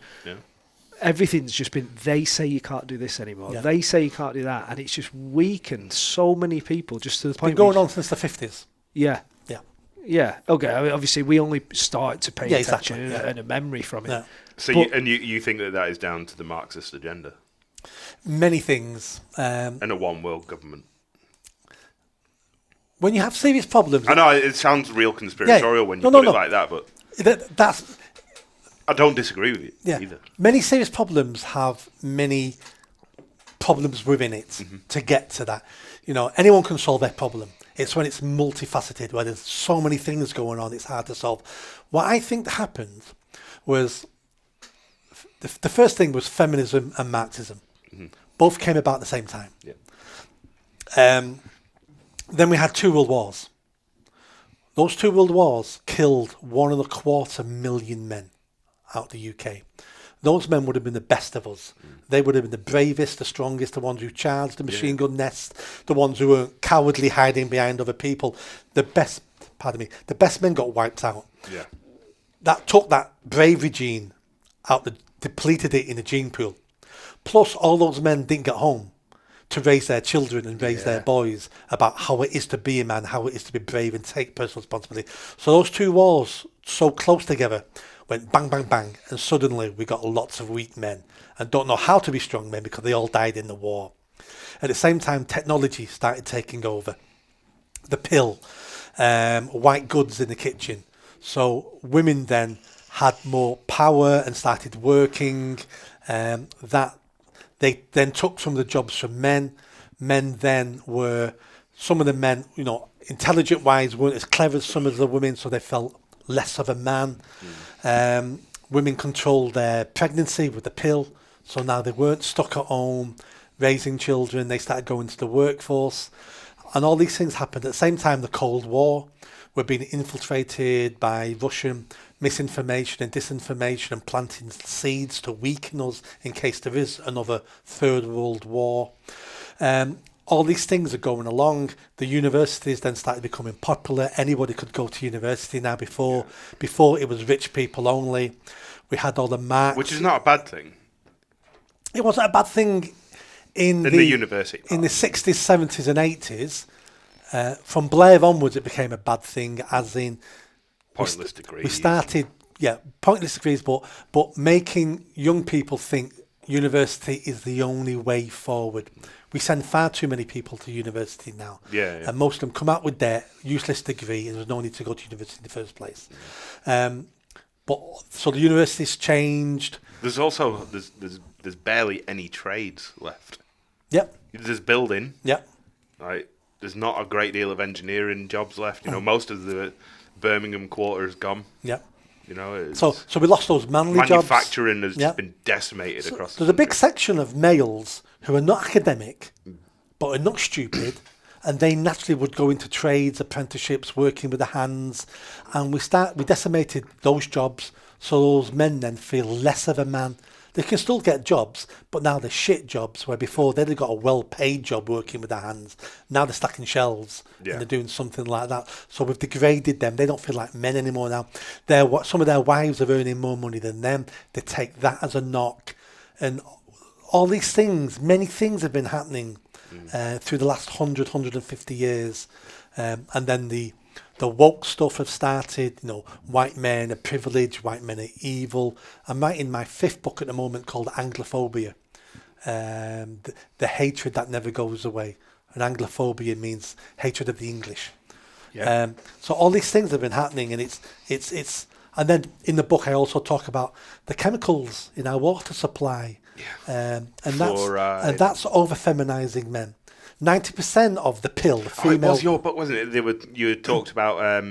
everything's just been, they say you can't do this anymore. Yeah. They say you can't do that. And it's just weakened so many people just to the point. It's been going on since the 50s. Yeah. Yeah. Yeah. Okay. I mean, obviously, we only started to pay attention and a memory from it. Yeah. So you think that is down to the Marxist agenda? Many things. And a one world government. When you have serious problems... I know, it sounds real conspiratorial when you put it like that, but... That's... I don't disagree with you either. Many serious problems have many problems within it to get to that. You know, anyone can solve their problem. It's when it's multifaceted, where there's so many things going on, it's hard to solve. What I think happened was... The first thing was feminism and Marxism. Both came about at the same time. Yeah. Then we had 2 world wars. Those 2 world wars killed 1.25 million men out of the UK. Those men would have been the best of us. They would have been the bravest, the strongest, the ones who charged the machine gun nests, the ones who weren't cowardly hiding behind other people. The best men got wiped out. Yeah. That took that bravery gene out, depleted it in the gene pool. Plus, all those men didn't get home to raise their children and raise their boys about how it is to be a man, how it is to be brave and take personal responsibility. So those 2 wars, so close together, went bang, bang, bang, and suddenly we got lots of weak men and don't know how to be strong men because they all died in the war. At the same time, technology started taking over. The pill, white goods in the kitchen. So women then had more power and started working. They then took some of the jobs from men. Men then some of the men, you know, intelligent-wise, weren't as clever as some of the women, so they felt less of a man. Women controlled their pregnancy with the pill, so now they weren't stuck at home raising children. They started going to the workforce. And all these things happened at the same time. The Cold War, we're being infiltrated by Russian misinformation and disinformation and planting seeds to weaken us in case there is another Third World War. All these things are going along. The universities then started becoming popular. Anybody could go to university now. Before it was rich people only. We had all the Marx... Which is not a bad thing. It wasn't a bad thing in the university part. In the 60s, 70s and 80s. From Blair onwards, it became a bad thing, as in... Pointless degrees. We started, pointless degrees, but making young people think university is the only way forward. We send far too many people to university now. And most of them come out with their useless degree and there's no need to go to university in the first place. But so the university's changed. There's also there's barely any trades left. Yep. There's building. Yep. Right. There's not a great deal of engineering jobs left. You know, most of the Birmingham quarter is gone. Yep. You know, so we lost those manly jobs. Manufacturing has just been decimated across the country. There's a big section of males who are not academic, but are not stupid, and they naturally would go into trades, apprenticeships, working with the hands, and we decimated those jobs, so those men then feel less of a man. They can still get jobs, but now they're shit jobs, where before they'd have got a well-paid job working with their hands. Now they're stacking shelves and they're doing something like that. So we've degraded them. They don't feel like men anymore now. Some of their wives are earning more money than them. They take that as a knock. And all these things, many things have been happening through the last 150 years. And then the woke stuff have started, you know, white men are privileged, white men are evil. I'm writing my 5th book at the moment called Anglophobia, the hatred that never goes away. And Anglophobia means hatred of the English. Yeah. So all these things have been happening, and it's and then in the book I also talk about the chemicals in our water supply, and that's over feminizing men. 90% of the pill, the female. It was your book, wasn't it? You talked about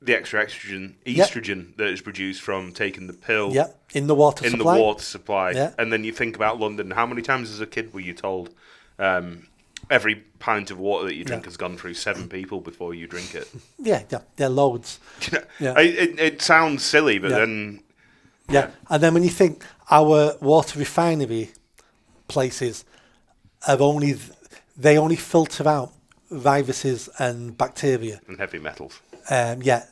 the extra estrogen that is produced from taking the pill. Yeah, in the water supply. In the water supply. Yeah. And then you think about London. How many times as a kid were you told every pint of water that you drink has gone through 7 people before you drink it? Yeah, loads. Yeah. It sounds silly, but then... Yeah, and then when you think our water refinery places... they only filter out viruses and bacteria and heavy metals.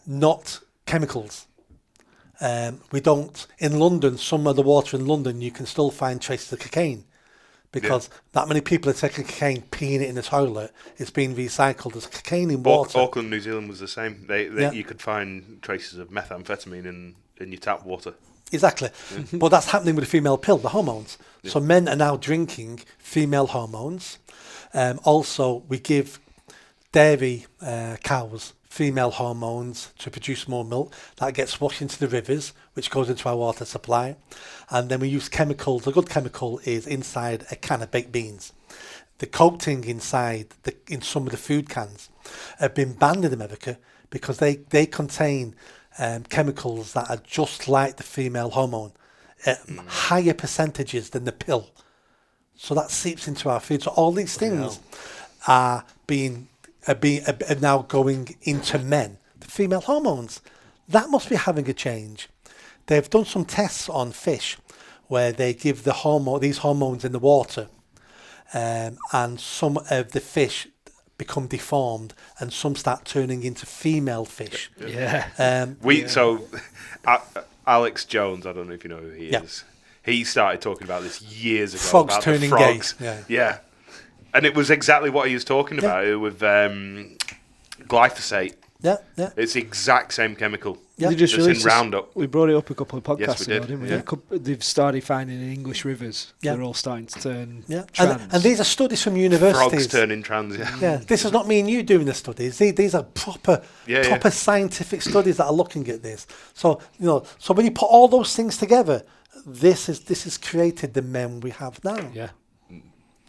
Not chemicals. We don't in London. Some of the water in London, you can still find traces of cocaine because that many people are taking cocaine, peeing it in the toilet. It's being recycled as cocaine in water. Auckland, New Zealand was the same. You could find traces of methamphetamine in your tap water. Exactly. But that's happening with the female pill, the hormones. Yeah. So men are now drinking female hormones. Also, we give dairy cows female hormones to produce more milk. That gets washed into the rivers, which goes into our water supply. And then we use chemicals. A good chemical is inside a can of baked beans. The coating inside in some of the food cans have been banned in America because they contain chemicals that are just like the female hormone, higher percentages than the pill. So that seeps into our food. So all these things are now going into men. The female hormones, that must be having a change. They've done some tests on fish where they give these hormones in the water, and some of the fish become deformed, and some start turning into female fish. So Alex Jones, I don't know if you know who he is. He started talking about this years ago. Frogs about turning the frogs. gay. Yeah. And it was exactly what he was talking about with glyphosate. Yeah. It's the exact same chemical. Yeah. They just in Roundup. We brought it up a couple of podcasts ago, didn't we? Yeah. They've started finding in English rivers. Yeah. They're all starting to turn trans. And these are studies from universities. Frogs turning trans, This is not me and you doing the studies. These are proper scientific studies that are looking at this. So, so when you put all those things together, this has created the men we have now.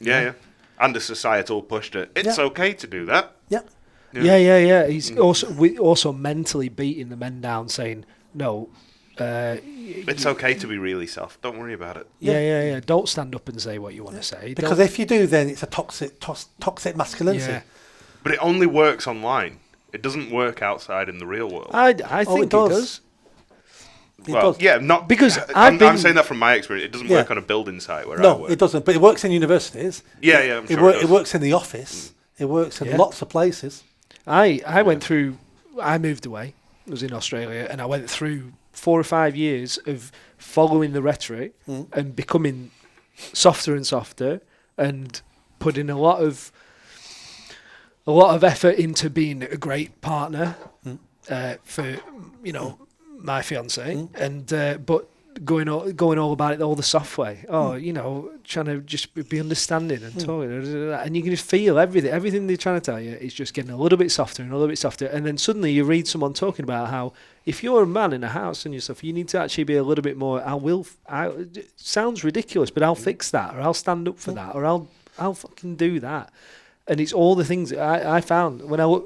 Yeah. And the societal pushed it. It's okay to do that. Yeah. He's also mentally beating the men down, saying, no. It's okay to be really soft. Don't worry about it. Yeah. Don't stand up and say what you want to say. Because if you do, then it's a toxic masculinity. Yeah. But it only works online. It doesn't work outside in the real world. I think it does. Not because I'm saying that from my experience. It doesn't work on a building site where I work. No, it doesn't. But it works in universities. I'm sure it works in the office. It works in lots of places. I went through. I moved away. I was in Australia, and I went through 4 or 5 years of following the rhetoric and becoming softer and softer, and putting a lot of effort into being a great partner for my fiance, and but going all about it all the soft way. Oh, trying to just be understanding and talking, and you can just feel everything they're trying to tell you is just getting a little bit softer and a little bit softer, and then suddenly you read someone talking about how if you're a man in a house and yourself, you need to actually be a little bit more. It sounds ridiculous, but I'll fix that, or I'll stand up for that, or I'll fucking do that. And it's all the things that I found when I was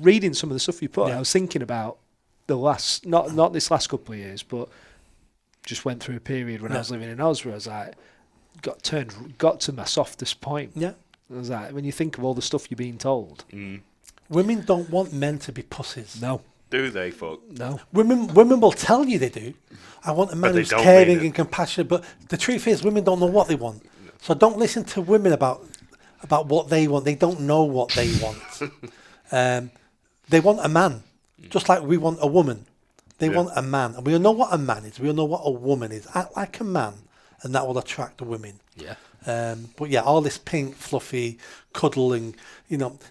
reading some of the stuff you put. I was thinking about the last, not this last couple of years, but just went through a period when I was living in Oz where I was like, got to my softest point. Yeah. I was like, when you think of all the stuff you're being told. Women don't want men to be pussies. No. Do they, fuck? No. Women will tell you they do. I want a man who's caring and compassionate, but the truth is women don't know what they want. So don't listen to women about what they want. They don't know what they want. They want a man, just like we want a woman. They want a man. And we all know what a man is. We all know what a woman is. Act like a man, and that will attract the women. Yeah. But yeah, all this pink, fluffy, cuddling,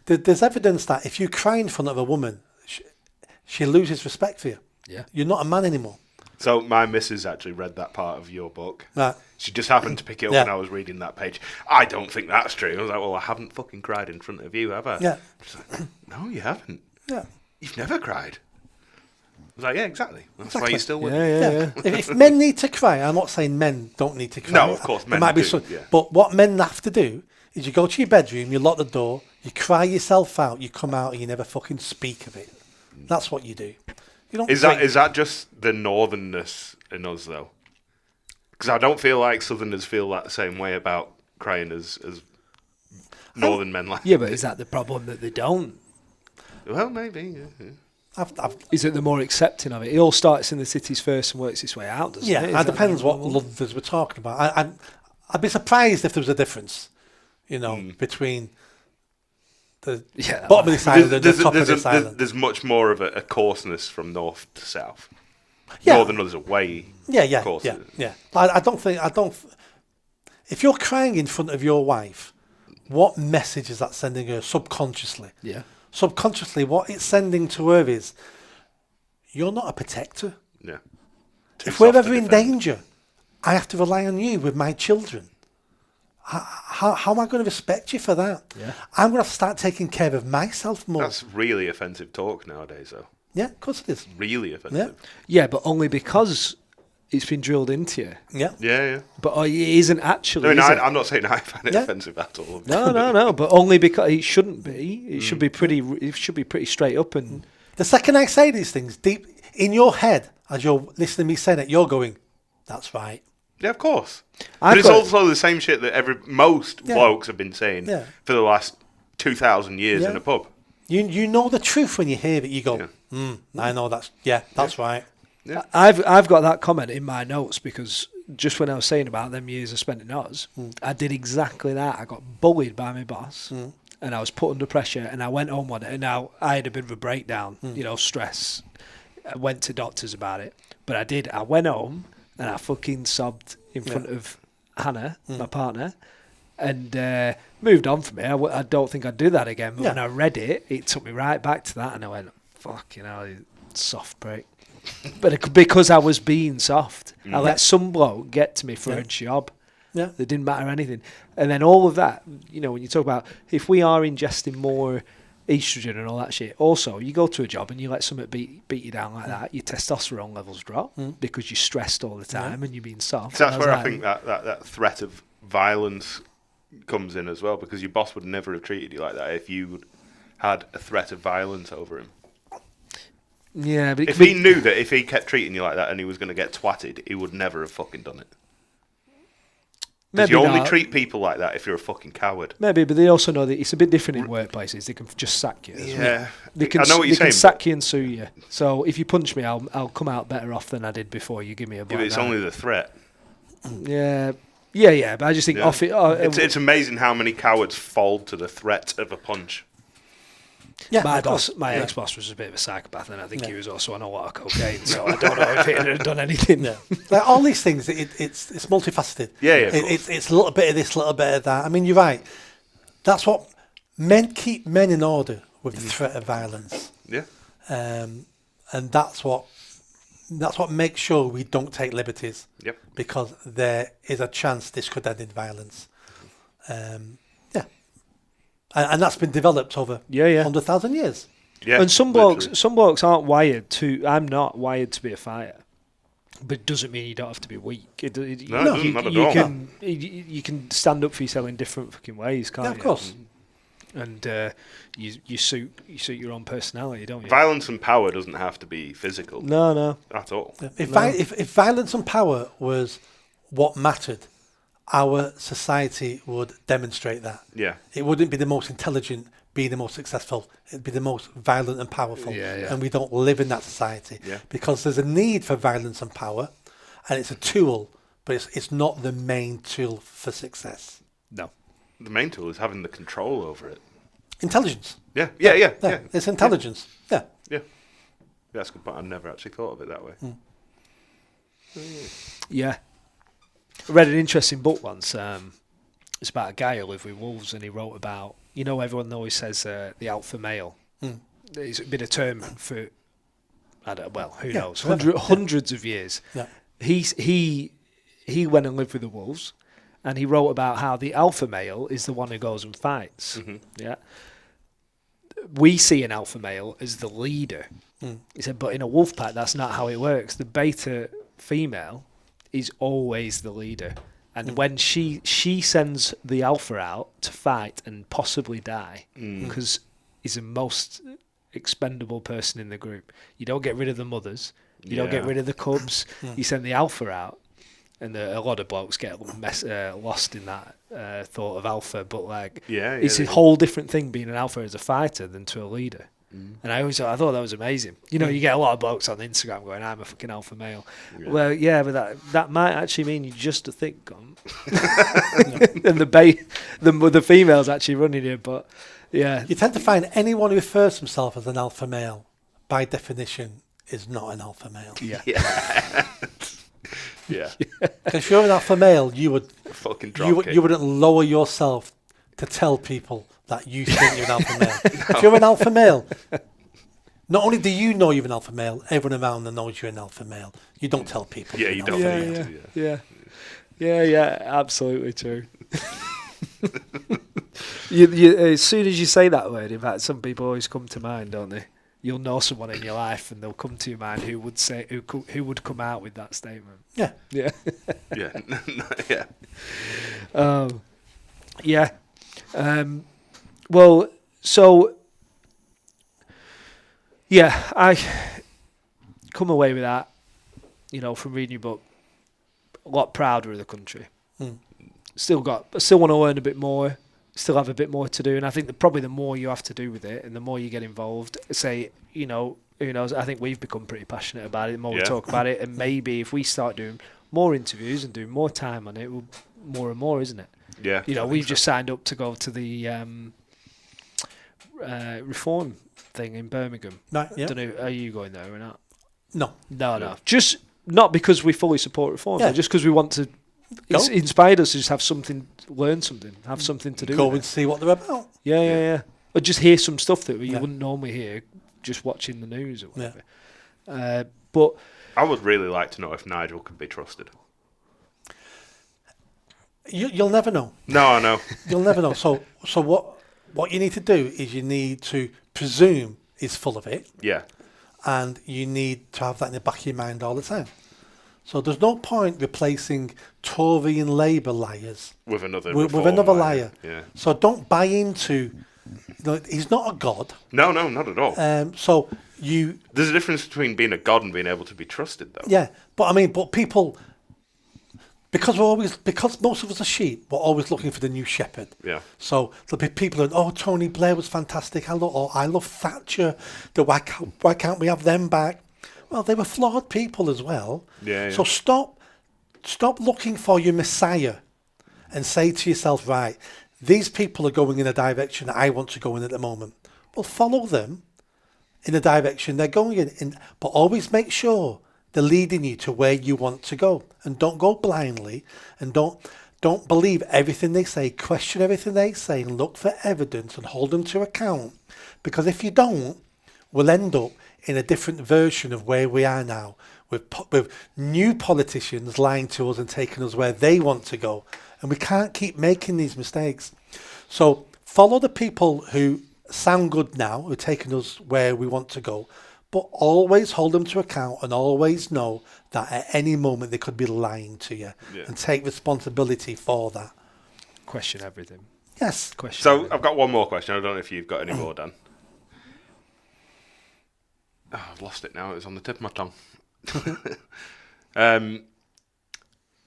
there's evidence that if you cry in front of a woman, she loses respect for you. Yeah. You're not a man anymore. So my missus actually read that part of your book. Right. She just happened to pick it up when I was reading that page. I don't think that's true. I was like, well, I haven't fucking cried in front of you, have I? Yeah. She's like, no, you haven't. Yeah. You've never cried. I was like, yeah, exactly. That's why you're still with me. Yeah. If men need to cry, I'm not saying men don't need to cry. No, of course, men do. But what men have to do is you go to your bedroom, you lock the door, you cry yourself out, you come out and you never fucking speak of it. That's what you do. You don't. Is that just the northernness in us though? Because I don't feel like southerners feel that same way about crying as northern men like. Yeah, but is that the problem that they don't? Well, maybe. Yeah. Is it the more accepting of it? It all starts in the cities first and works its way out, doesn't it? Yeah, it depends what Londoners we're talking about. I'd be surprised if there was a difference, between the bottom of this island and the top of this island. There's much more of a coarseness from north to south. Yeah. Northerners are way coarser. Yeah. I don't. If you're crying in front of your wife, what message is that sending her subconsciously? Yeah. Subconsciously, what it's sending to her is, you're not a protector. Yeah. If we're ever in danger, I have to rely on you with my children. How am I going to respect you for that? Yeah. I'm going to have to start taking care of myself more. That's really offensive talk nowadays, though. Yeah, of course it is. Really offensive. Yeah, but only because it's been drilled into you. Yeah. Yeah. But it isn't actually. I'm not saying I find it offensive at all. No. But only because it shouldn't be. It should be pretty. It should be pretty straight up. And the second I say these things, deep in your head, as you're listening to me saying it, you're going, "That's right." Yeah, of course. But it's also the same shit that most blokes have been saying for the last 2,000 years in a pub. You know the truth when you hear it. You go, I know that's right. Yeah. I've got that comment in my notes because just when I was saying about them years I spent in Oz, I did exactly that. I got bullied by my boss and I was put under pressure and I went home one day and now I had a bit of a breakdown, stress. I went to doctors about it. But I went home and I fucking sobbed in front of Hannah, my partner, and moved on from it. I don't think I'd do that again. But when I read it, it took me right back to that and I went, fucking hell, soft break. But because I was being soft, I let some bloke get to me for a job. Yeah, it didn't matter anything. And then all of that, when you talk about if we are ingesting more estrogen and all that shit, also you go to a job and you let something beat you down like that, your testosterone levels drop because you're stressed all the time and you're being soft. So that's where I think that threat of violence comes in as well, because your boss would never have treated you like that if you had a threat of violence over him. Yeah, but if he knew that if he kept treating you like that and he was going to get twatted, he would never have fucking done it. Because you only treat people like that if you're a fucking coward. Maybe, but they also know that it's a bit different in workplaces. They can just sack you. Yeah, I know what you're saying. They can sack you and sue you. So if you punch me, I'll come out better off than I did before you give me a blow. Yeah, but it's only the threat. Yeah. But I just think off it. It's amazing how many cowards fold to the threat of a punch. Yeah, my ex-boss was a bit of a psychopath, and I think he was also on a lot of cocaine. So I don't know if he had done anything. Like all these things, it's multifaceted. Yeah, it's a little bit of this, a little bit of that. I mean, you're right. That's what keep men in order with the threat of violence. Yeah. And that's what That's what makes sure we don't take liberties. Yep. Because there is a chance this could end in violence. And that's been developed over 100,000 years. Yeah. And some blokes aren't wired to. I'm not wired to be a fighter, but it doesn't mean you don't have to be weak. Not at all. You can stand up for yourself in different fucking ways, can't you? Yeah, of course. And you suit your own personality, don't you? Violence and power doesn't have to be physical. No. At all. Yeah. If violence and power was what mattered, our society would demonstrate that. Yeah. It wouldn't be the most intelligent, be the most successful. It'd be the most violent and powerful. Yeah. And we don't live in that society. Yeah. Because there's a need for violence and power, and it's a tool, but it's not the main tool for success. No. The main tool is having the control over it. Intelligence. Yeah. It's intelligence. Yeah. That's a good point. I've never actually thought of it that way. Yeah. I read an interesting book once. It's about a guy who lived with wolves, and he wrote about, everyone always says the alpha male. It's been a term for, who knows, hundreds of years. Yeah. He went and lived with the wolves, and he wrote about how the alpha male is the one who goes and fights. Mm-hmm. Yeah. We see an alpha male as the leader. He said, but in a wolf pack, that's not how it works. The beta female is always the leader. And when she sends the alpha out to fight and possibly die, because he's the most expendable person in the group. You don't get rid of the mothers. You don't get rid of the cubs. You send the alpha out. And a lot of blokes get lost in that thought of alpha. But it's a whole different thing being an alpha as a fighter than to a leader. And I thought that was amazing. You get a lot of blokes on Instagram going, "I'm a fucking alpha male." Yeah. Well, yeah, but that might actually mean you're just a thick cunt. And the female's actually running it. But yeah, you tend to find anyone who refers himself as an alpha male, by definition, is not an alpha male. Yeah. Yeah. If you're an alpha male, you would fucking you wouldn't lower yourself to tell people that you think you're an alpha male. If you're an alpha male, not only do you know you're an alpha male, everyone around them knows you're an alpha male. You don't tell people. Yeah, you don't. Yeah, absolutely true. you, as soon as you say that word, in fact, some people always come to mind, don't they? You'll know someone in your life, and they'll come to your mind who would say who would come out with that statement. Yeah. Well, so I come away with that, from reading your book, a lot prouder of the country. Still want to learn a bit more. Still have a bit more to do, and I think probably the more you have to do with it, and the more you get involved, who knows? I think we've become pretty passionate about it. The more we talk about it, and maybe if we start doing more interviews and doing more time on it, more and more, isn't it? Yeah. We've just signed up to go to the reform thing in Birmingham. Right, yeah. Don't know. Are you going there or not? No. Just not because we fully support reform, but just because we want to. It's inspired us to just have something, learn something, have something to do. Go and see what they're about. Yeah. Or just hear some stuff that you wouldn't normally hear just watching the news or whatever. But I would really like to know if Nigel can be trusted. You'll never know. No, I know. You'll never know. So what you need to do is you need to presume he's full of it. Yeah. And you need to have that in the back of your mind all the time. So there's no point replacing Tory and Labour liars with another liar. Yeah. So don't buy into. He's not a god. No, not at all. There's a difference between being a god and being able to be trusted, though. Yeah, but people, because most of us are sheep, we're always looking for the new shepherd. Yeah. So there'll be people who, Tony Blair was fantastic. I love Thatcher. Why can't we have them back? Well, they were flawed people as well. Yeah. So stop looking for your messiah and say to yourself, right, these people are going in a direction I want to go in at the moment. Well, follow them in the direction they're going in, but always make sure they're leading you to where you want to go. And don't go blindly, and don't believe everything they say. Question everything they say and look for evidence and hold them to account. Because if you don't, we'll end up in a different version of where we are now, with new politicians lying to us and taking us where they want to go. And we can't keep making these mistakes. So follow the people who sound good now, who are taking us where we want to go, but always hold them to account and always know that at any moment they could be lying to you, and take responsibility for that. Question everything. Yes. Question So everything. I've got one more question. I don't know if you've got any more, Dan. Oh, I've lost it now. It was on the tip of my tongue.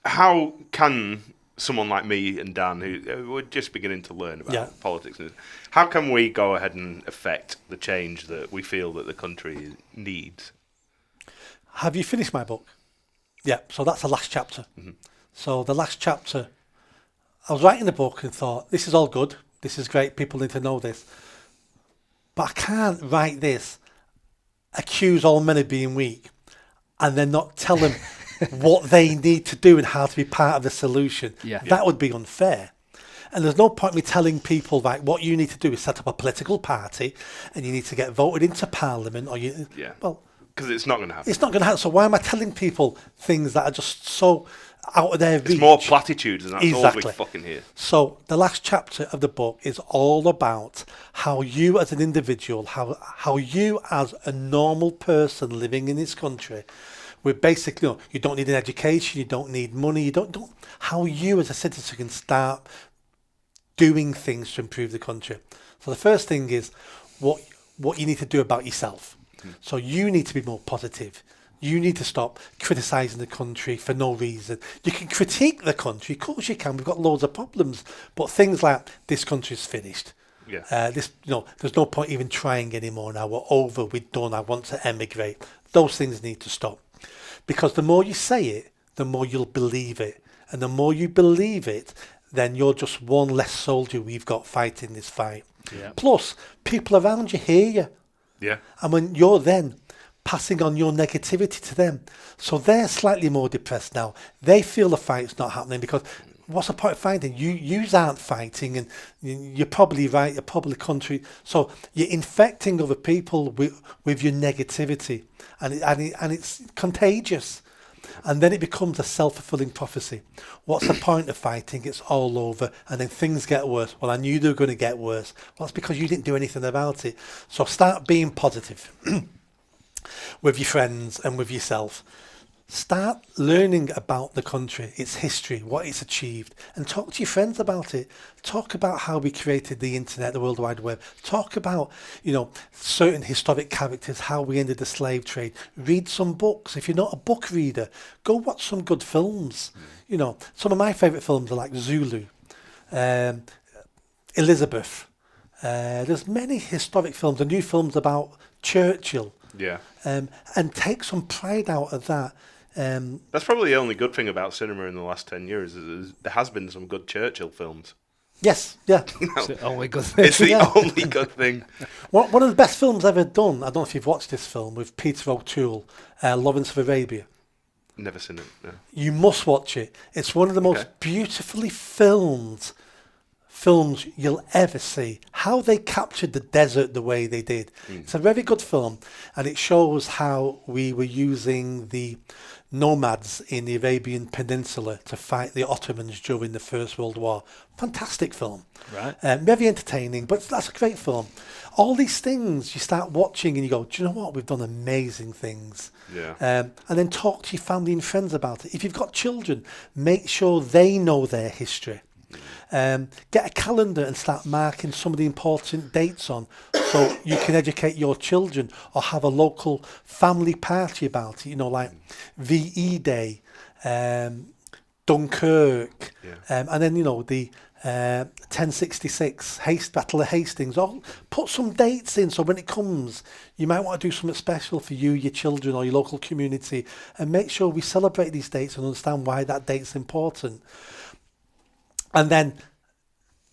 How can someone like me and Dan, who we're just beginning to learn about politics, how can we go ahead and affect the change that we feel that the country needs? Have you finished my book? Yeah, so that's the last chapter. Mm-hmm. So the last chapter, I was writing the book and thought, this is all good, this is great, people need to know this. But I can't write this, accuse all men of being weak, and then not tell them what they need to do and how to be part of the solution. That would be unfair. And there's no point me telling people, like, what you need to do is set up a political party and you need to get voted into parliament, or well, because it's not going to happen. It's not going to happen. So why am I telling people things that are just so out of their reach? It's more platitudes, and that's all we fucking hear. So the last chapter of the book is all about how you as an individual, how you as a normal person living in this country, with basically, you don't need an education, you don't need money, you don't how you as a citizen can start doing things to improve the country. So the first thing is what you need to do about yourself. So you need to be more positive. You need to stop criticising the country for no reason. You can critique the country, of course you can. We've got loads of problems, but things like this country's finished. There's no point even trying anymore now. We're over. We're done. I want to emigrate. Those things need to stop, because the more you say it, the more you'll believe it, and the more you believe it, then you're just one less soldier we've got fighting this fight. Plus, people around you hear you. And when you're then passing on your negativity to them, so they're slightly more depressed now. They feel the fight's not happening, because what's the point of fighting? You aren't fighting, and you're probably right. You're probably country. So you're infecting other people with your negativity, and it's contagious. And then it becomes a self-fulfilling prophecy. What's the point of fighting? It's all over. And then things get worse. Well, I knew they were going to get worse. Well, that's because you didn't do anything about it. So start being positive with your friends and with yourself. Start learning about the country, its history, what it's achieved, and talk to your friends about it. Talk about how we created the internet, the World Wide Web. Talk about, certain historic characters, how we ended the slave trade. Read some books. If you're not a book reader, go watch some good films. Some of my favourite films are like Zulu, Elizabeth. There's many historic films, and new films about Churchill. And take some pride out of that. That's probably the only good thing about cinema in the last 10 years is there has been some good Churchill films. Yes, yeah. It's the only good thing. It's the only good thing. One of the best films ever done, I don't know if you've watched this film, with Peter O'Toole, Lawrence of Arabia. Never seen it, no. You must watch it. It's one of the most beautifully filmed films you'll ever see. How they captured the desert the way they did. It's a very good film, and it shows how we were using the nomads in the Arabian Peninsula to fight the Ottomans during the First World War. Fantastic film. Right. Very entertaining, but that's a great film. All these things you start watching and you go, do you know what? We've done amazing things. And then talk to your family and friends about it. If you've got children, make sure they know their history. Get a calendar and start marking some of the important dates on, so you can educate your children, or have a local family party about it, like VE Day, Dunkirk, and then the 1066 Battle of Hastings. All put some dates in, so when it comes, you might want to do something special for you, your children, or your local community, and make sure we celebrate these dates and understand why that date's important. And then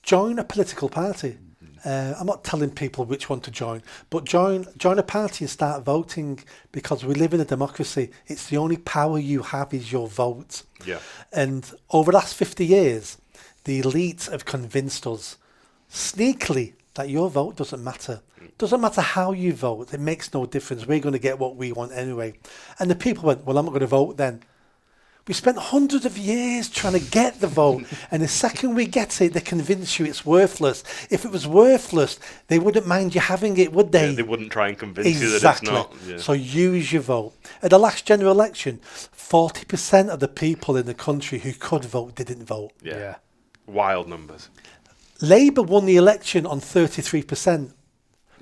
join a political party. I'm not telling people which one to join, but join a party and start voting, because we live in a democracy. It's the only power you have is your vote. And over the last 50 years, the elite have convinced us sneakily that your vote doesn't matter. Doesn't matter how you vote. It makes no difference. We're going to get what we want anyway. And the people went, well, I'm not going to vote then. We spent hundreds of years trying to get the vote, and the second we get it, they convince you it's worthless. If it was worthless, they wouldn't mind you having it, would they? Yeah, they wouldn't try and convince you that it's not. Yeah. So use your vote. At the last general election, 40% of the people in the country who could vote didn't vote. Yeah. Wild numbers. Labour won the election on 33%.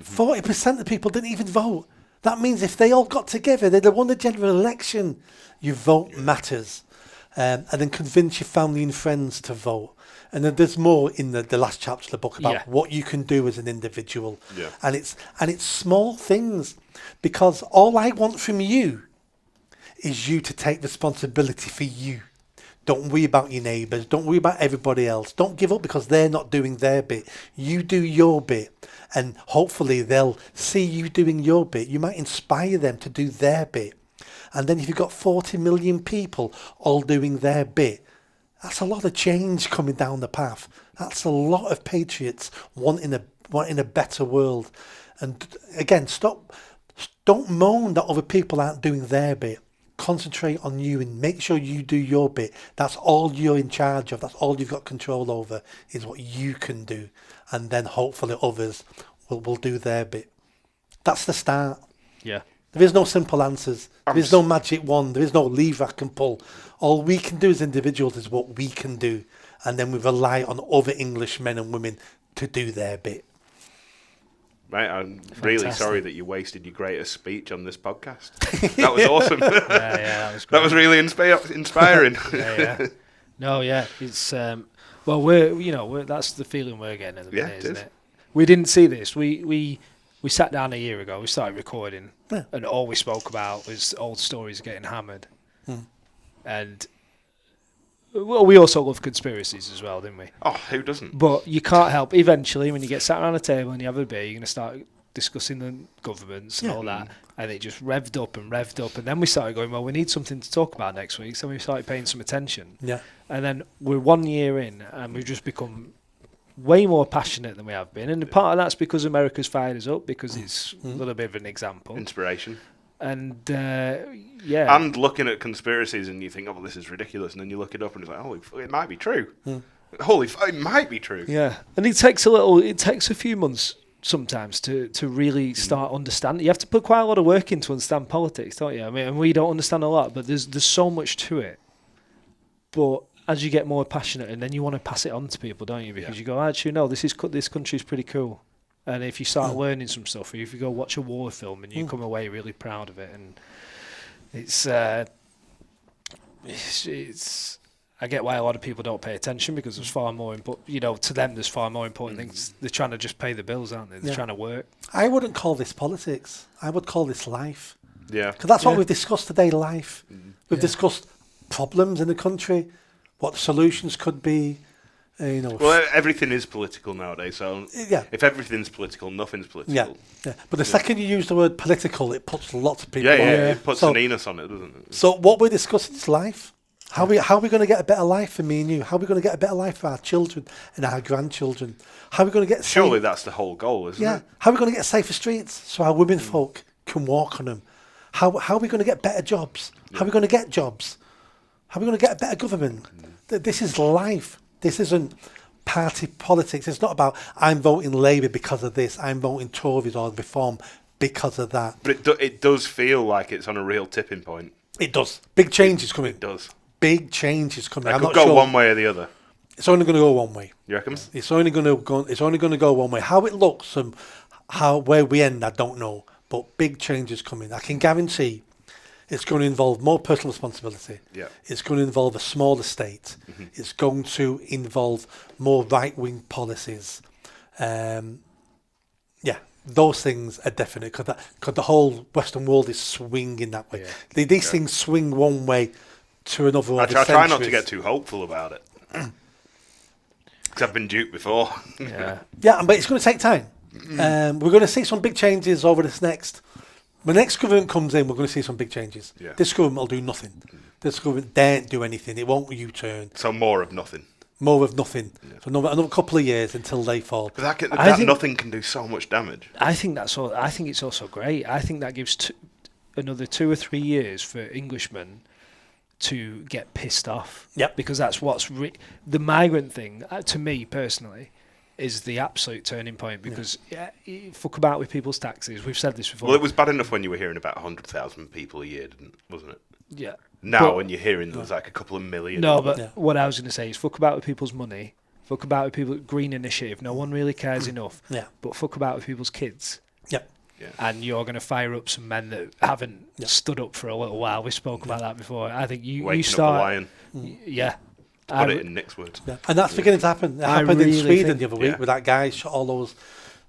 40% of the people didn't even vote. That means if they all got together, they'd have won the general election. Your vote matters. And then convince your family and friends to vote. And then there's more in the last chapter of the book about what you can do as an individual. Yeah. And it's small things. Because all I want from you is you to take responsibility for you. Don't worry about your neighbours. Don't worry about everybody else. Don't give up because they're not doing their bit. You do your bit. And hopefully they'll see you doing your bit. You might inspire them to do their bit. And then if you've got 40 million people all doing their bit, that's a lot of change coming down the path. That's a lot of patriots wanting a better world. And again, don't moan that other people aren't doing their bit. Concentrate on you and make sure you do your bit. That's all you're in charge of. That's all you've got control over, is what you can do. And then hopefully others will do their bit. That's the start. Yeah. There is no simple answers. There is no magic wand. There is no lever I can pull. All we can do as individuals is what we can do. And then we rely on other English men and women to do their bit. Mate, I'm really sorry that you wasted your greatest speech on this podcast. That was awesome. That was great. That was really inspiring. No, it's we're that's the feeling we're getting at the minute, isn't is. it? We didn't see this. We sat down a year ago. We started recording, and all we spoke about was old stories getting hammered, and we also love conspiracies as well, didn't we? Oh, who doesn't? But you can't help. Eventually, when you get sat around a table and you have a beer, you're going to start discussing the governments and all that, and it just revved up, and then we started going, well, we need something to talk about next week, so we started paying some attention. Yeah. And then we're 1 year in, and we've just become way more passionate than we have been, and part of that's because America's fired us up, because it's a little bit of an example. Inspiration. And and looking at conspiracies and you think, oh, well, this is ridiculous, and then you look it up and it's like, holy, it might be true. It might be true. Yeah, and it takes a few months sometimes to really start understanding. You have to put quite a lot of work in to understand politics, don't you? I mean, and we don't understand a lot, but there's so much to it. But as you get more passionate, and then you want to pass it on to people, don't you? Because you go, actually, no, this country's pretty cool. And if you start learning some stuff, or if you go watch a war film and you come away really proud of it, and it's I get why a lot of people don't pay attention, because there's far more important, to them there's far more important things. They're trying to just pay the bills, aren't they? They're trying to work. I wouldn't call this politics. I would call this life. Yeah. Because that's what we've discussed today, life. We've discussed problems in the country, what the solutions could be. Well, everything is political nowadays, so if everything's political, nothing's political. Yeah. But the second you use the word political, it puts lots of people on. It puts an anus on it, doesn't it? So what we're discussing is life. How are we going to get a better life for me and you? How are we going to get a better life for our children and our grandchildren? How are we going to get Surely that's the whole goal, isn't it? How are we going to get safer streets so our women folk can walk on them? How are we going to get better jobs? How are we going to get jobs? How are we going to get a better government? This is life. This isn't party politics. It's not about I'm voting Labour because of this, I'm voting Tories or Reform because of that. But it does feel like it's on a real tipping point. It does. Big change is coming. It does. Big change is coming. It could go one way or the other. It's only going to go one way. You reckon? It's only going to go one way. How it looks and where we end, I don't know. But big change is coming. I can guarantee it's going to involve more personal responsibility. Yeah. It's going to involve a smaller state. It's going to involve more right-wing policies. Those things are definite, because the whole Western world is swinging that way. Yeah. These things swing one way to another. I try not to get too hopeful about it, because I've been duped before. But it's going to take time. We're going to see some big changes over this next. When the next government comes in, we're going to see some big changes. Yeah. This government will do nothing. This government daren't do anything. It won't U-turn. So more of nothing. more of nothing. For another couple of years until they fall. But that nothing can do so much damage. I think I think it's also great. I think that gives another 2 or 3 years for Englishmen to get pissed off. Yep. Because that's what's the migrant thing, to me personally, is the absolute turning point. Because fuck about with people's taxes. We've said this before. Well, it was bad enough when you were hearing about 100,000 people a year, wasn't it? Yeah. Now, when you're hearing there's like a couple of million. No, but what I was going to say is fuck about with people's money. Fuck about with people's green initiative. No one really cares enough. Yeah. But fuck about with people's kids. Yep. Yeah. And you're going to fire up some men that haven't stood up for a little while. We spoke about that before. I think you start. Up the lion. Yeah. Put it in Nick's words. Yeah. And that's beginning to happen. It happened in Sweden the other week with that guy shot all those,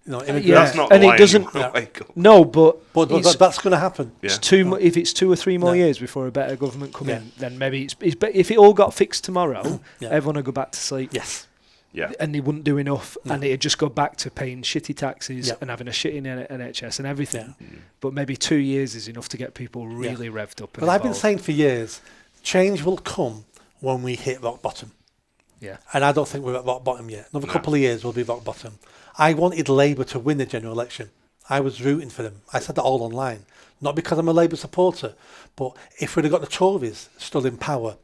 immigrants. That's not and the it lion doesn't. wake up. No, but that's going to happen. It's if it's 2 or 3 more years before a better government come in, then maybe it's if it all got fixed tomorrow, everyone would go back to sleep. Yes. Yeah. And they wouldn't do enough, and it'd just go back to paying shitty taxes and having a shitty NHS and everything. Yeah. But maybe 2 years is enough to get people really revved up. But I've been saying for years, change will come when we hit rock bottom. Yeah. And I don't think we're at rock bottom yet. Another couple of years we'll be rock bottom. I wanted Labour to win the general election. I was rooting for them. I said that all online. Not because I'm a Labour supporter, but if we'd have got the Tories still in power,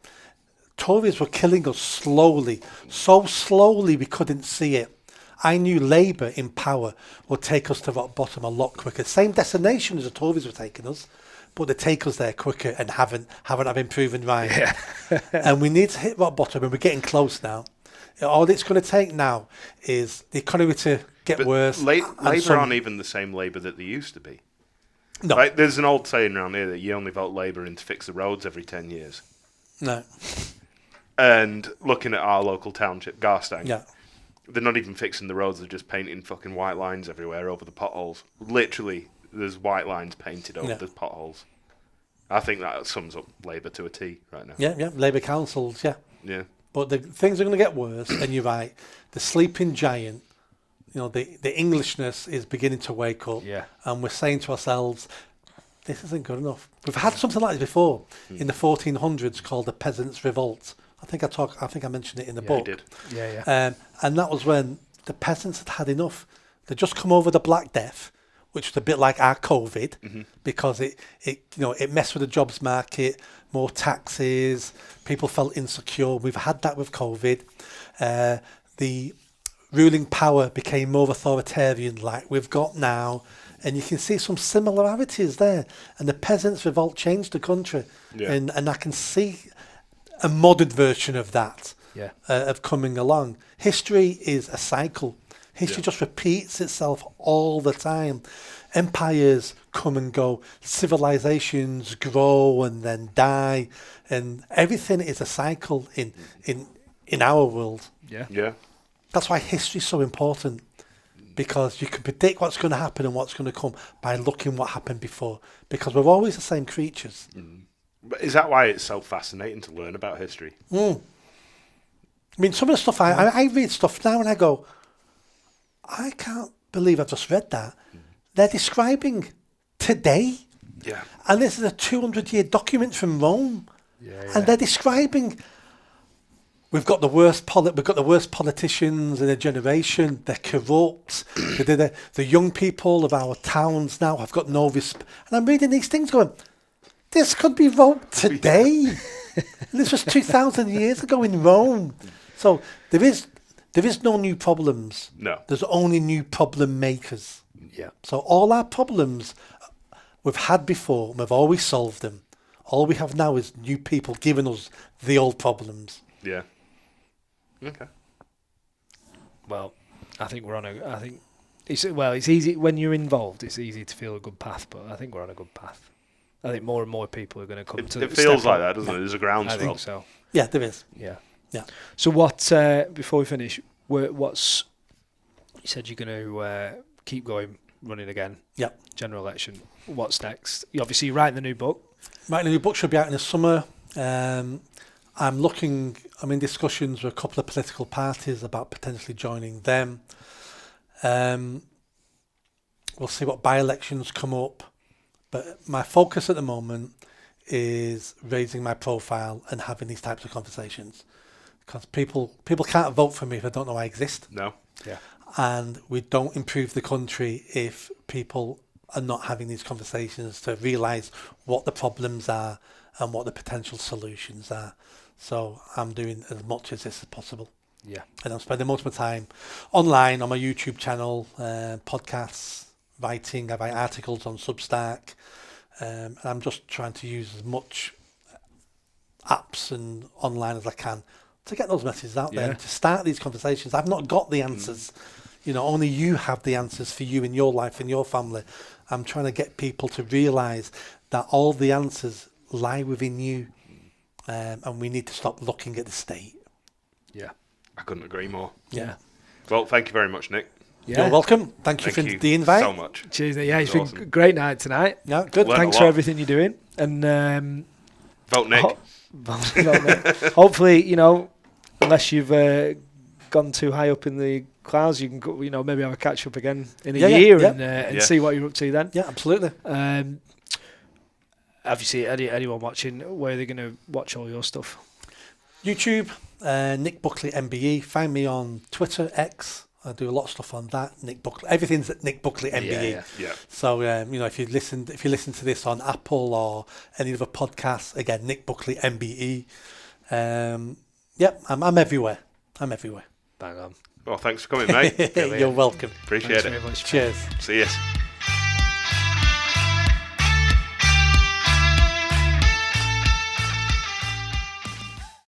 Tories were killing us slowly, so slowly we couldn't see it. I knew Labour in power would take us to rock bottom a lot quicker. Same destination as the Tories were taking us, but they take us there quicker and haven't been proven right. Yeah. And we need to hit rock bottom, and we're getting close now. All it's going to take now is the economy to get worse. Labour aren't even the same Labour that they used to be. No. Like, there's an old saying around here that you only vote Labour in to fix the roads every 10 years. No. And looking at our local township, Garstang, Yeah. they're not even fixing the roads, they're just painting fucking white lines everywhere over the potholes. Literally, there's white lines painted over the potholes. I think that sums up Labour to a T right now. Yeah, Labour councils, Yeah. But things are going to get worse, and you're right. The sleeping giant, the Englishness is beginning to wake up. Yeah. And we're saying to ourselves, this isn't good enough. We've had something like this before in the 1400s called the Peasants' Revolt. I think I mentioned it in the book. You did. Yeah. And that was when the peasants had enough. They'd just come over the Black Death, which was a bit like our COVID, because it messed with the jobs market, more taxes, people felt insecure. We've had that with COVID. The ruling power became more authoritarian, like we've got now, and you can see some similarities there. And the Peasants' Revolt changed the country, and I can see a modern version of that of coming along. History is a cycle. History just repeats itself all the time. Empires come and go. Civilizations grow and then die. And everything is a cycle in our world. Yeah. That's why history is so important. Because you can predict what's going to happen and what's going to come by looking what happened before. Because we're always the same creatures. But is that why it's so fascinating to learn about history? I mean, some of the stuff I read stuff now and I go, I can't believe I've just read that. They're describing today. Yeah. And this is a 200-year document from Rome. And they're describing we've got the worst politicians in a generation. They're corrupt. The young people of our towns now have got no respect. And I'm reading these things going, this could be Rome today. This was 2,000 years ago in Rome. So there is no new problems. No. There's only new problem makers. Yeah. So all our problems we've had before, and we've always solved them. All we have now is new people giving us the old problems. Yeah. Okay. Well, I think it's easy when you're involved. It's easy to feel a good path, but I think we're on a good path. I think more and more people are going to come to. It feels like that, doesn't it? There's a groundswell. I think so. Yeah, there is. Yeah. Yeah. So what? Before we finish, what's? You said you're going to keep going, running again. Yeah. General election. What's next? You're writing the new book. Writing the new book should be out in the summer. I'm in discussions with a couple of political parties about potentially joining them. We'll see what by-elections come up. But my focus at the moment is raising my profile and having these types of conversations. because people can't vote for me if they don't know I exist. No. Yeah. And we don't improve the country if people are not having these conversations to realise what the problems are and what the potential solutions are. So I'm doing as much as this as possible. Yeah. And I'm spending most of my time online on my YouTube channel, podcasts, writing. I write articles on Substack. And I'm just trying to use as much apps and online as I can to get those messages out there, to start these conversations. I've not got the answers. Only you have the answers for you in your life and your family. I'm trying to get people to realise that all the answers lie within you, and we need to stop looking at the state. Yeah. I couldn't agree more. Yeah. Well, thank you very much, Nick. Yeah. You're welcome. Thank you for the invite. So much. Cheers. Yeah, it's Awesome. been a great night tonight. Yeah, good. Learned Thanks a for lot. everything you're doing. And Vote Nick. hopefully, unless you've gone too high up in the clouds, you can go, maybe have a catch up again in a year and see what you're up to then. Yeah, absolutely. Obviously, anyone watching, where are they going to watch all your stuff? YouTube, Nick Buckley MBE. Find me on Twitter, X. I do a lot of stuff on that. Nick Buckley. Everything's at Nick Buckley MBE. Yeah. So if you listen to this on Apple or any other podcasts, again, Nick Buckley MBE. I'm everywhere. Bang on. Well, thanks for coming, mate. You're welcome. Appreciate Thanks it. very much. Cheers. See you.